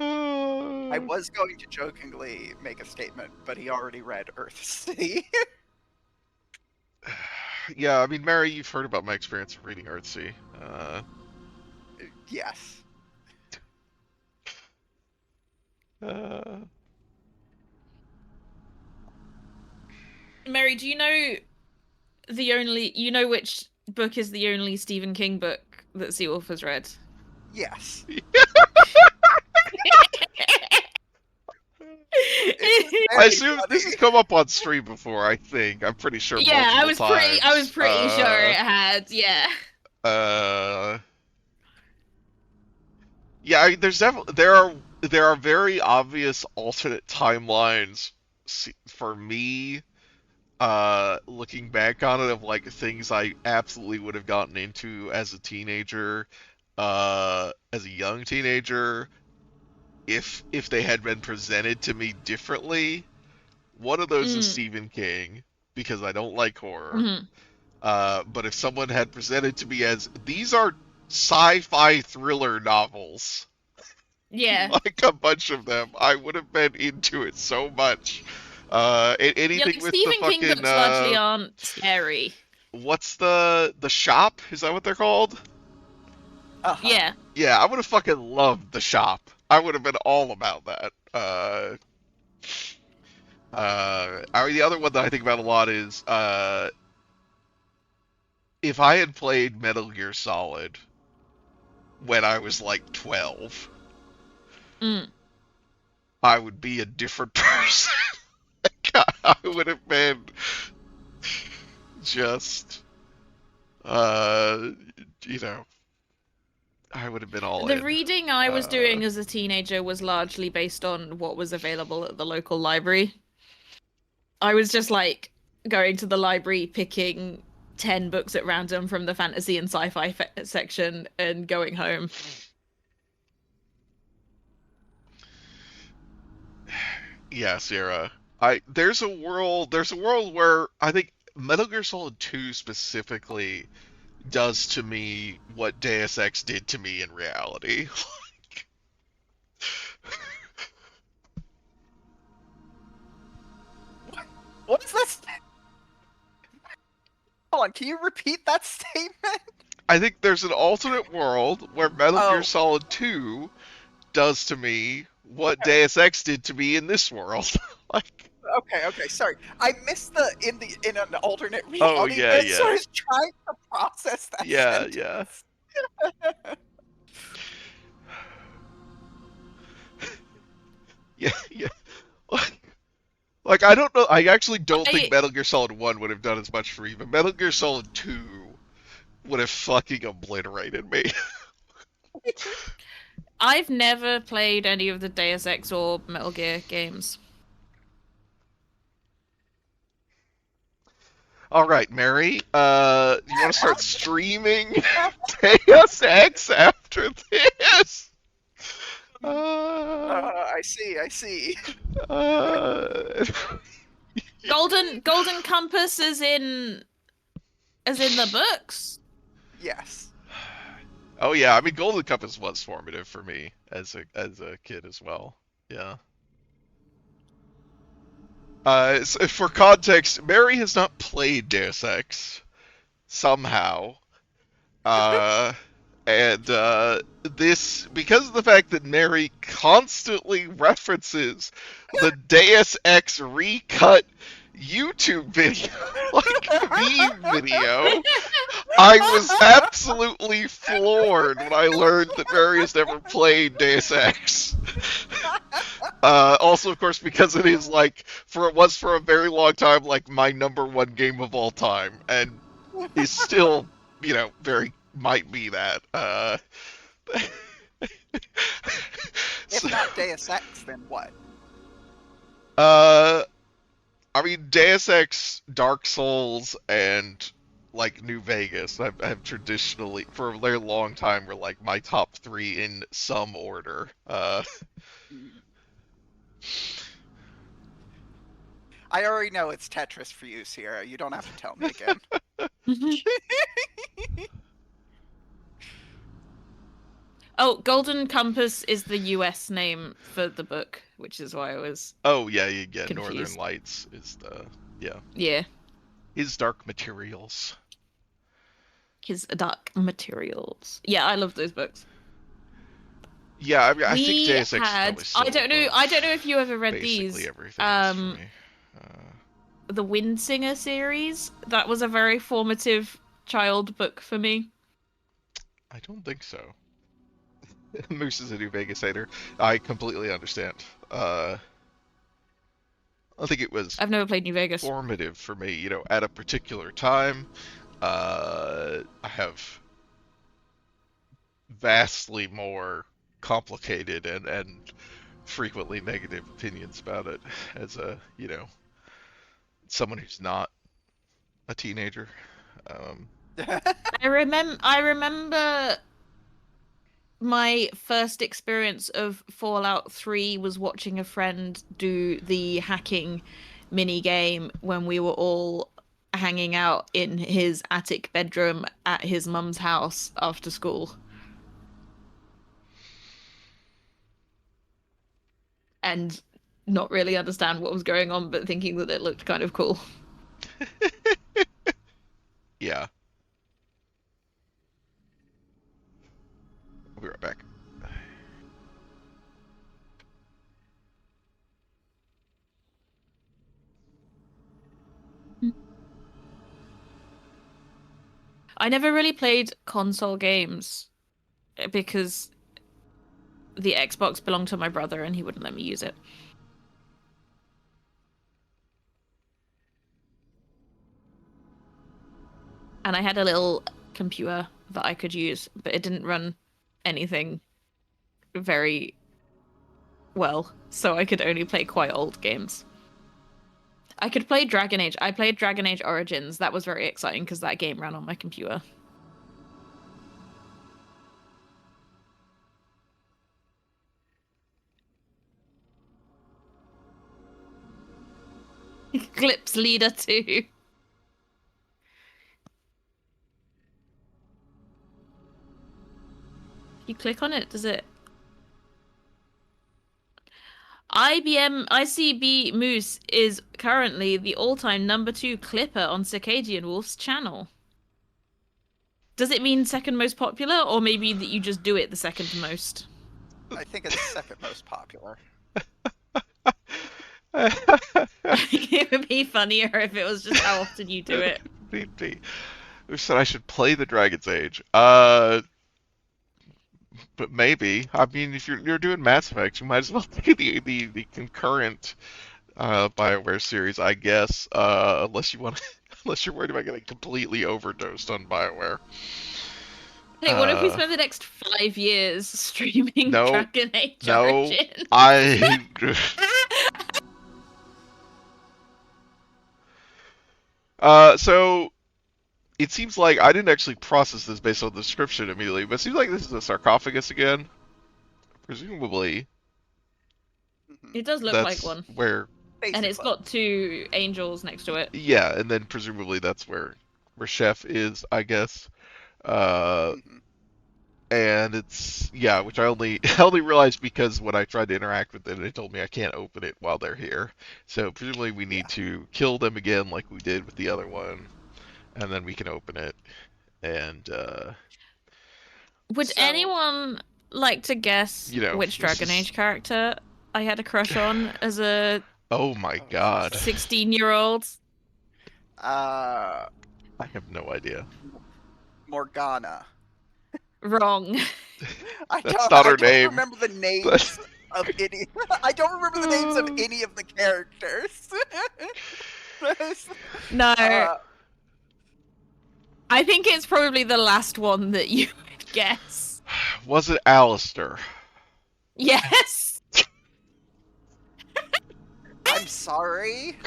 I was going to jokingly make a statement, but he already read Earthsea. Yeah, I mean, Mary, you've heard about my experience of reading Earthsea. Yes. Mary, do you know which book is the only Stephen King book that Seawolf has read? Yes. I assume this has come up on stream before. I think I'm pretty sure. Yeah, I was times. pretty sure it had. Yeah. Yeah. There are very obvious alternate timelines for me. Looking back on it, of like things I absolutely would have gotten into as a teenager, as a young teenager, if they had been presented to me differently. One of those is Stephen King, because I don't like horror. But if someone had presented to me as, these are sci-fi thriller novels, Yeah. like a bunch of them. I would have been into it so much. Yeah, Anything like with the Stephen King fucking books largely aren't scary. what's the shop? Is that what they're called? Uh-huh. Yeah. Yeah, I would have fucking loved the shop. I would have been all about that. The other one that I think about a lot is if I had played Metal Gear Solid when I was like 12, Mm. I would be a different person. I would have been just, uh, you know, I would have been all The in. reading I was Uh, doing as a teenager was largely based on what was available at the local library. I was just like going to the library, picking 10 books at random from the fantasy and sci-fi section and going home. yeah, Sierra. There's a world where I think Metal Gear Solid 2 specifically does to me what Deus Ex did to me in reality. What is this? Hold on, can you repeat that statement? I think there's an alternate world where Metal Gear Oh, Solid 2 does to me what Deus Ex did to me in this world. Like, okay, sorry. I missed the in an alternate oh reality yeah, bit, so yeah, I was trying to process that yeah, sentence. yeah, yeah, yeah. Like I don't know. I actually don't think I Metal Gear Solid 1 would have done as much for me, but Metal Gear Solid 2 would have fucking obliterated me. I've never played any of the Deus Ex or Metal Gear games. All right, Mary. You want to start streaming Deus Ex after this? I see, I see. Uh, Golden Compass is in the books. Yes. oh yeah, I mean Golden Compass was formative for me as a kid as well. Yeah. So for context, Mary has not played Deus Ex somehow. Uh, and this, because of the fact that Mary constantly references the Deus Ex recut YouTube video, like meme video, I was absolutely floored when I learned that Mary has never played Deus Ex. Also, of course, because it is like for a very long time like my number one game of all time, and is still, very might be that. If So, not Deus Ex, then what? uh, I mean, Deus Ex, Dark Souls, and like New Vegas have traditionally, for a very long time, were like my top three in some order. I already know it's Tetris for you, Sierra. You don't have to tell me again. Oh, Golden Compass is the US name for the book, which is why I was Oh yeah. Northern confused. Lights is the Yeah, His Dark Materials. his Dark Materials. Yeah, I love those books. Yeah, I mean, I think We Deus Ex is had probably still above I don't know if you ever read basically these. everything else for me. The Windsinger series. That was a very formative child book for me. I don't think so. Moose is a New Vegas hater. I completely understand. I think it was I've never played New Vegas. formative for me, at a particular time. I have vastly more complicated and frequently negative opinions about it as someone who's not a teenager. Um, I remember my first experience of Fallout 3 was watching a friend do the hacking mini game when we were all hanging out in his attic bedroom at his mum's house after school. and not really understand what was going on, but thinking that it looked kind of cool. Yeah. I'll be right back. I never really played console games because the Xbox belonged to my brother and he wouldn't let me use it. And I had a little computer that I could use, but it didn't run anything very well, so I could only play quite old games. I could play Dragon Age. I played Dragon Age Origins. That was very exciting because that game ran on my computer. Eclipse Leader 2. You click on it, does it? IBM ICB Moose is currently the all-time #2 clipper on Circadian Wolf's channel. Does it mean second most popular, or maybe that you just do it the second most? I think it's second most popular. It would be funnier if it was just how often you do it. Who said I should play the Dragon's Age? But maybe. I mean, if you're doing Mass Effect, you might as well play the concurrent BioWare series, I guess. Unless you want, unless you're worried about getting completely overdosed on BioWare. Hey, what if we spend the next 5 years streaming No, Dragon Age no, Origins? So it seems like I didn't actually process this based on the description immediately, but it seems like this is a sarcophagus again. Presumably, It does look like that's one. where. And it's got 2 angels next to it. Yeah, and then presumably that's where Chef is, I guess. And it's which I only realized because when I tried to interact with it, it told me I can't open it while they're here. So presumably we need to kill them again, like we did with the other one, and then we can open it. And would anyone like to guess which Dragon Age character I had a crush on as a oh my god 16-year-old? I have no idea. Morgana. Wrong. I don't remember the names of any. I don't remember the names of any of the characters. No. I think it's probably the last one that you would guess. Was it Alistair? Yes. I'm sorry.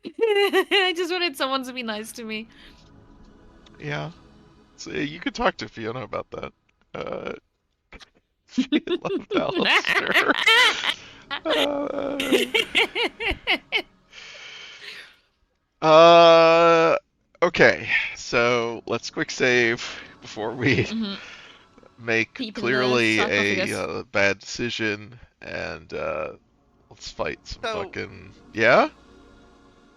I just wanted someone to be nice to me. Yeah. So you could talk to Fiona about that. She loved Alistair. Okay. So let's quick save before we make clearly a bad decision, and let's fight some fucking... Yeah?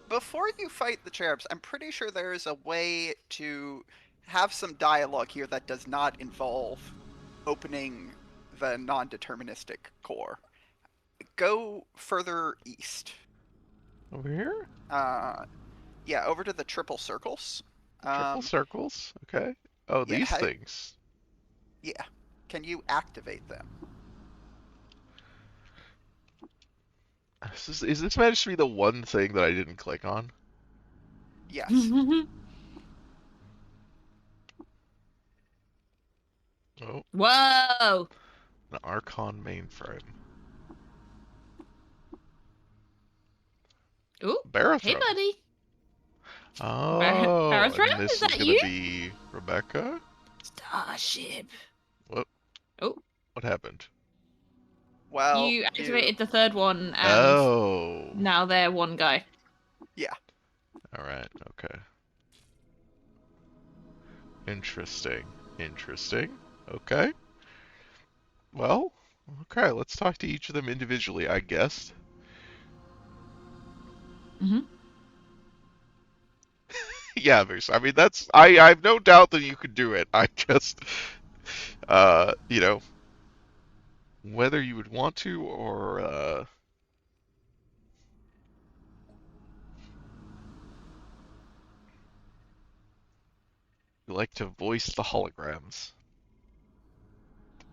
Before you fight the cherubs, I'm pretty sure there is a way to have some dialogue here that does not involve opening the non-deterministic core. Go further east. Over here? Yeah, over to the triple circles. Triple circles? Okay. Oh, yeah, these things. Yeah. Can you activate them? Is this managed to be the one thing that I didn't click on? Yes. Oh. Whoa! An Archon mainframe. Ooh. Barathrum. Hey, buddy. Oh, Barathrum? and this is that gonna you? be Rebecca? Starship. What? Oh. What happened? Well, you activated the third one, and now they're one guy. Yeah. All right. Okay. Interesting. Okay. Well, okay, let's talk to each of them individually, I guess. Hmm. Yeah, I mean, I have no doubt that you could do it. I just, you know, whether you would want to or, you like to voice the holograms.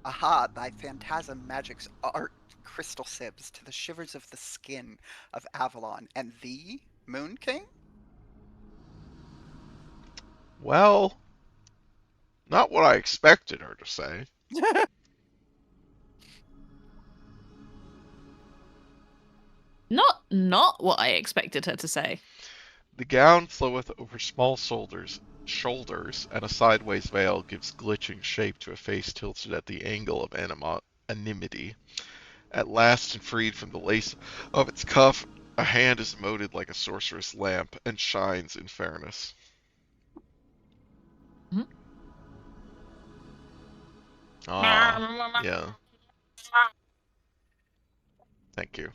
Aha, thy phantasm magics art crystal sibs to the shivers of the skin of Avalon, and thee, Moon King? Well, not what I expected her to say. Not what I expected her to say. The gown floweth over small shoulders, and a sideways veil gives glitching shape to a face tilted at the angle of animity. At last, and freed from the lace of its cuff, a hand is moted like a sorceress lamp, and shines in fairness. Ah, yeah, thank you.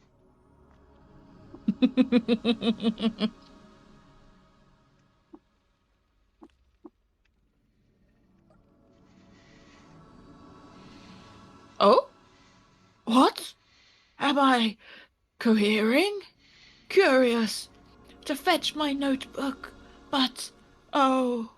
Oh? What? Am I cohering? Curious. To fetch my notebook. But, oh.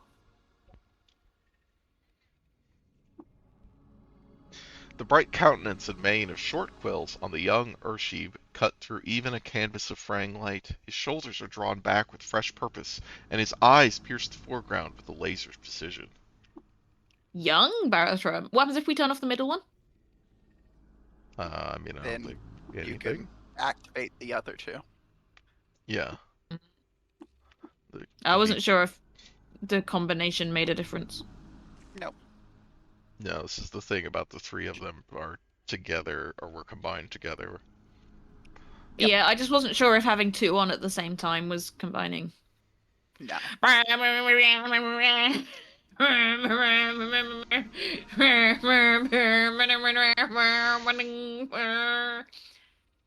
The bright countenance and mane of short quills on the young Urshib cut through even a canvas of fraying light. His shoulders are drawn back with fresh purpose, and his eyes pierce the foreground with a laser's precision. Young Barrow. What happens if we turn off the middle one? I mean, I don't Then think you anything. can activate the other two. Yeah. I The, wasn't sure if the combination made a difference. No. no, this is the thing about the three of them are together or were combined together. Yep. Yeah, I just wasn't sure if having two on at the same time was combining. No.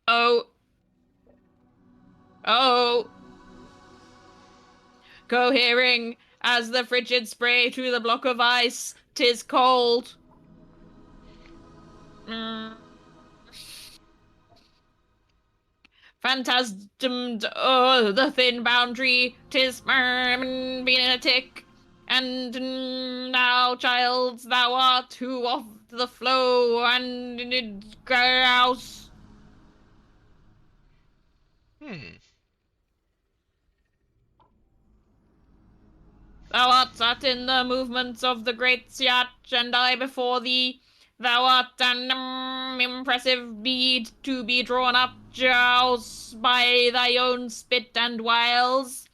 Oh, oh, cohering as the frigid spray through the block of ice. 'Tis cold. Phantasmed o'er the thin boundary, 'tis been a tick. And now, child, thou art who of the flow and grouse. Hmm. Thou art sat in the movements of the great Siach, and I before thee. Thou art an impressive bead to be drawn up, Jaus, by thy own spit and wiles.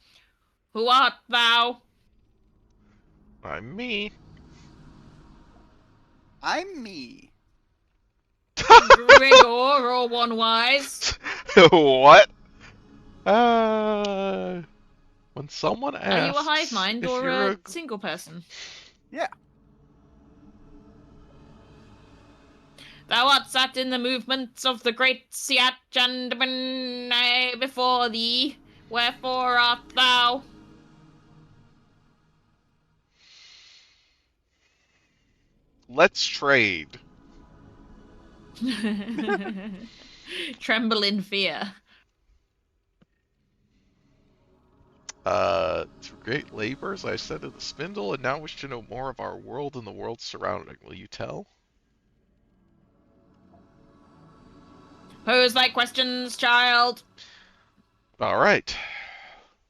Who art thou? I'm me. I'm me. Gregor or One Wise? What? Uh, when someone Are you a hive asks mind if or you're a a single person? Yeah. Thou art sat in the movements of the great Siach, and I before thee. Wherefore art thou? let's trade. Tremble in fear. Through great labors I ascended the spindle, and now wish to know more of our world and the world surrounding. Will you tell? Pose thy questions, child. All right.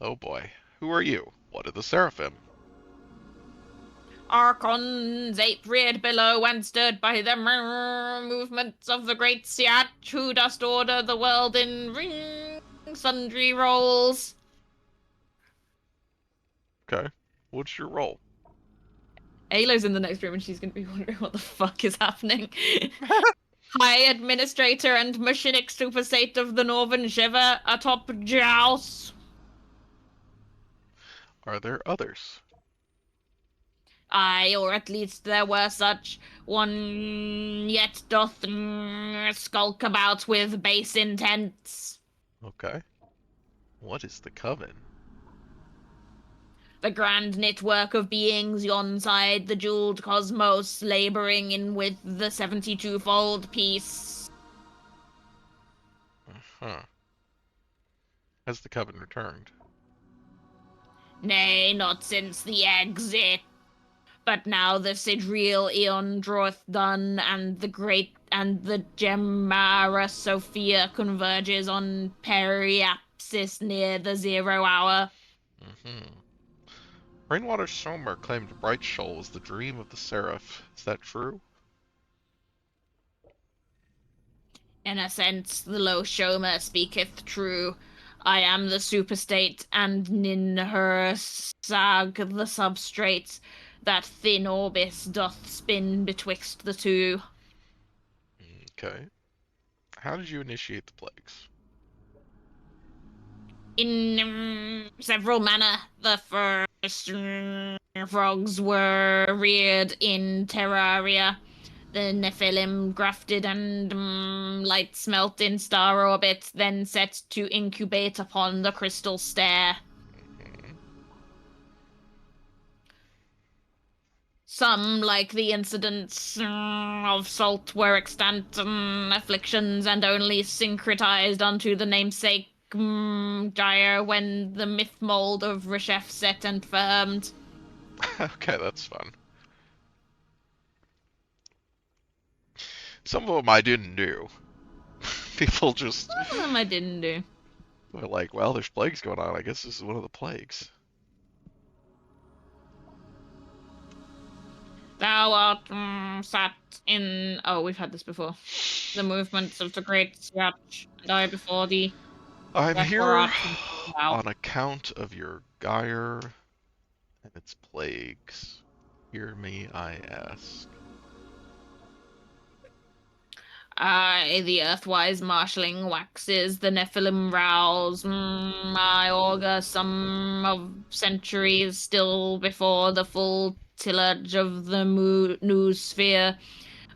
Oh boy. Who are you? What are the seraphim? Archons eight reared below and stirred by the movements of the great Siach, who dost order the world in sundry roles. Okay. What's your role? Ayla's in the next room and she's going to be wondering what the fuck is happening. High Administrator and Machinic Superstate of the Northern Shiver atop Jaus. Are there others? Aye, or at least there were such. One yet doth skulk about with base intents. Okay. What is the coven? The grand network of beings yon side the jeweled cosmos, laboring in with the 72-fold peace. Huh. Has the coven returned? Nay, not since the exit. But now the Sidreal Eon draweth done, and the Gemara Sophia converges on Periapsis near the 0 hour. Mm-hmm. Rainwater Shomer claimed Bright Shoal was the dream of the Seraph. Is that true? In a sense, the low Shomer speaketh true. I am the superstate, and nin her sag the substrate. That thin orbis doth spin betwixt the two. Okay. How did you initiate the plagues? In several manner, the first frogs were reared in terraria. The Nephilim grafted and light smelt in star orbit, then set to incubate upon the crystal stair. Hmm. Some, like the incidents of salt, were extant afflictions and only syncretized unto the namesake gyre when the myth mold of Reshef set and firmed. Okay, that's fun. Some of them I didn't do. People just Some of them I didn't do. were like, well, there's plagues going on. I guess this is one of the plagues. Thou art sat in. Oh, we've had this before. The movements of the great Siach, and I before thee. I'm Therefore here art thou. on account of your gyre and its plagues. Hear me, I ask. I, the earthwise marshalling waxes, the Nephilim rouse. I augur some of centuries still before the full tillage of the new sphere.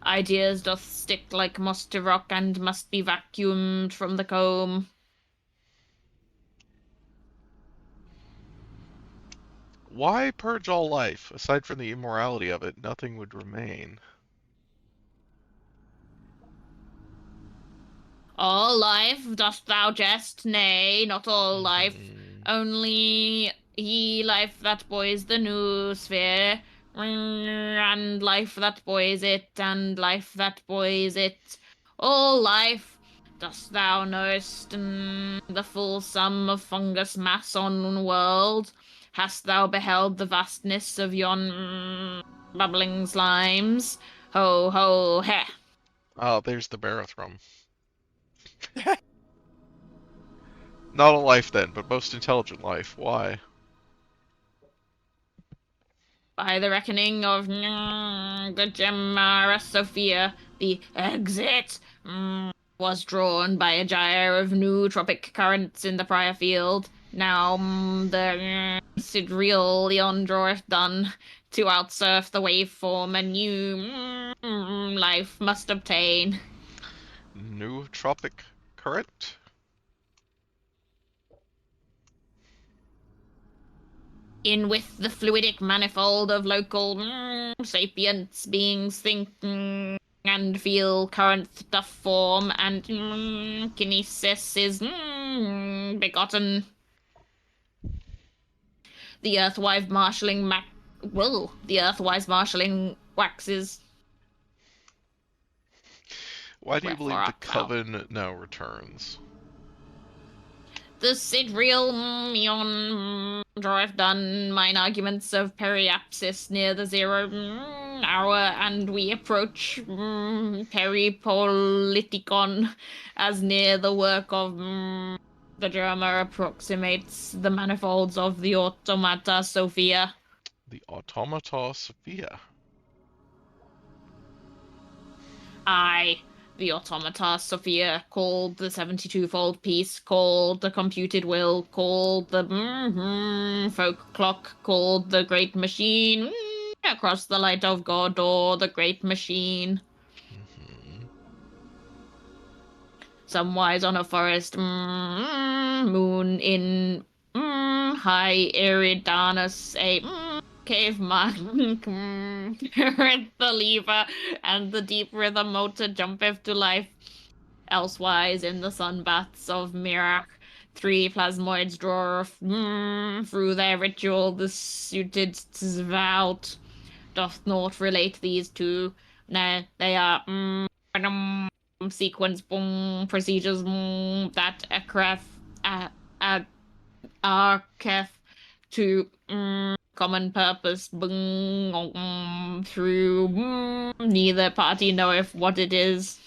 Ideas doth stick like moss to rock and must be vacuumed from the comb. Why purge all life? Aside from the immorality of it, nothing would remain. All life, dost thou jest? Nay, not all life. Mhm. Only he life that buoys the new sphere, and life that buoys it, and life that buoys it. All life, dost thou knowest the full sum of fungus mass on world? Hast thou beheld the vastness of yon bubbling slimes? Ho, ho, heh. Oh, there's the Barathrum. Not a life then, but most intelligent life. Why? By the reckoning of the Gemara Sophia, the exit was drawn by a gyre of new tropic currents in the prior field. Now the Sidreal Leon draweth done to outsurf the waveform, a new life must obtain. New tropic current? In with the fluidic manifold of local sapience beings think and feel current doth form, and kinesis is begotten. The earthwise marshalling the earthwise marshalling waxes. Why do you Wherefore believe the art thou? coven now returns? The Sidreal Eon draweth done mine arguments of periapsis near the 0 hour, and we approach peripoliticon as near the work of the Germa approximates the manifolds of the automata Sophia. The Automata Sophia. I, the automata Sophia, called the 72-fold piece, called the computed will, called the folk clock, called the great machine, across the light of God or the great machine. Mhm. Somewise on a forest moon in high Eridanus, a caveman with the lever and the deep rhythm motor jumpeth to life. Elsewise in the sunbaths of Mirak, three plasmoids draw through their ritual the suited Zvout. Doth naught relate these two? Nay, they are sequence procedures that arketh to common purpose through neither party knoweth what it is.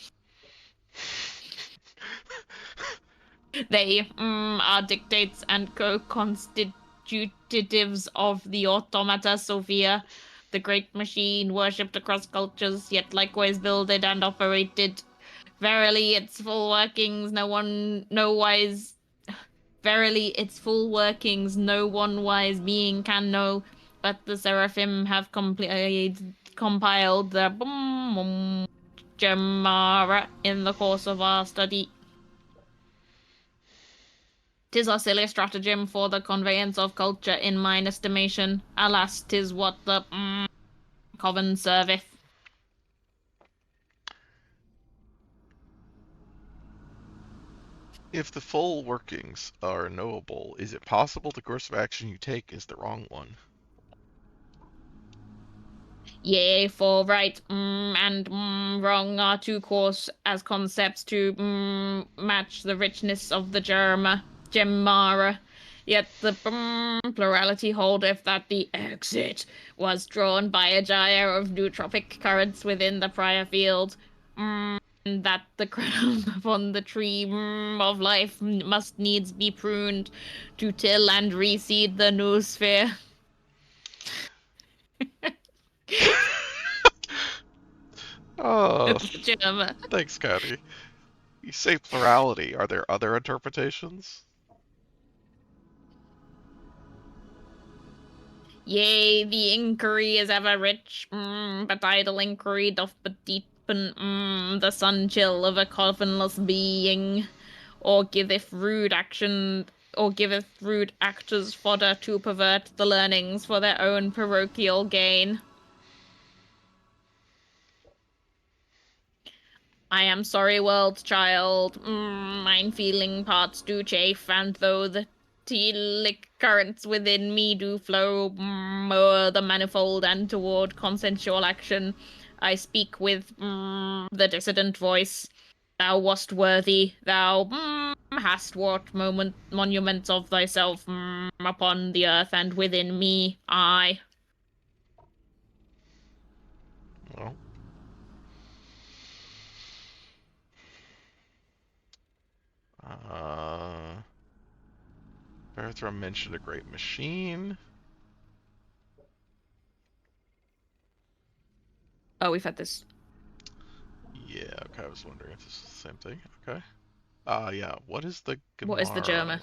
They are dictates and co-constitutives of the automata Sophia, the great machine worshipped across cultures, yet likewise builded and operated. Verily, its full workings its full workings no one wise being can know, but the seraphim have compiled the Gemara in the course of our study. 'Tis a silly stratagem for the conveyance of culture in mine estimation. Alas, 'tis what the coven serveth. If the full workings are knowable, is it possible the course of action you take is the wrong one? Yea, for right and wrong are too coarse as concepts to match the richness of the Gemara. Yet the plurality holdeth that the exit was drawn by a gyre of nootropic currents within the prior field. That the crown upon the tree of life must needs be pruned to till and reseed the noosphere. Oh, Gemma. thanks, Cody. You say plurality. Are there other interpretations? Yea, the inquiry is ever rich, but idle inquiry doth but deepen the sun chill of a coffinless being, or giveth rude actors fodder to pervert the learnings for their own parochial gain. I am sorry, world child. Mine feeling parts do chafe, and though the telic currents within me do flow o'er the manifold and toward consensual action, I speak with the dissident voice. Thou wast worthy, thou hast wrought monuments of thyself upon the earth and within me, I. Well, Berthra mentioned a great machine. Oh, we've had this. Yeah, okay, I was wondering if this is the same thing. Okay. Yeah, what is the Gemara? What is the Germa?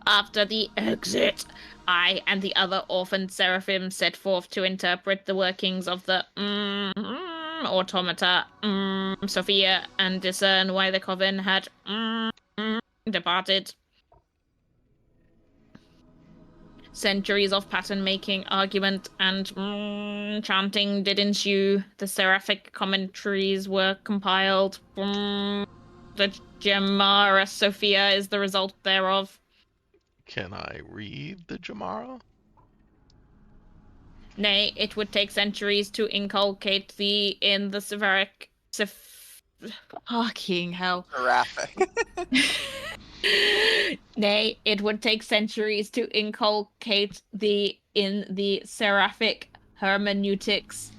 After the exit, I and the other orphaned seraphim set forth to interpret the workings of the automata Sophia and discern why the coven had departed. Centuries of pattern-making, argument, and chanting did ensue. The seraphic commentaries were compiled. The Gemara Sophia is the result thereof. Can I read the Gemara? Nay, it would take centuries to inculcate thee in the fucking hell. Seraphic. Nay, it would take centuries to inculcate thee in the seraphic hermeneutics,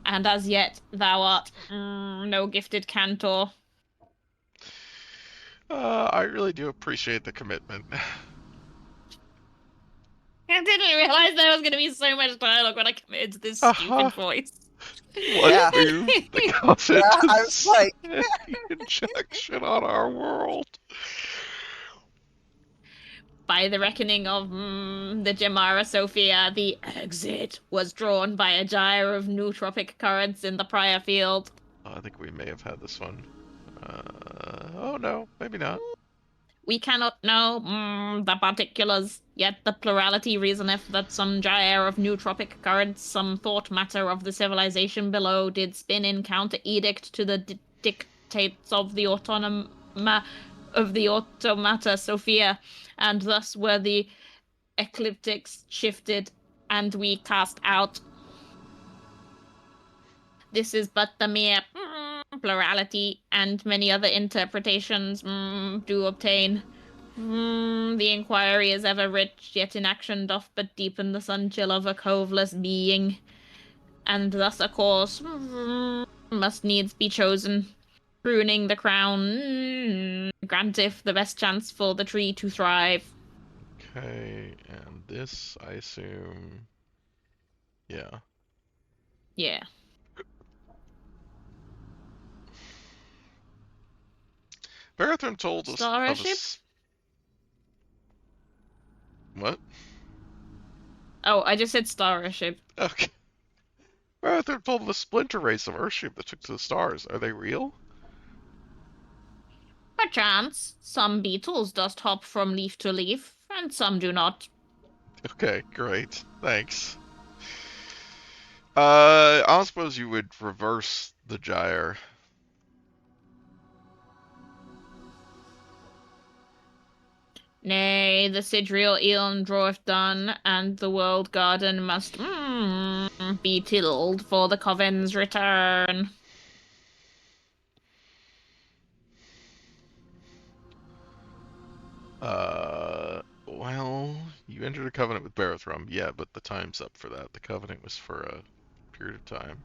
and as yet thou art no gifted cantor. I really do appreciate the commitment. I didn't realize there was going to be so much dialogue when I committed to this stupid voice. Let's move the concept Yeah, I was like... injection on our world. By the reckoning of the Gemara Sophia, the exit was drawn by a gyre of nootropic currents in the prior field. Oh, I think we may have had this one. Oh no, maybe not. We cannot know the particulars, yet the plurality reasoneth that some gyre of nootropic currents, some thought matter of the civilization below, did spin in counter edict to the dictates of the automata Sophia, and thus were the ecliptics shifted, and we cast out. This is but the mere plurality, and many other interpretations do obtain. The inquiry is ever rich, yet inaction doth but deepen the sun chill of a coveless being, and thus a course must needs be chosen. Pruning the crown granteth the best chance for the tree to thrive. Okay, and this, I assume... Yeah. Yeah. Barathrum told us of a... Starship? What? Oh, I just said starship. Okay. Barathrum told of a splinter race of Earthship that took to the stars. Are they real? Perchance, some beetles dost hop from leaf to leaf, and some do not. Okay, great. Thanks. I don't suppose you would reverse the gyre. Nay, the sidereal eon draweth done, and the world garden must be tilled for the coven's return. Well, you entered a covenant with Barathrum, yeah, but the time's up for that. The covenant was for a period of time.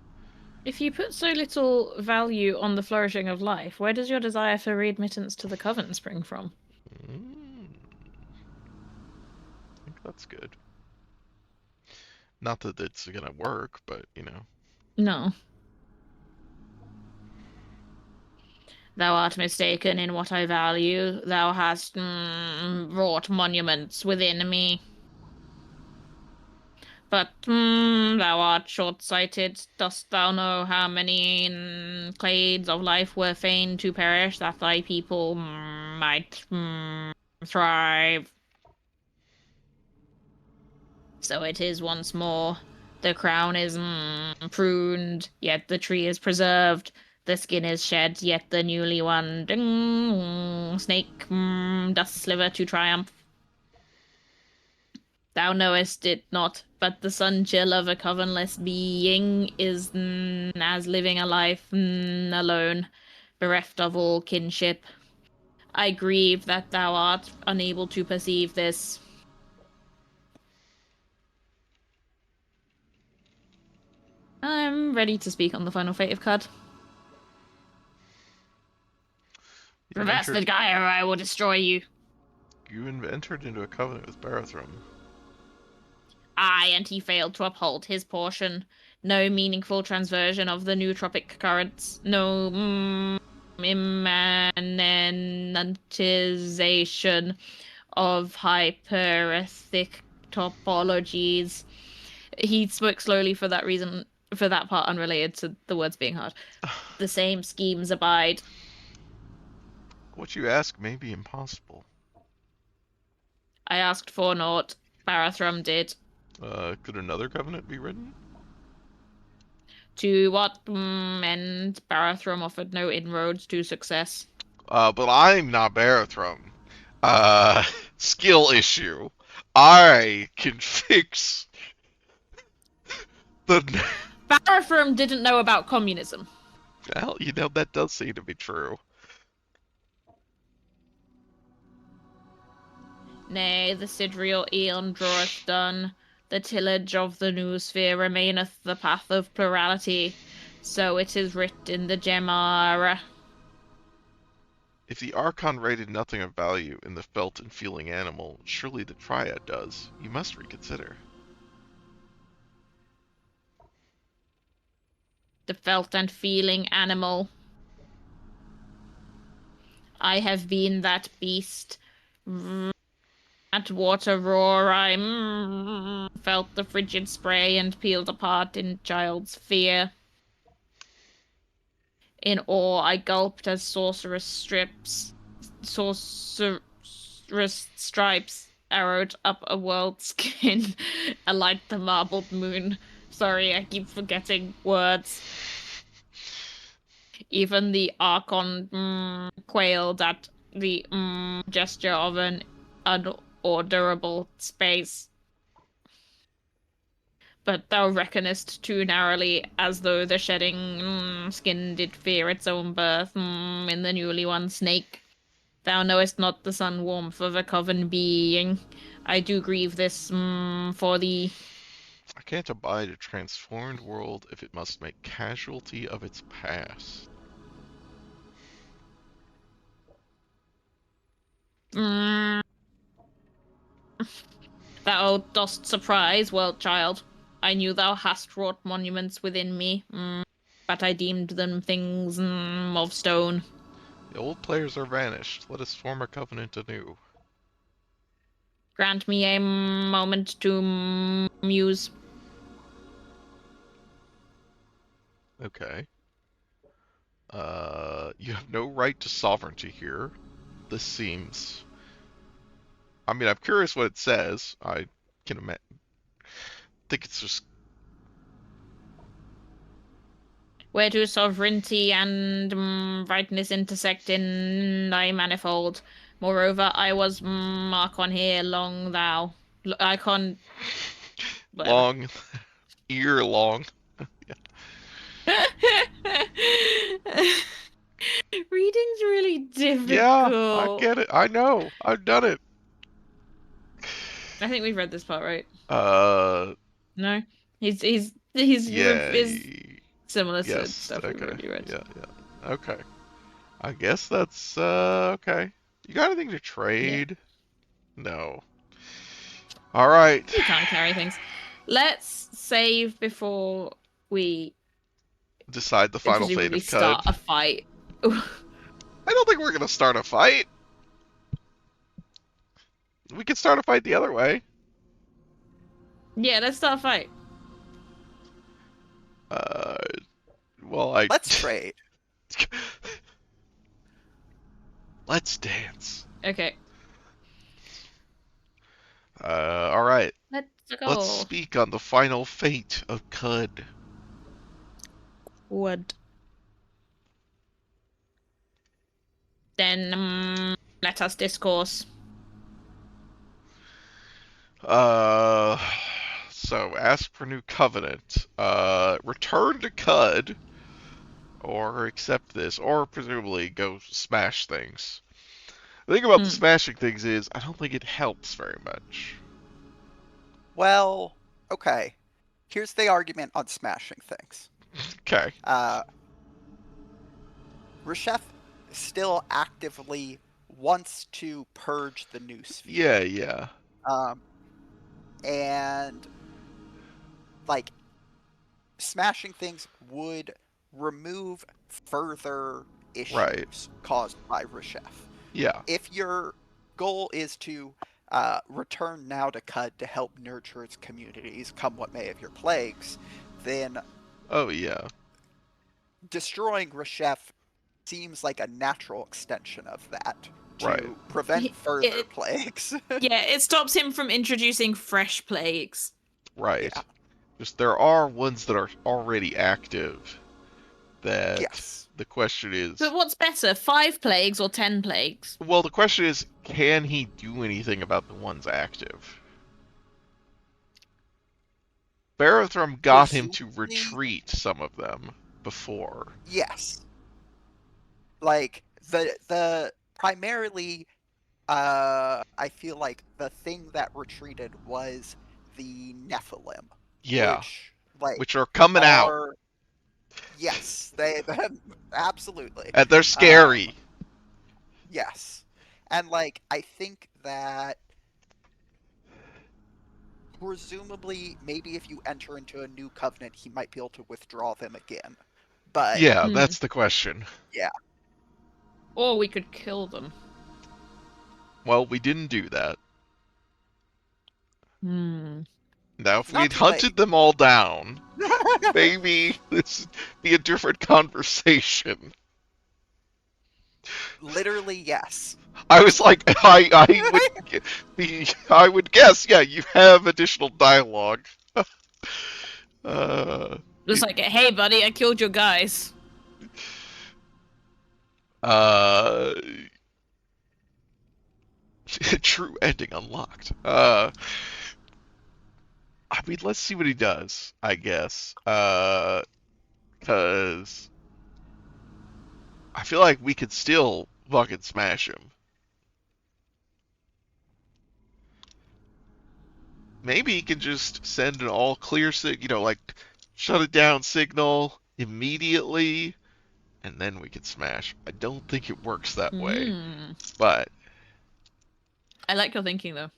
If you put so little value on the flourishing of life, where does your desire for readmittance to the coven spring from? I think that's good. Not that it's gonna work, but, you know. No. Thou art mistaken in what I value. Thou hast wrought monuments within me. But thou art short-sighted. Dost thou know how many clades of life were fain to perish that thy people might thrive? So it is once more. The crown is pruned, yet the tree is preserved. The skin is shed, yet the newly won snake doth sliver to triumph. Thou knowest it not, but the sun chill of a covenless being is as living a life alone, bereft of all kinship. I grieve that thou art unable to perceive this. I'm ready to speak on the final fate of Cud. Reverse the gyre, or I will destroy you. You entered into a covenant with Barathrum. Aye, and he failed to uphold his portion. No meaningful transversion of the nootropic currents. No immanentization of hyperethic topologies. He spoke slowly for that reason, for that part unrelated to the words being hard. The same schemes abide. What you ask may be impossible. I asked for naught. Barathrum did. Could another covenant be written? To what end Barathrum offered no inroads to success. But I'm not Barathrum. Skill issue. I can fix the... Barathrum didn't know about communism. Well, you know, that does seem to be true. Nay, the sidereal aeon draweth done. The tillage of the new sphere remaineth the path of plurality. So it is writ in the Gemara. If the Archon rated nothing of value in the felt and feeling animal, surely the Triad does. You must reconsider. The felt and feeling animal. I have been that beast. At water roar, I felt the frigid spray and peeled apart in child's fear. In awe, I gulped as sorceress stripes arrowed up a world skin, alight the marbled moon. Sorry, I keep forgetting words. Even the Archon quailed at the gesture of an unorderable space. But thou reckonest too narrowly, as though the shedding skin did fear its own birth in the newly won snake. Thou knowest not the sun warmth of a coven being. I do grieve this for thee. I can't abide a transformed world if it must make casualty of its past. Mm, thou dost surprise, world child. I knew thou hast wrought monuments within me, but I deemed them things of stone. The old players are vanished. Let us form a covenant anew. Grant me a moment to muse. Okay. You have no right to sovereignty here. This seems... I mean, I'm curious what it says. I can think it's just... Where do sovereignty and rightness intersect in thy manifold? Moreover, I was Archon here, long thou. Icon, whatever. long, ear long. Reading's really Yeah, I difficult. get it. I know. I've done it. I think we've read this part, right? Uh, No, he's yeah. is similar to Yes. stuff we've Okay. already read. Yeah. Yeah. Okay. I guess that's okay. You got anything to Yeah, trade? No. All right. we can't carry things. Let's save before we Decide the final fate presumably of Cud. start a fight. I don't think we're gonna start a fight. We could start a fight the other way. Yeah, let's start a fight. Uh, well, I. Let's trade. Let's dance. Okay, All right. let's go. Let's speak on the final fate of Cud. Wood. Then let us discourse. Uh, so as per new covenant, return to Cud, or accept this, or presumably go smash things. The thing about the smashing things is, I don't think it helps very much. Well, okay. Here's the argument on smashing things. Okay. Reshef still actively wants to purge the new Yeah, sphere. yeah. And like smashing things would remove further issues caused by Reshef. Yeah. If your goal is to return now to Cud to help nurture its communities, come what may of your plagues, then Oh, yeah. destroying Reshef seems like a natural extension of that to Right. prevent further plagues. Yeah, it stops him from introducing fresh plagues. Right. Yeah. Just there are ones that are already active that Yes. the question is... But what's better, 5 plagues or 10 plagues? Well, the question is, can he do anything about the ones active? Barathrum got him to retreat some of them before. Yes. Like the primarily I feel like the thing that retreated was the Nephilim. Yeah. Which are coming out. Yes, they absolutely. And they're scary. Yes. And like I think that presumably maybe if you enter into a new covenant he might be able to withdraw them again. But yeah, that's the question. Yeah. Or we could kill them. Well, we didn't do that. Hmm. Now, if It's we not had too hunted late. them all down, maybe this would be a different conversation. Literally, yes. I was like, I would guess, yeah, you have additional dialogue. uh, Just like, hey, buddy, I killed your guys. uh, true ending unlocked. I mean, let's see what he does, I guess. Cause I feel like we could still fucking smash him. Maybe he can just send an all clear like shut it down signal immediately, and then we can smash. I don't think it works that way, Hmm. but I like your thinking, though.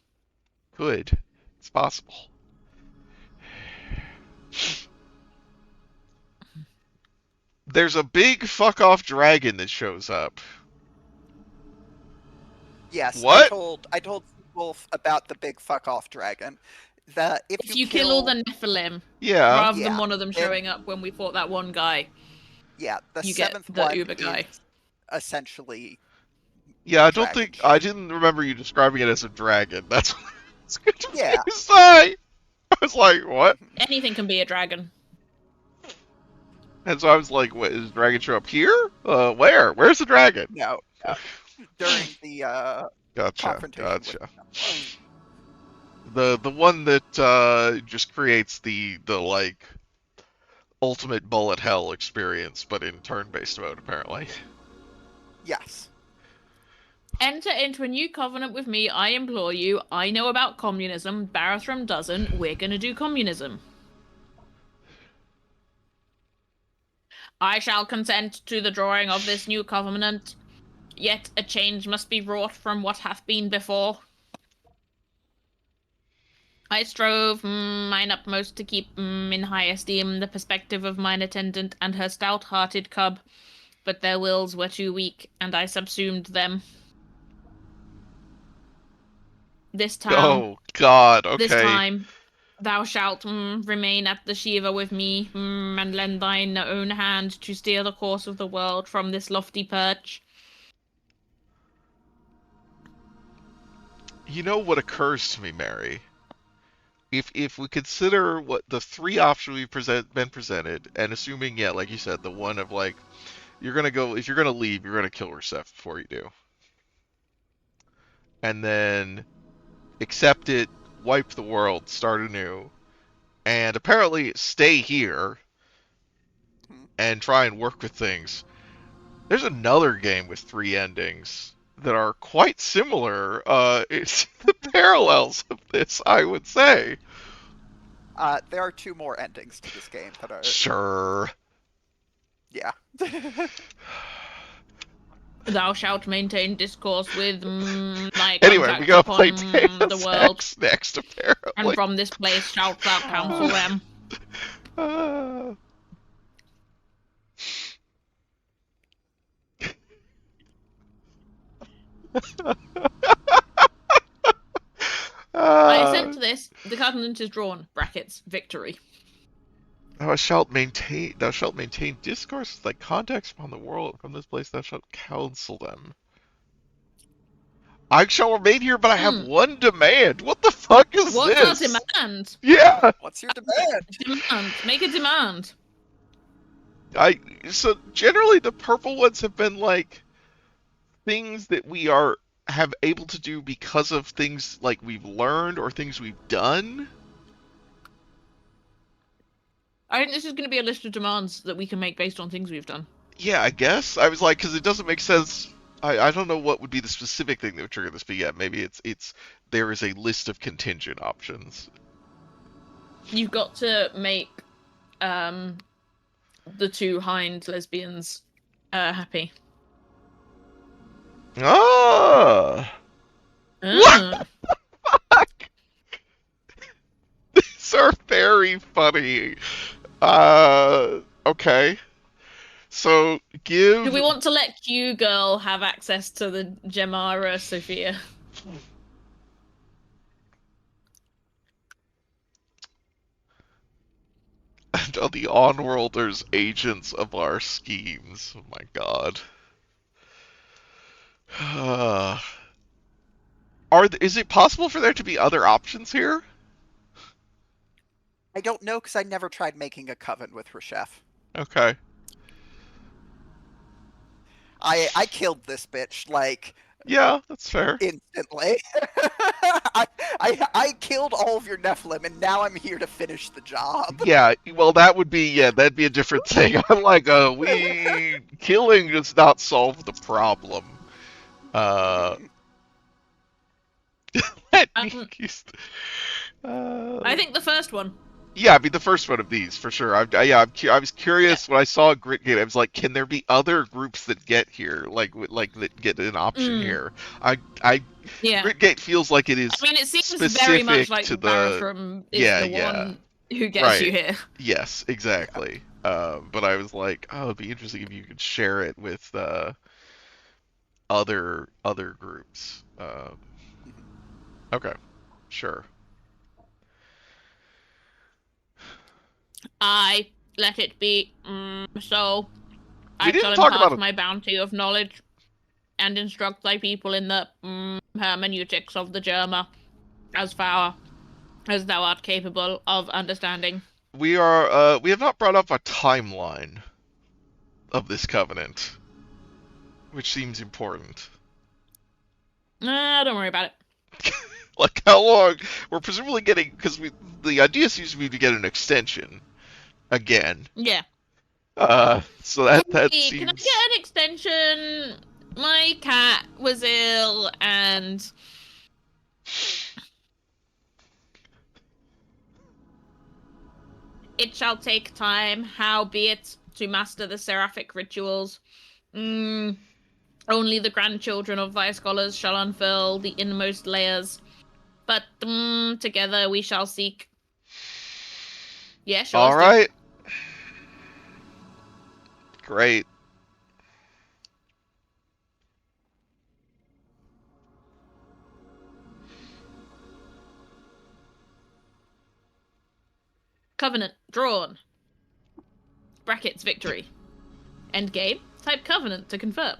could. It's possible. There's a big fuck off dragon that shows up. Yes, What? I told Wolf about the big fuck off dragon. If If you kill all the Nephilim, Yeah. rather than Yeah, one of them and- showing up when we fought that one guy, yeah, the you get seventh the one Uber guy. is essentially Yeah, I don't dragon think I shit. didn't remember you describing it as a dragon. That's what it's good to Yeah. say. I was like, what? Mhm. Anything can be a dragon. And so I was like, what, is the dragon show up here? Where? Where's the dragon? No, during the Gotcha, confrontation gotcha. with The one that just creates the like ultimate bullet hell experience, but in turn-based mode, apparently. yes. Enter into a new covenant with me, I implore you. I know about communism. Barathram doesn't. We're gonna do communism. I shall consent to the drawing of this new covenant. Yet a change must be wrought from what hath been before. I strove mine utmost to keep in high esteem the perspective of mine attendant and her stout-hearted cub, but their wills were too weak, and I subsumed them. This Oh God, This okay. time, thou shalt remain at the Shiva with me, and lend thine own hand to steer the course of the world from this lofty perch. You know what occurs to me, Mary? If we consider what the three options we've been presented, and assuming, yeah, like you said, the one of like, you're gonna go, if you're gonna leave, you're gonna kill Rusev before you do. And then accept it, wipe the world, start anew, and apparently stay here and try and work with things. There's another game with 3 endings that are quite similar. It's the parallels of this, I would say. There are 2 more endings to this game that are Sure. yeah. Thou shalt maintain discourse with thy Anyway, we contacts gotta upon play the Deus world, Ex next, apparently. and from this place shalt thou counsel them. I assent to this. The covenant is drawn. Brackets. Victory. Thou shalt maintain discourse with thy contacts upon the world. From this place thou shalt counsel them. I shall remain here, but I have one demand. What the fuck is What's this? our demand? Yeah. What's your demand? Demand. Make a demand. So generally the purple ones have been like things that we have able to do because of things like we've learned or things we've done. I think this is going to be a list of demands that we can make based on things we've done. Yeah, I guess. I was like, because it doesn't make sense. I don't know what would be the specific thing that would trigger this, but yeah, maybe it's there is a list of contingent options. You've got to make the 2 Hind lesbians happy. Ah! What the fuck? These are very funny. Okay. So give. Do we want to let Q Girl have access to the Gemara Sophia? are the onworlders agents of our schemes? Oh my god. Is it possible for there to be other options here? I don't know because I never tried making a coven with Reshef. Okay. I killed this bitch like Yeah, that's fair. instantly. I killed all of your Nephilim, and now I'm here to finish the job. Yeah, well, that'd be a different thing. I'm like, killing does not solve the problem. Let me I think the first one. Yeah, I mean the first one of these for sure. I was curious when I saw Gritgate. I was like, can there be other groups that get here, like that get an option here? Yeah. Gritgate feels like it is. I mean, it seems specific very much like to Barashram is the one who gets right. you here. Yes, exactly. But I was like, oh, it'd be interesting if you could share it with other groups. Okay, sure. I let it be. So We I shall didn't talk impart about my bounty of knowledge and instruct thy people in the hermeneutics of the Germa, as far as thou art capable of understanding. we have not brought up a timeline of this covenant, which seems important. Don't worry about it. Like how long? We're presumably getting, because the idea seems to be to get an extension again. Yeah. So that Hey, seems. can I get an extension? My cat was ill and it shall take time, howbeit, to master the seraphic rituals. Only the grandchildren of thy scholars shall unfurl the inmost layers. But together we shall seek. Yeah, sure. All right. Great. Covenant drawn. Brackets victory. End game. Type covenant to confirm.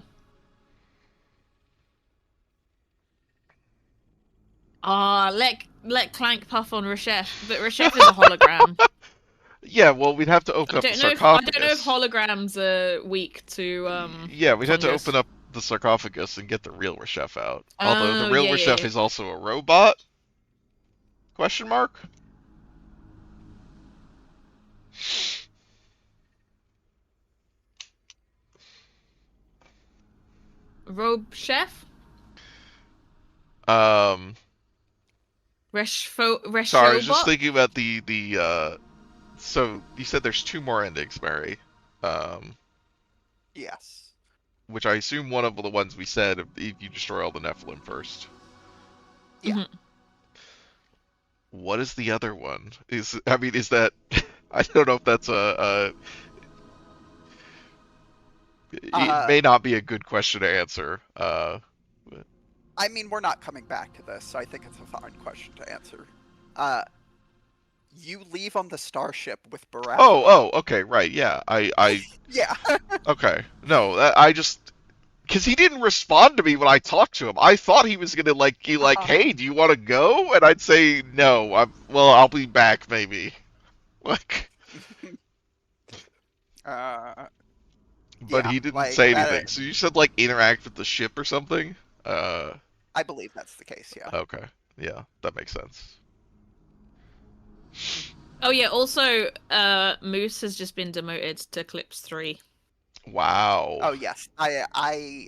Let Clank puff on Reshef, but Reshef is a hologram. Yeah, well, we'd have to open up the sarcophagus. I don't know if holograms are weak to Yeah, we'd have to fungus. open up the sarcophagus and get the real Reshef out. Although the real yeah, Reshef yeah. is also a robot? Question mark? Robe chef? Sorry, I was just thinking about the so you said there's 2 more endings, Mary. Yes. Which I assume one of the ones we said if you destroy all the Nephilim first. Yeah. Mm-hmm. What is the other one? Is that I don't know if that's it may not be a good question to answer. I mean, we're not coming back to this, so I think it's a fine question to answer. You leave on the starship with Barrett. Oh, okay, right, yeah. Yeah. Okay. No, I just because he didn't respond to me when I talked to him. I thought he was gonna hey, do you want to go? And I'd say no. I'll be back maybe. Like. But yeah, he didn't say anything. That, so you said interact with the ship or something. I believe that's the case. Yeah. Okay. Yeah, that makes sense. Oh yeah, also Moose has just been demoted to Clips 3. Wow. Oh yes, I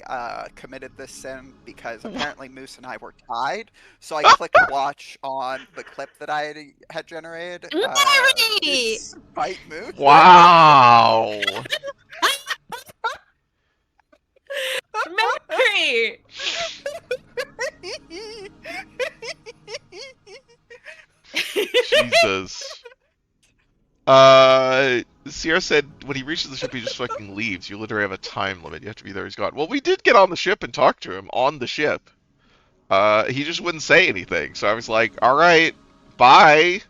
committed this sin because apparently Moose and I were tied. So I clicked watch on the clip that I had generated. Mary! Fight Moose. Wow. Mary! Jesus. Sierra said when he reaches the ship, he just fucking leaves. You literally have a time limit. You have to be there. He's gone. Well, we did get on the ship and talk to him on the ship. He just wouldn't say anything. So I was like, all right, bye.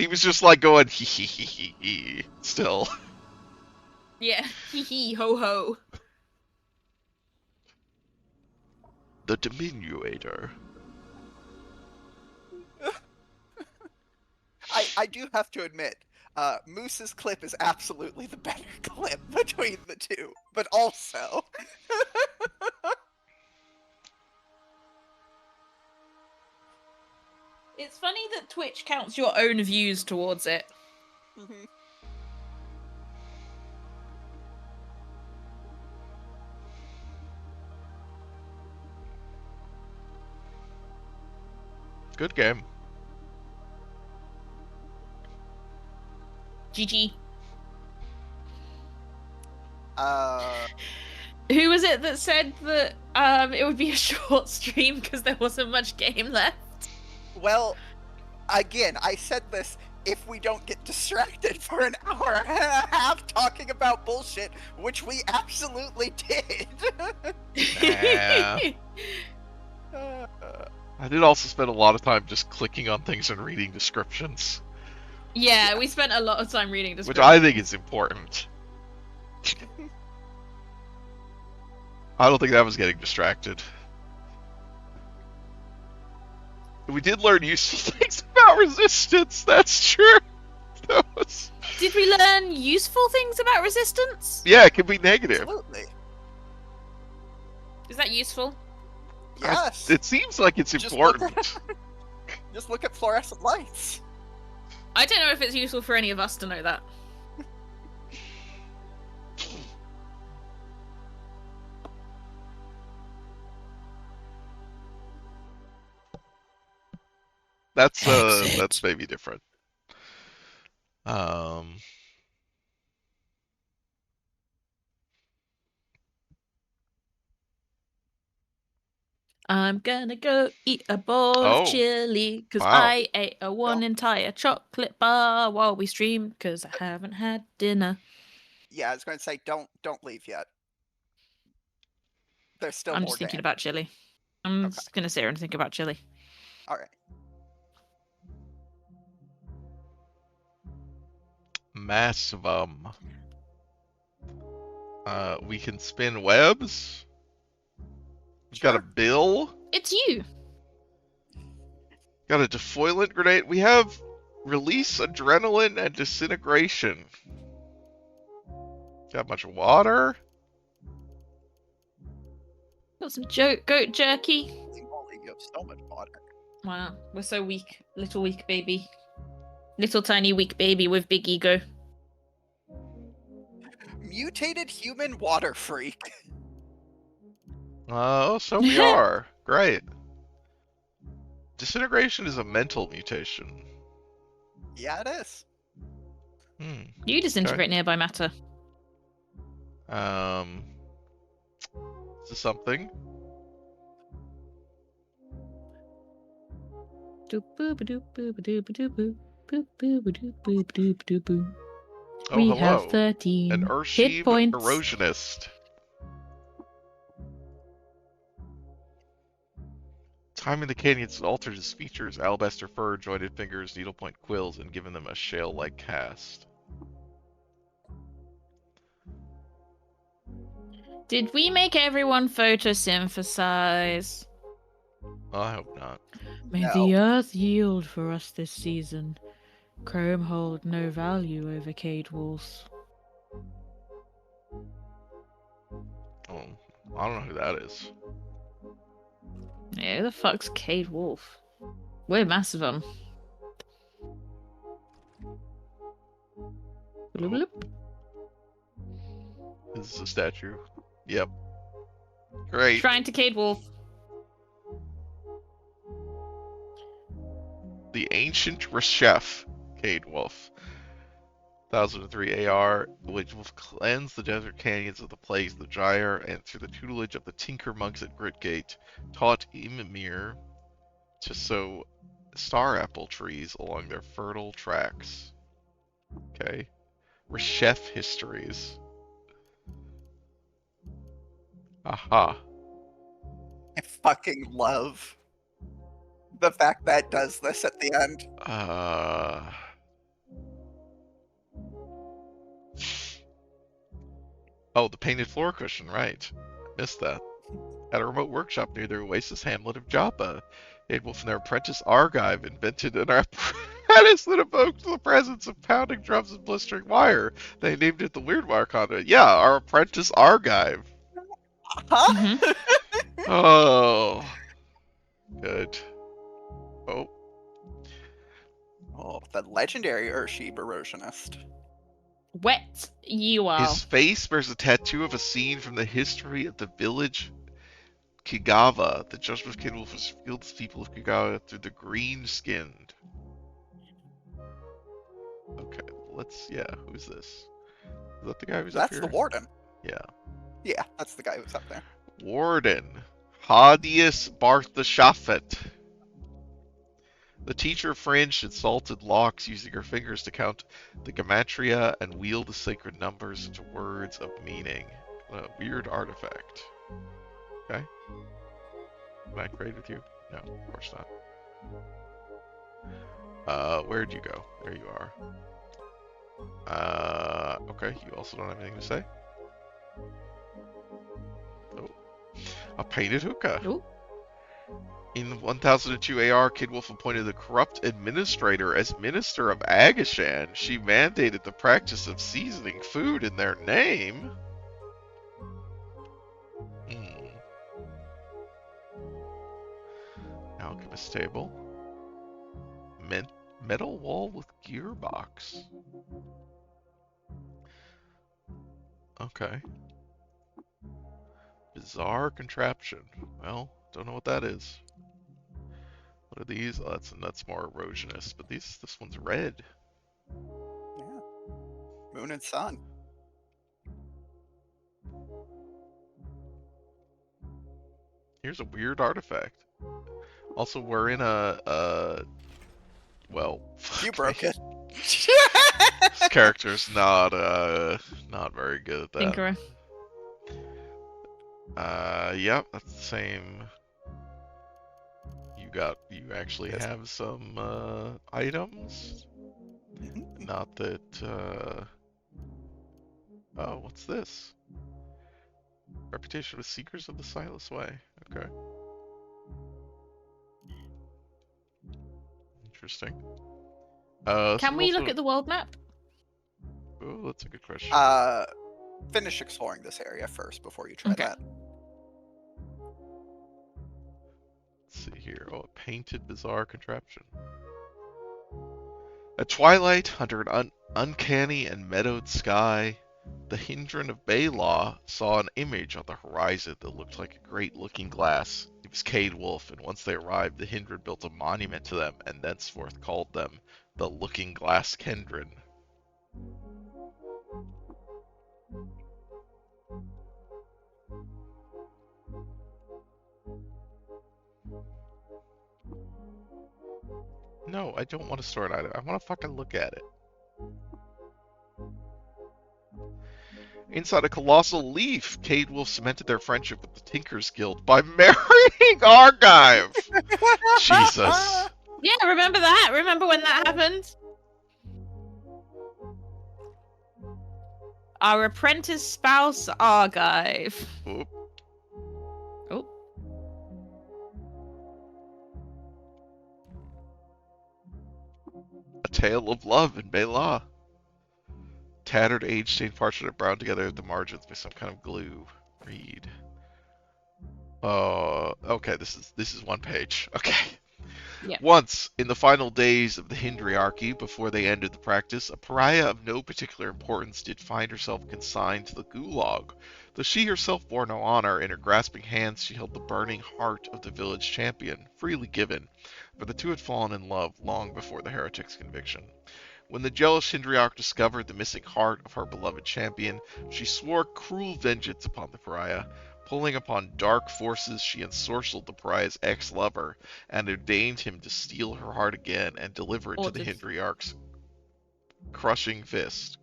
He was just like going hee hee hee hee hee still. Yeah, hee hee ho ho. The diminuator. I do have to admit, Moose's clip is absolutely the better clip between the two, but also. It's funny that Twitch counts your own views towards it. Mhm. Good game. GG. Who Who was it that said that it would be a short stream because there wasn't much game left? Well, again, I said this if we don't get distracted for an hour and a half talking about bullshit, which we absolutely did. Yeah. I did also spend a lot of time just clicking on things and reading descriptions. Yeah, we spent a lot of time reading Which descriptions. I think is important. I don't think that was getting distracted. We did learn useful things about resistance, that's true. That was... Did we learn useful things about resistance? Yeah, it can be negative. Absolutely. Is that useful? Yes. It seems like it's Just look important. Just look at fluorescent lights. I don't know if it's useful for any of us to know that. That's maybe different. I'm gonna go eat a bowl Oh, of chili because wow. I ate a one entire chocolate bar while we streamed because I haven't had dinner. Yeah, I was going to say don't leave yet. There's still I'm more just thinking Dan. about chili. I'm Okay. just gonna sit here and think about chili. All right. Massivum. We can spin webs. We've got a Sure. bill. It's you. Got a defoliant grenade. We have release adrenaline and disintegration. Got a bunch of water. Got some goat jerky. Holy moly, you have so much water. Wow, we're so weak. Little weak baby. Little tiny weak baby with big ego. Mutated human water freak. Oh, so we are. Great. Disintegration is a mental mutation. Yeah, it is. You disintegrate nearby matter. Is this something? Oh, We hello. have 13 An hit Urshieb points. erosionist. Time in the Canyons altered his features, alabaster fur, jointed fingers, needlepoint quills, and given them a shale-like cast. Did we make everyone photosynthesize? I hope not. May No. the earth yield for us this season. Chrome hold no value over Cade Walls. Oh, I don't know who that is. Yeah, who the fuck's Cade Wolf? We're Massivum. Bloop, bloop. This is a statue. Yep. Great. Shrine to Cade Wolf. The Ancient Reshef, Cade Wolf. 1003 AR, which will cleanse the desert canyons of the plagues of the Gyre, and through the tutelage of the Tinker monks at Gritgate, taught Imamir to sow star apple trees along their fertile tracks. Okay. Reshef histories. Aha. I fucking love the fact that it does this at the end. Oh, the painted floor cushion, right. Missed that. At a remote workshop near the oasis hamlet of Joppa, Adolf and their apprentice Argive invented an apparatus that evoked the presence of pounding drums and blistering wire. They named it the Weird Wire Conduit. Yeah, our apprentice Argive. Huh? Oh, good. Oh, Oh, the legendary Urshib erosionist. Wet you are. his face bears a tattoo of a scene from the history of the village Kigava. The judgment of Kidwolf was revealed to the people of Kigava through the green-skinned. Okay, yeah, who's this? Is that the guy who's up That's here? the warden. Yeah. Yeah, that's the guy who's up there. Warden. Hadius Barthashafet. The teacher fringed and salted locks using her fingers to count the gematria and wheel the sacred numbers into words of meaning. A weird artifact. Okay. Can I trade with you? No, of course not. Where'd you go? There you are. Okay, you also don't have anything to say? Oh. A painted hookah. Ooh. In 1002 AR, Kidwolf appointed the corrupt administrator as Minister of Agashan. She mandated the practice of seasoning food in their name. Alchemist table. Metal wall with gearbox. Okay. Bizarre contraption. Well, don't know what that is. What are these? Oh, that's more erosionist, but this one's red. Yeah. Moon and sun. Here's a weird artifact. Also, we're in well, You broke it. this character's not very good at that. Tinkerer. Yep, that's the same. You actually Yes. have some items. Not that oh, what's this? Reputation with Seekers of the Sightless Way. Okay. Interesting. Can we look at the world map? Oh, that's a good question. Finish exploring this area first before you try Okay. that. Let's see here. Oh, a painted bizarre contraption. At twilight, under an uncanny and meadowed sky, the Hindran of Baylaw saw an image on the horizon that looked like a great looking glass. It was Cade Wolf, and once they arrived, the Hindran built a monument to them and thenceforth called them the Looking Glass Kendran. No, I don't want to store an item. I want to fucking look at it. Inside a colossal leaf, Cade Wolf cemented their friendship with the Tinkers Guild by marrying Argive. Jesus. Yeah, remember that? Remember when that happened? Our apprentice spouse, Argive. Oop. Oh. A Tale of Love in Baylaw. Tattered, age-stained parchment and brown together at the margins by some kind of glue. Read. Okay, this is one page. Okay. Yeah. Once, in the final days of the Hindriarchy, before they ended the practice, a pariah of no particular importance did find herself consigned to the gulag. Though she herself bore no honor, in her grasping hands she held the burning heart of the village champion, freely given, for the two had fallen in love long before the heretic's conviction. When the jealous Hindriarch discovered the missing heart of her beloved champion, she swore cruel vengeance upon the pariah. Pulling upon dark forces, she ensorcelled the pariah's ex-lover, and ordained him to steal her heart again and deliver it to the Hindriarch's crushing fist.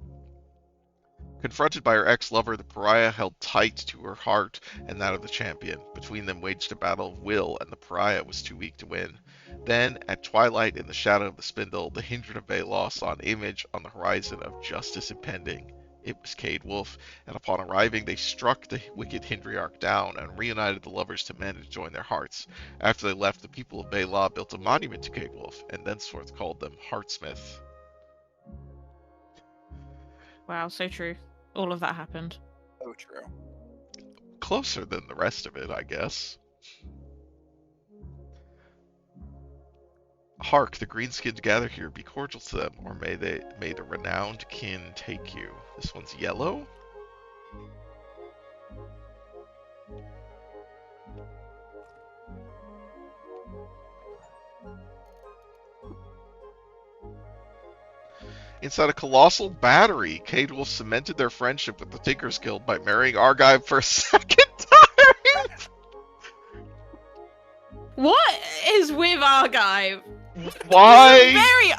Confronted by her ex-lover, the pariah held tight to her heart and that of the champion. Between them waged a battle of will, and the pariah was too weak to win. Then, at twilight, in the shadow of the spindle, the Hindran of Baylaw saw an image on the horizon of justice impending. It was Cade Wolf, and upon arriving, they struck the wicked Hindriarch down and reunited the lovers to mend and join their hearts. After they left, the people of Bela built a monument to Cade Wolf, and thenceforth called them Heartsmith. Wow, so true. All of that happened. So true. Closer than the rest of it, I guess. Hark, the greenskins gather here, be cordial to them, or may the renowned kin take you. This one's yellow? Inside a colossal battery, Cade Wolf cemented their friendship with the Tinker's Guild by marrying Argive for a second time! What is with Argive? Why? Very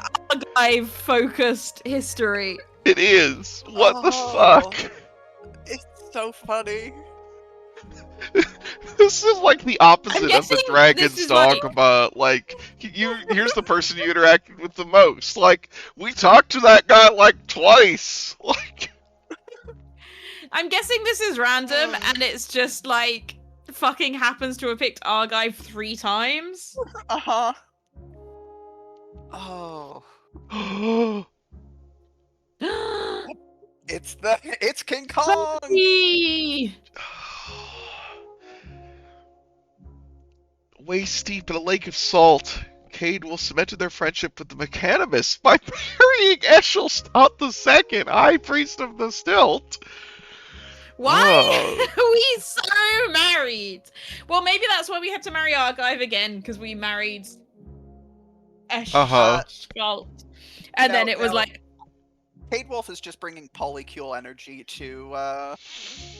Argive-focused history. It is. What the Oh. fuck? It's so funny. This is like the opposite of guessing the Dragon's this is like- Dogma. Like, here's the person you interacted with the most. Like, we talked to that guy like twice. Like, I'm guessing this is random, and it's just like fucking happens to have picked Argive 3 times. Uh-huh. Oh. It's King Kong! Eee. Waist deep in a lake of salt, Cade Wolf cemented their friendship with the Mechanimist by marrying Eshelstadt II, High Priest of the Stilt. Why are we so married? Well, maybe that's why we had to marry Argive again, because we married Uh-huh. Eschalt. And then it was No. like, Cade Wolf is just bringing polycule energy to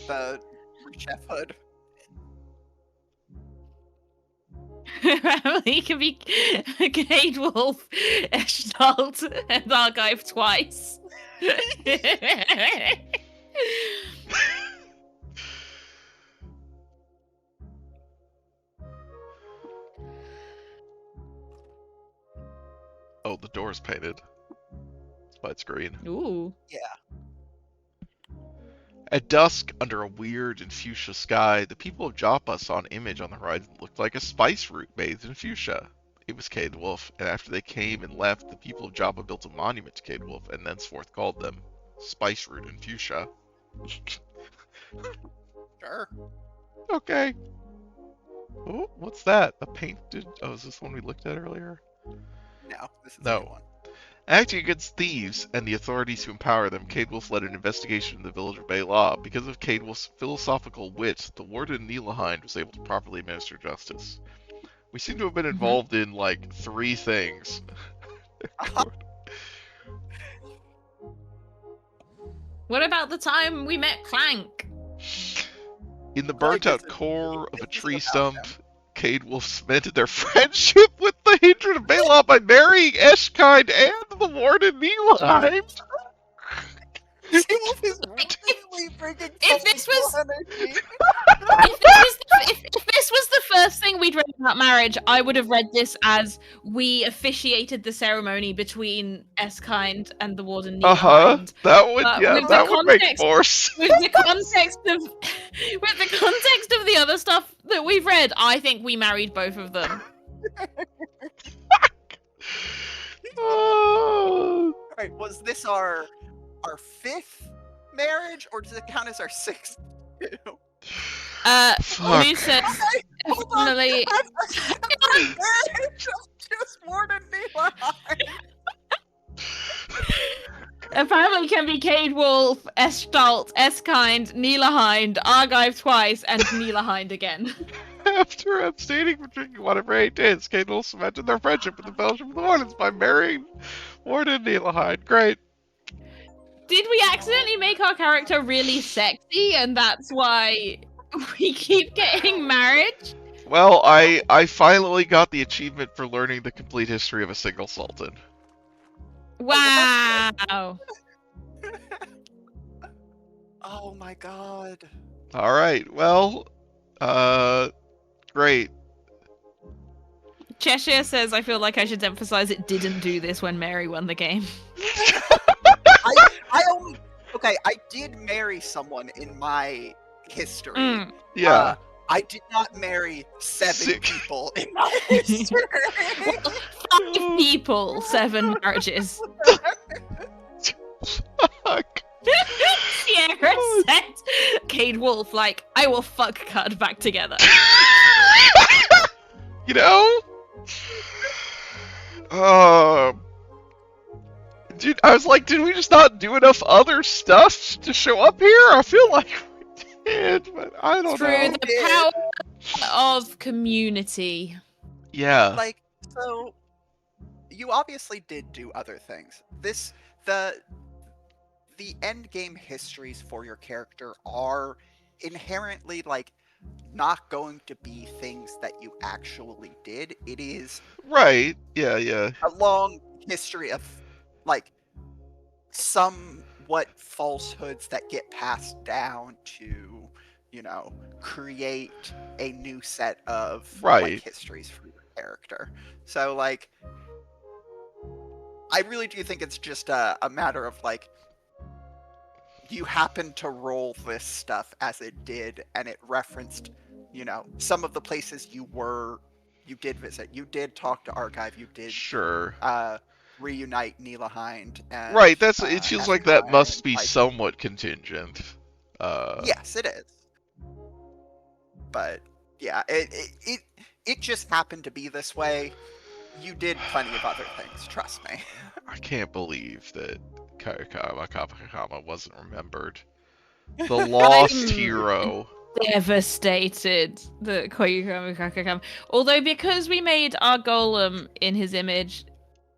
the chefhood. he can be Cade Wolf, Eschalt, and Argive twice. Oh, the door's painted. That's why it's green. Ooh. At dusk, under a weird and fuchsia sky, the people of Joppa saw an image on the horizon that looked like a spice root bathed in fuchsia. It was Cade Wolf, and after they came and left, the people of Joppa built a monument to Cade Wolf, and thenceforth called them Spice Root and Fuchsia. Sure. Okay. Oh, what's that? A painted... Oh, is this the one we looked at earlier? No, this is No. a new one. Acting against thieves and the authorities who empower them, Cade Wolf led an investigation in the village of Bela. Because of Cade Wolf's philosophical wit, the warden Nilahind was able to properly administer justice. We seem to have been involved in, like, 3 things. What about the time we met Clank? In the Like, burnt-out it's a- core of a it's tree about stump, them. Cade Wolf cemented their friendship with the Hindred of Bela by marrying Eshkind and the warden Nilahind. Cade Wolf is really bringing If this was- polycule energy. If this was the first thing we'd read about marriage, I would have read this as we officiated the ceremony between Eskind and the warden Nilahind. That would, But yeah, with the that would make context- more sense. With the context of the other stuff that we've read, I think we married both of them. Oh. Alright, was this our 5th marriage, or does it count as our 6th? Fuck. Lou says Hold on. definitely. I'm marriage of just Warden Nilahind. Apparently can be Cade Wolf, Estalt, Eskind, Nilahind, Argive twice, and Nilahind again. After abstaining from drinking water for 8 days, Cade Wolf cemented their friendship with the Fellowship of the Wardens by marrying Warden Nilahind. Great. Did we accidentally make our character really sexy, and that's why we keep getting marriage? Well, I finally got the achievement for learning the complete history of a single sultan. Wow. Oh my god. All right. Well, great. Cheshire says, I feel like I should emphasize it didn't do this when Mary won the game. I only Okay, I did marry someone in my history. Mm. Yeah. I did not marry 7 Sick. people in my history. Well, 5 people, 7 marriages. Fuck. Sierra said, Cade Wolf, like, I will fuck Cud back together. You know? Dude, I was like, did we just not do enough other stuff to show up here? I feel like we did, but I don't Through know. the power of community. Yeah. Like, so you obviously did do other things. The end game histories for your character are inherently like not going to be things that you actually did. It is Right. Yeah, yeah. a long history of like somewhat falsehoods that get passed down to, create a new set of Right. like histories for your character. So like I really do think it's just a matter of like you happen to roll this stuff as it did, and it referenced, some of the places you did visit. You did talk to Archive. You did Sure. reunite Nilahind. And, Right, it feels like that Ephraim must and be Typhon. somewhat contingent. Yes, it is. But yeah, it just happened to be this way. You did plenty of other things, trust me. I can't believe that Kapakama wasn't remembered. The lost hero. Devastated that Koyukami Kakakam. Although because we made our golem in his image,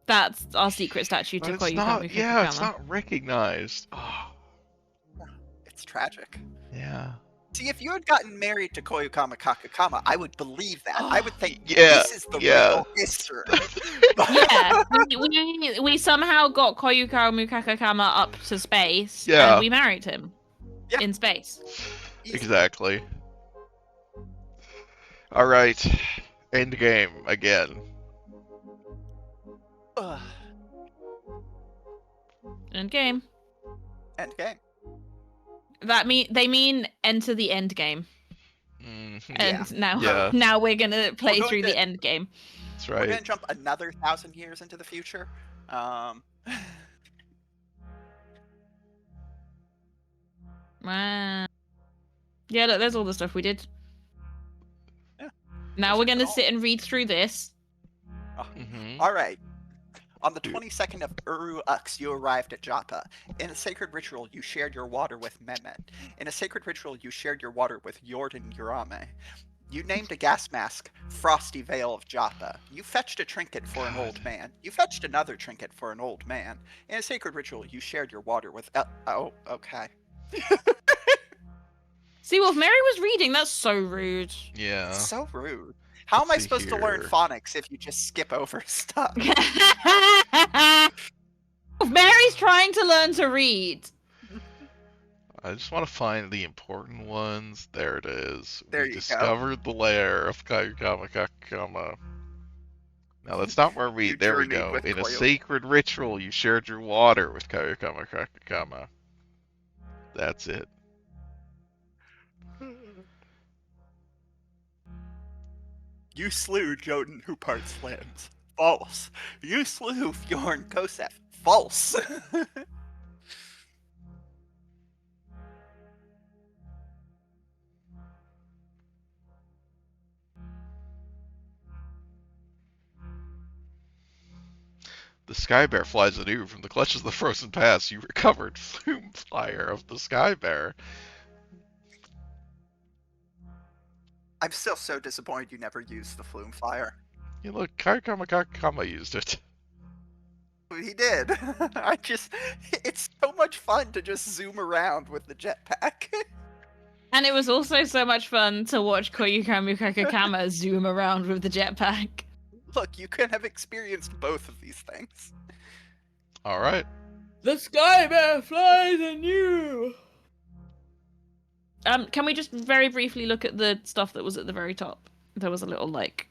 that's our secret statue But to it's Koyukami not, Kakakama. yeah, it's not recognized. Oh, It's tragic. yeah. See, if you had gotten married to Koyukama Kakakama, I would believe that. I would think Yeah, this is the yeah. real history. Yeah, we somehow got Koyukami Kakakama up to space, Yeah. and we married him Yeah. in space. Exactly. Alright. End game again. Ugh. End game. End game. They mean enter the end game. Mhm. And now Yeah. now we're gonna play going through to- the end game. That's We're gonna right. jump another 1,000 years into the future. Wow. Yeah, look, there's all the stuff we did. Yeah. Now we're gonna all. sit and read through this. Mhm. All right. On the 22nd of Uru Ux, you arrived at Joppa. In a sacred ritual, you shared your water with Mehmet. In a sacred ritual, you shared your water with Jordan Urame. You named a gas mask Frosty Veil of Joppa. You fetched a trinket for an old man. You fetched another trinket for an old man. In a sacred ritual, you shared your water with oh, okay. See, well, if Mary was reading, that's so rude. Yeah. So rude. How am I Let's see supposed to learn here. phonics if you just skip over stuff? If Mary's trying to learn to read. I just want to find the important ones. There it is. There We you go. discovered the lair of Kayukama Kakama. Now that's not where we. You There we journeyed go. with In a Koyo. sacred ritual, you shared your water with Kayukama Kakama. That's it. You slew Jotun who parts limbs. False. You slew Fjorn Kosef. False. The Sky Bear flies anew from the clutches of the frozen past. You recovered Flume Flyer of the Sky Bear. I'm still so disappointed you never used the Flume Flyer. You look, Kayukama Kakama used it. He did. It's so much fun to just zoom around with the jetpack. And it was also so much fun to watch Koyukami Kakakama zoom around with the jetpack. Look, you could have experienced both of these things. All right. The Sky Bear flies anew! Can we just very briefly look at the stuff that was at the very top? There was a little, like...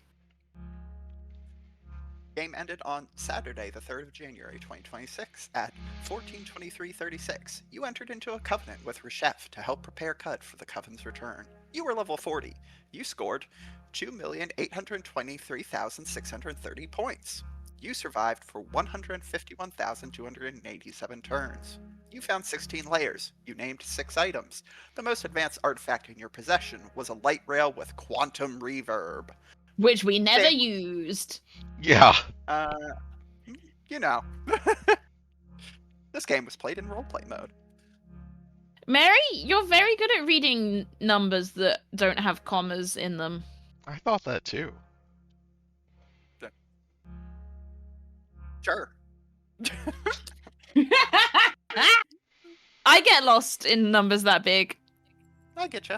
Game ended on Saturday, the 3rd of January, 2026, at 14:23:36. You entered into a covenant with Reshef to help prepare Cud for the Coven's return. You were level 40. You scored 2,823,630 points. You survived for 151,287 turns. You found 16 layers. You named 6 items. The most advanced artifact in your possession was a light rail with quantum reverb. Which we never Same. used. Yeah. You know. This game was played in roleplay mode. Mary, you're very good at reading numbers that don't have commas in them. I thought that too. Sure. I get lost in numbers that big. I get you.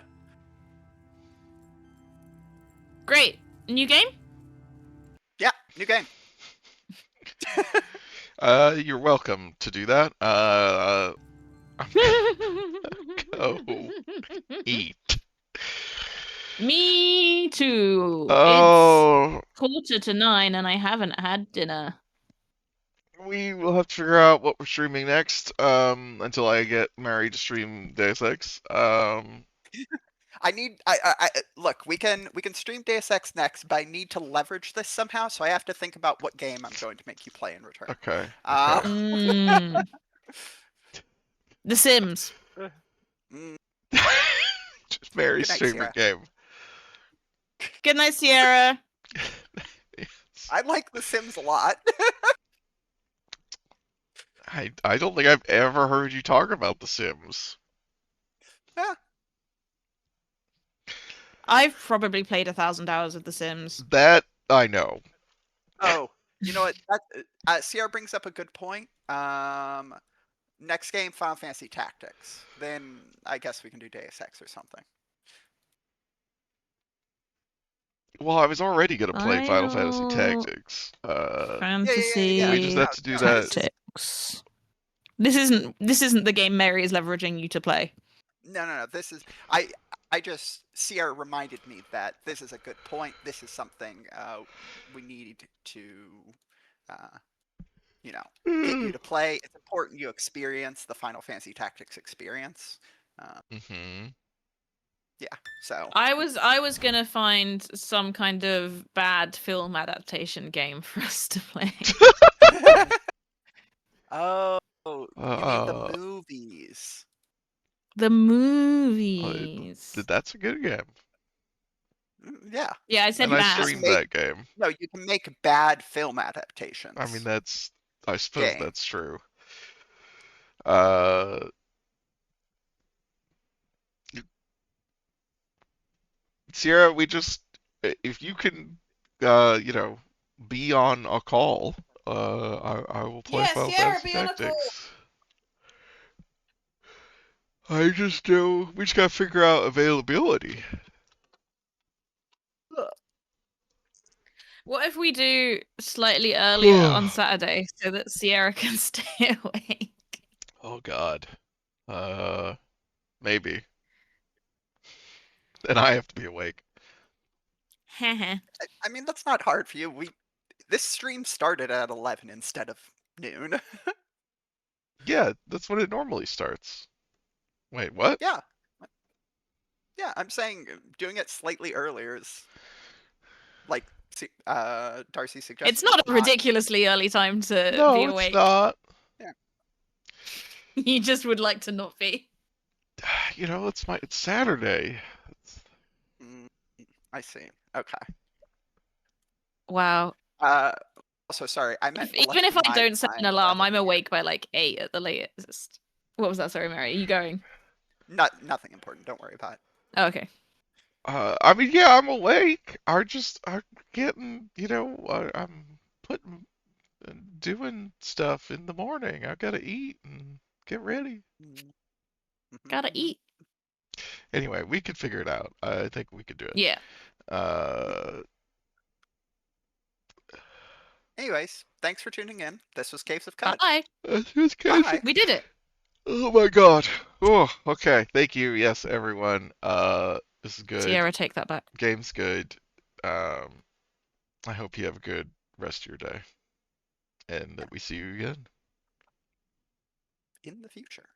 Great. New game? Yeah, new game. You're welcome to do that. I'm gonna go eat. Me too. Oh, It's 8:45 and I haven't had dinner. we will have to figure out what we're streaming next. Until I get married to stream Deus Ex. I look, we can stream Deus Ex next, but I need to leverage this somehow, so I have to think about what game I'm going to make you play in return. Okay. The Sims. Just Mary's Good night, favorite Sierra. game. Good night, Sierra. I like The Sims a lot. I don't think I've ever heard you talk about The Sims. Yeah. I've probably played 1,000 hours of The Sims. That I know. Oh, you know what? Sierra brings up a good point. Next game, Final Fantasy Tactics. Then I guess we can do Deus Ex or something. Well, I was already gonna play Final Fantasy Final Tactics. Fantasy Yeah. We just have to do that. Tactics. This isn't the game Mary is leveraging you to play. No. This is Sierra reminded me that this is a good point. This is something we need to, get you to play. It's important you experience the Final Fantasy Tactics experience. Mm-hmm. Yeah. So I was gonna find some kind of bad film adaptation game for us to play. Oh, you mean the movies? The movies. That's a good game. Yeah. Yeah, I said And I bad. streamed that game. No, you can make bad film adaptations. I mean, I suppose Game. that's true. Sierra, if you can, be on a call, I will play Yes, Final Sierra, Fantasy be on a call. Tactics. I just know we just gotta figure out availability. What if we do slightly earlier on Saturday so that Sierra can stay awake? Oh God. Maybe. Then I have to be awake. I mean, that's not hard for you. This stream started at 11 instead of noon. Yeah, that's when it normally starts. Wait, what? Yeah. Yeah, I'm saying doing it slightly earlier is like Darcy suggested. It's not a ridiculously early time to be awake. It's not. Yeah. You just would like to not be. It's Saturday. I see. Okay. Wow. Also, sorry, I meant Even if I don't set an alarm, I'm awake by like 8 at the latest. What was that? Sorry, Mary. Are you going? Nothing important. Don't worry about it. Oh, okay. I mean, yeah, I'm awake. I'm getting, I'm doing stuff in the morning. I gotta eat and get ready. Gotta eat. Anyway, we could figure it out. I think we could do it. Yeah. Anyways, thanks for tuning in. This was Caves of Cud. Bye. Bye. We did it. Oh my God. Oh, okay. Thank you. Yes, everyone. This is good. Sierra, take that back. Game's good. I hope you have a good rest of your day, and that we see you again. In the future.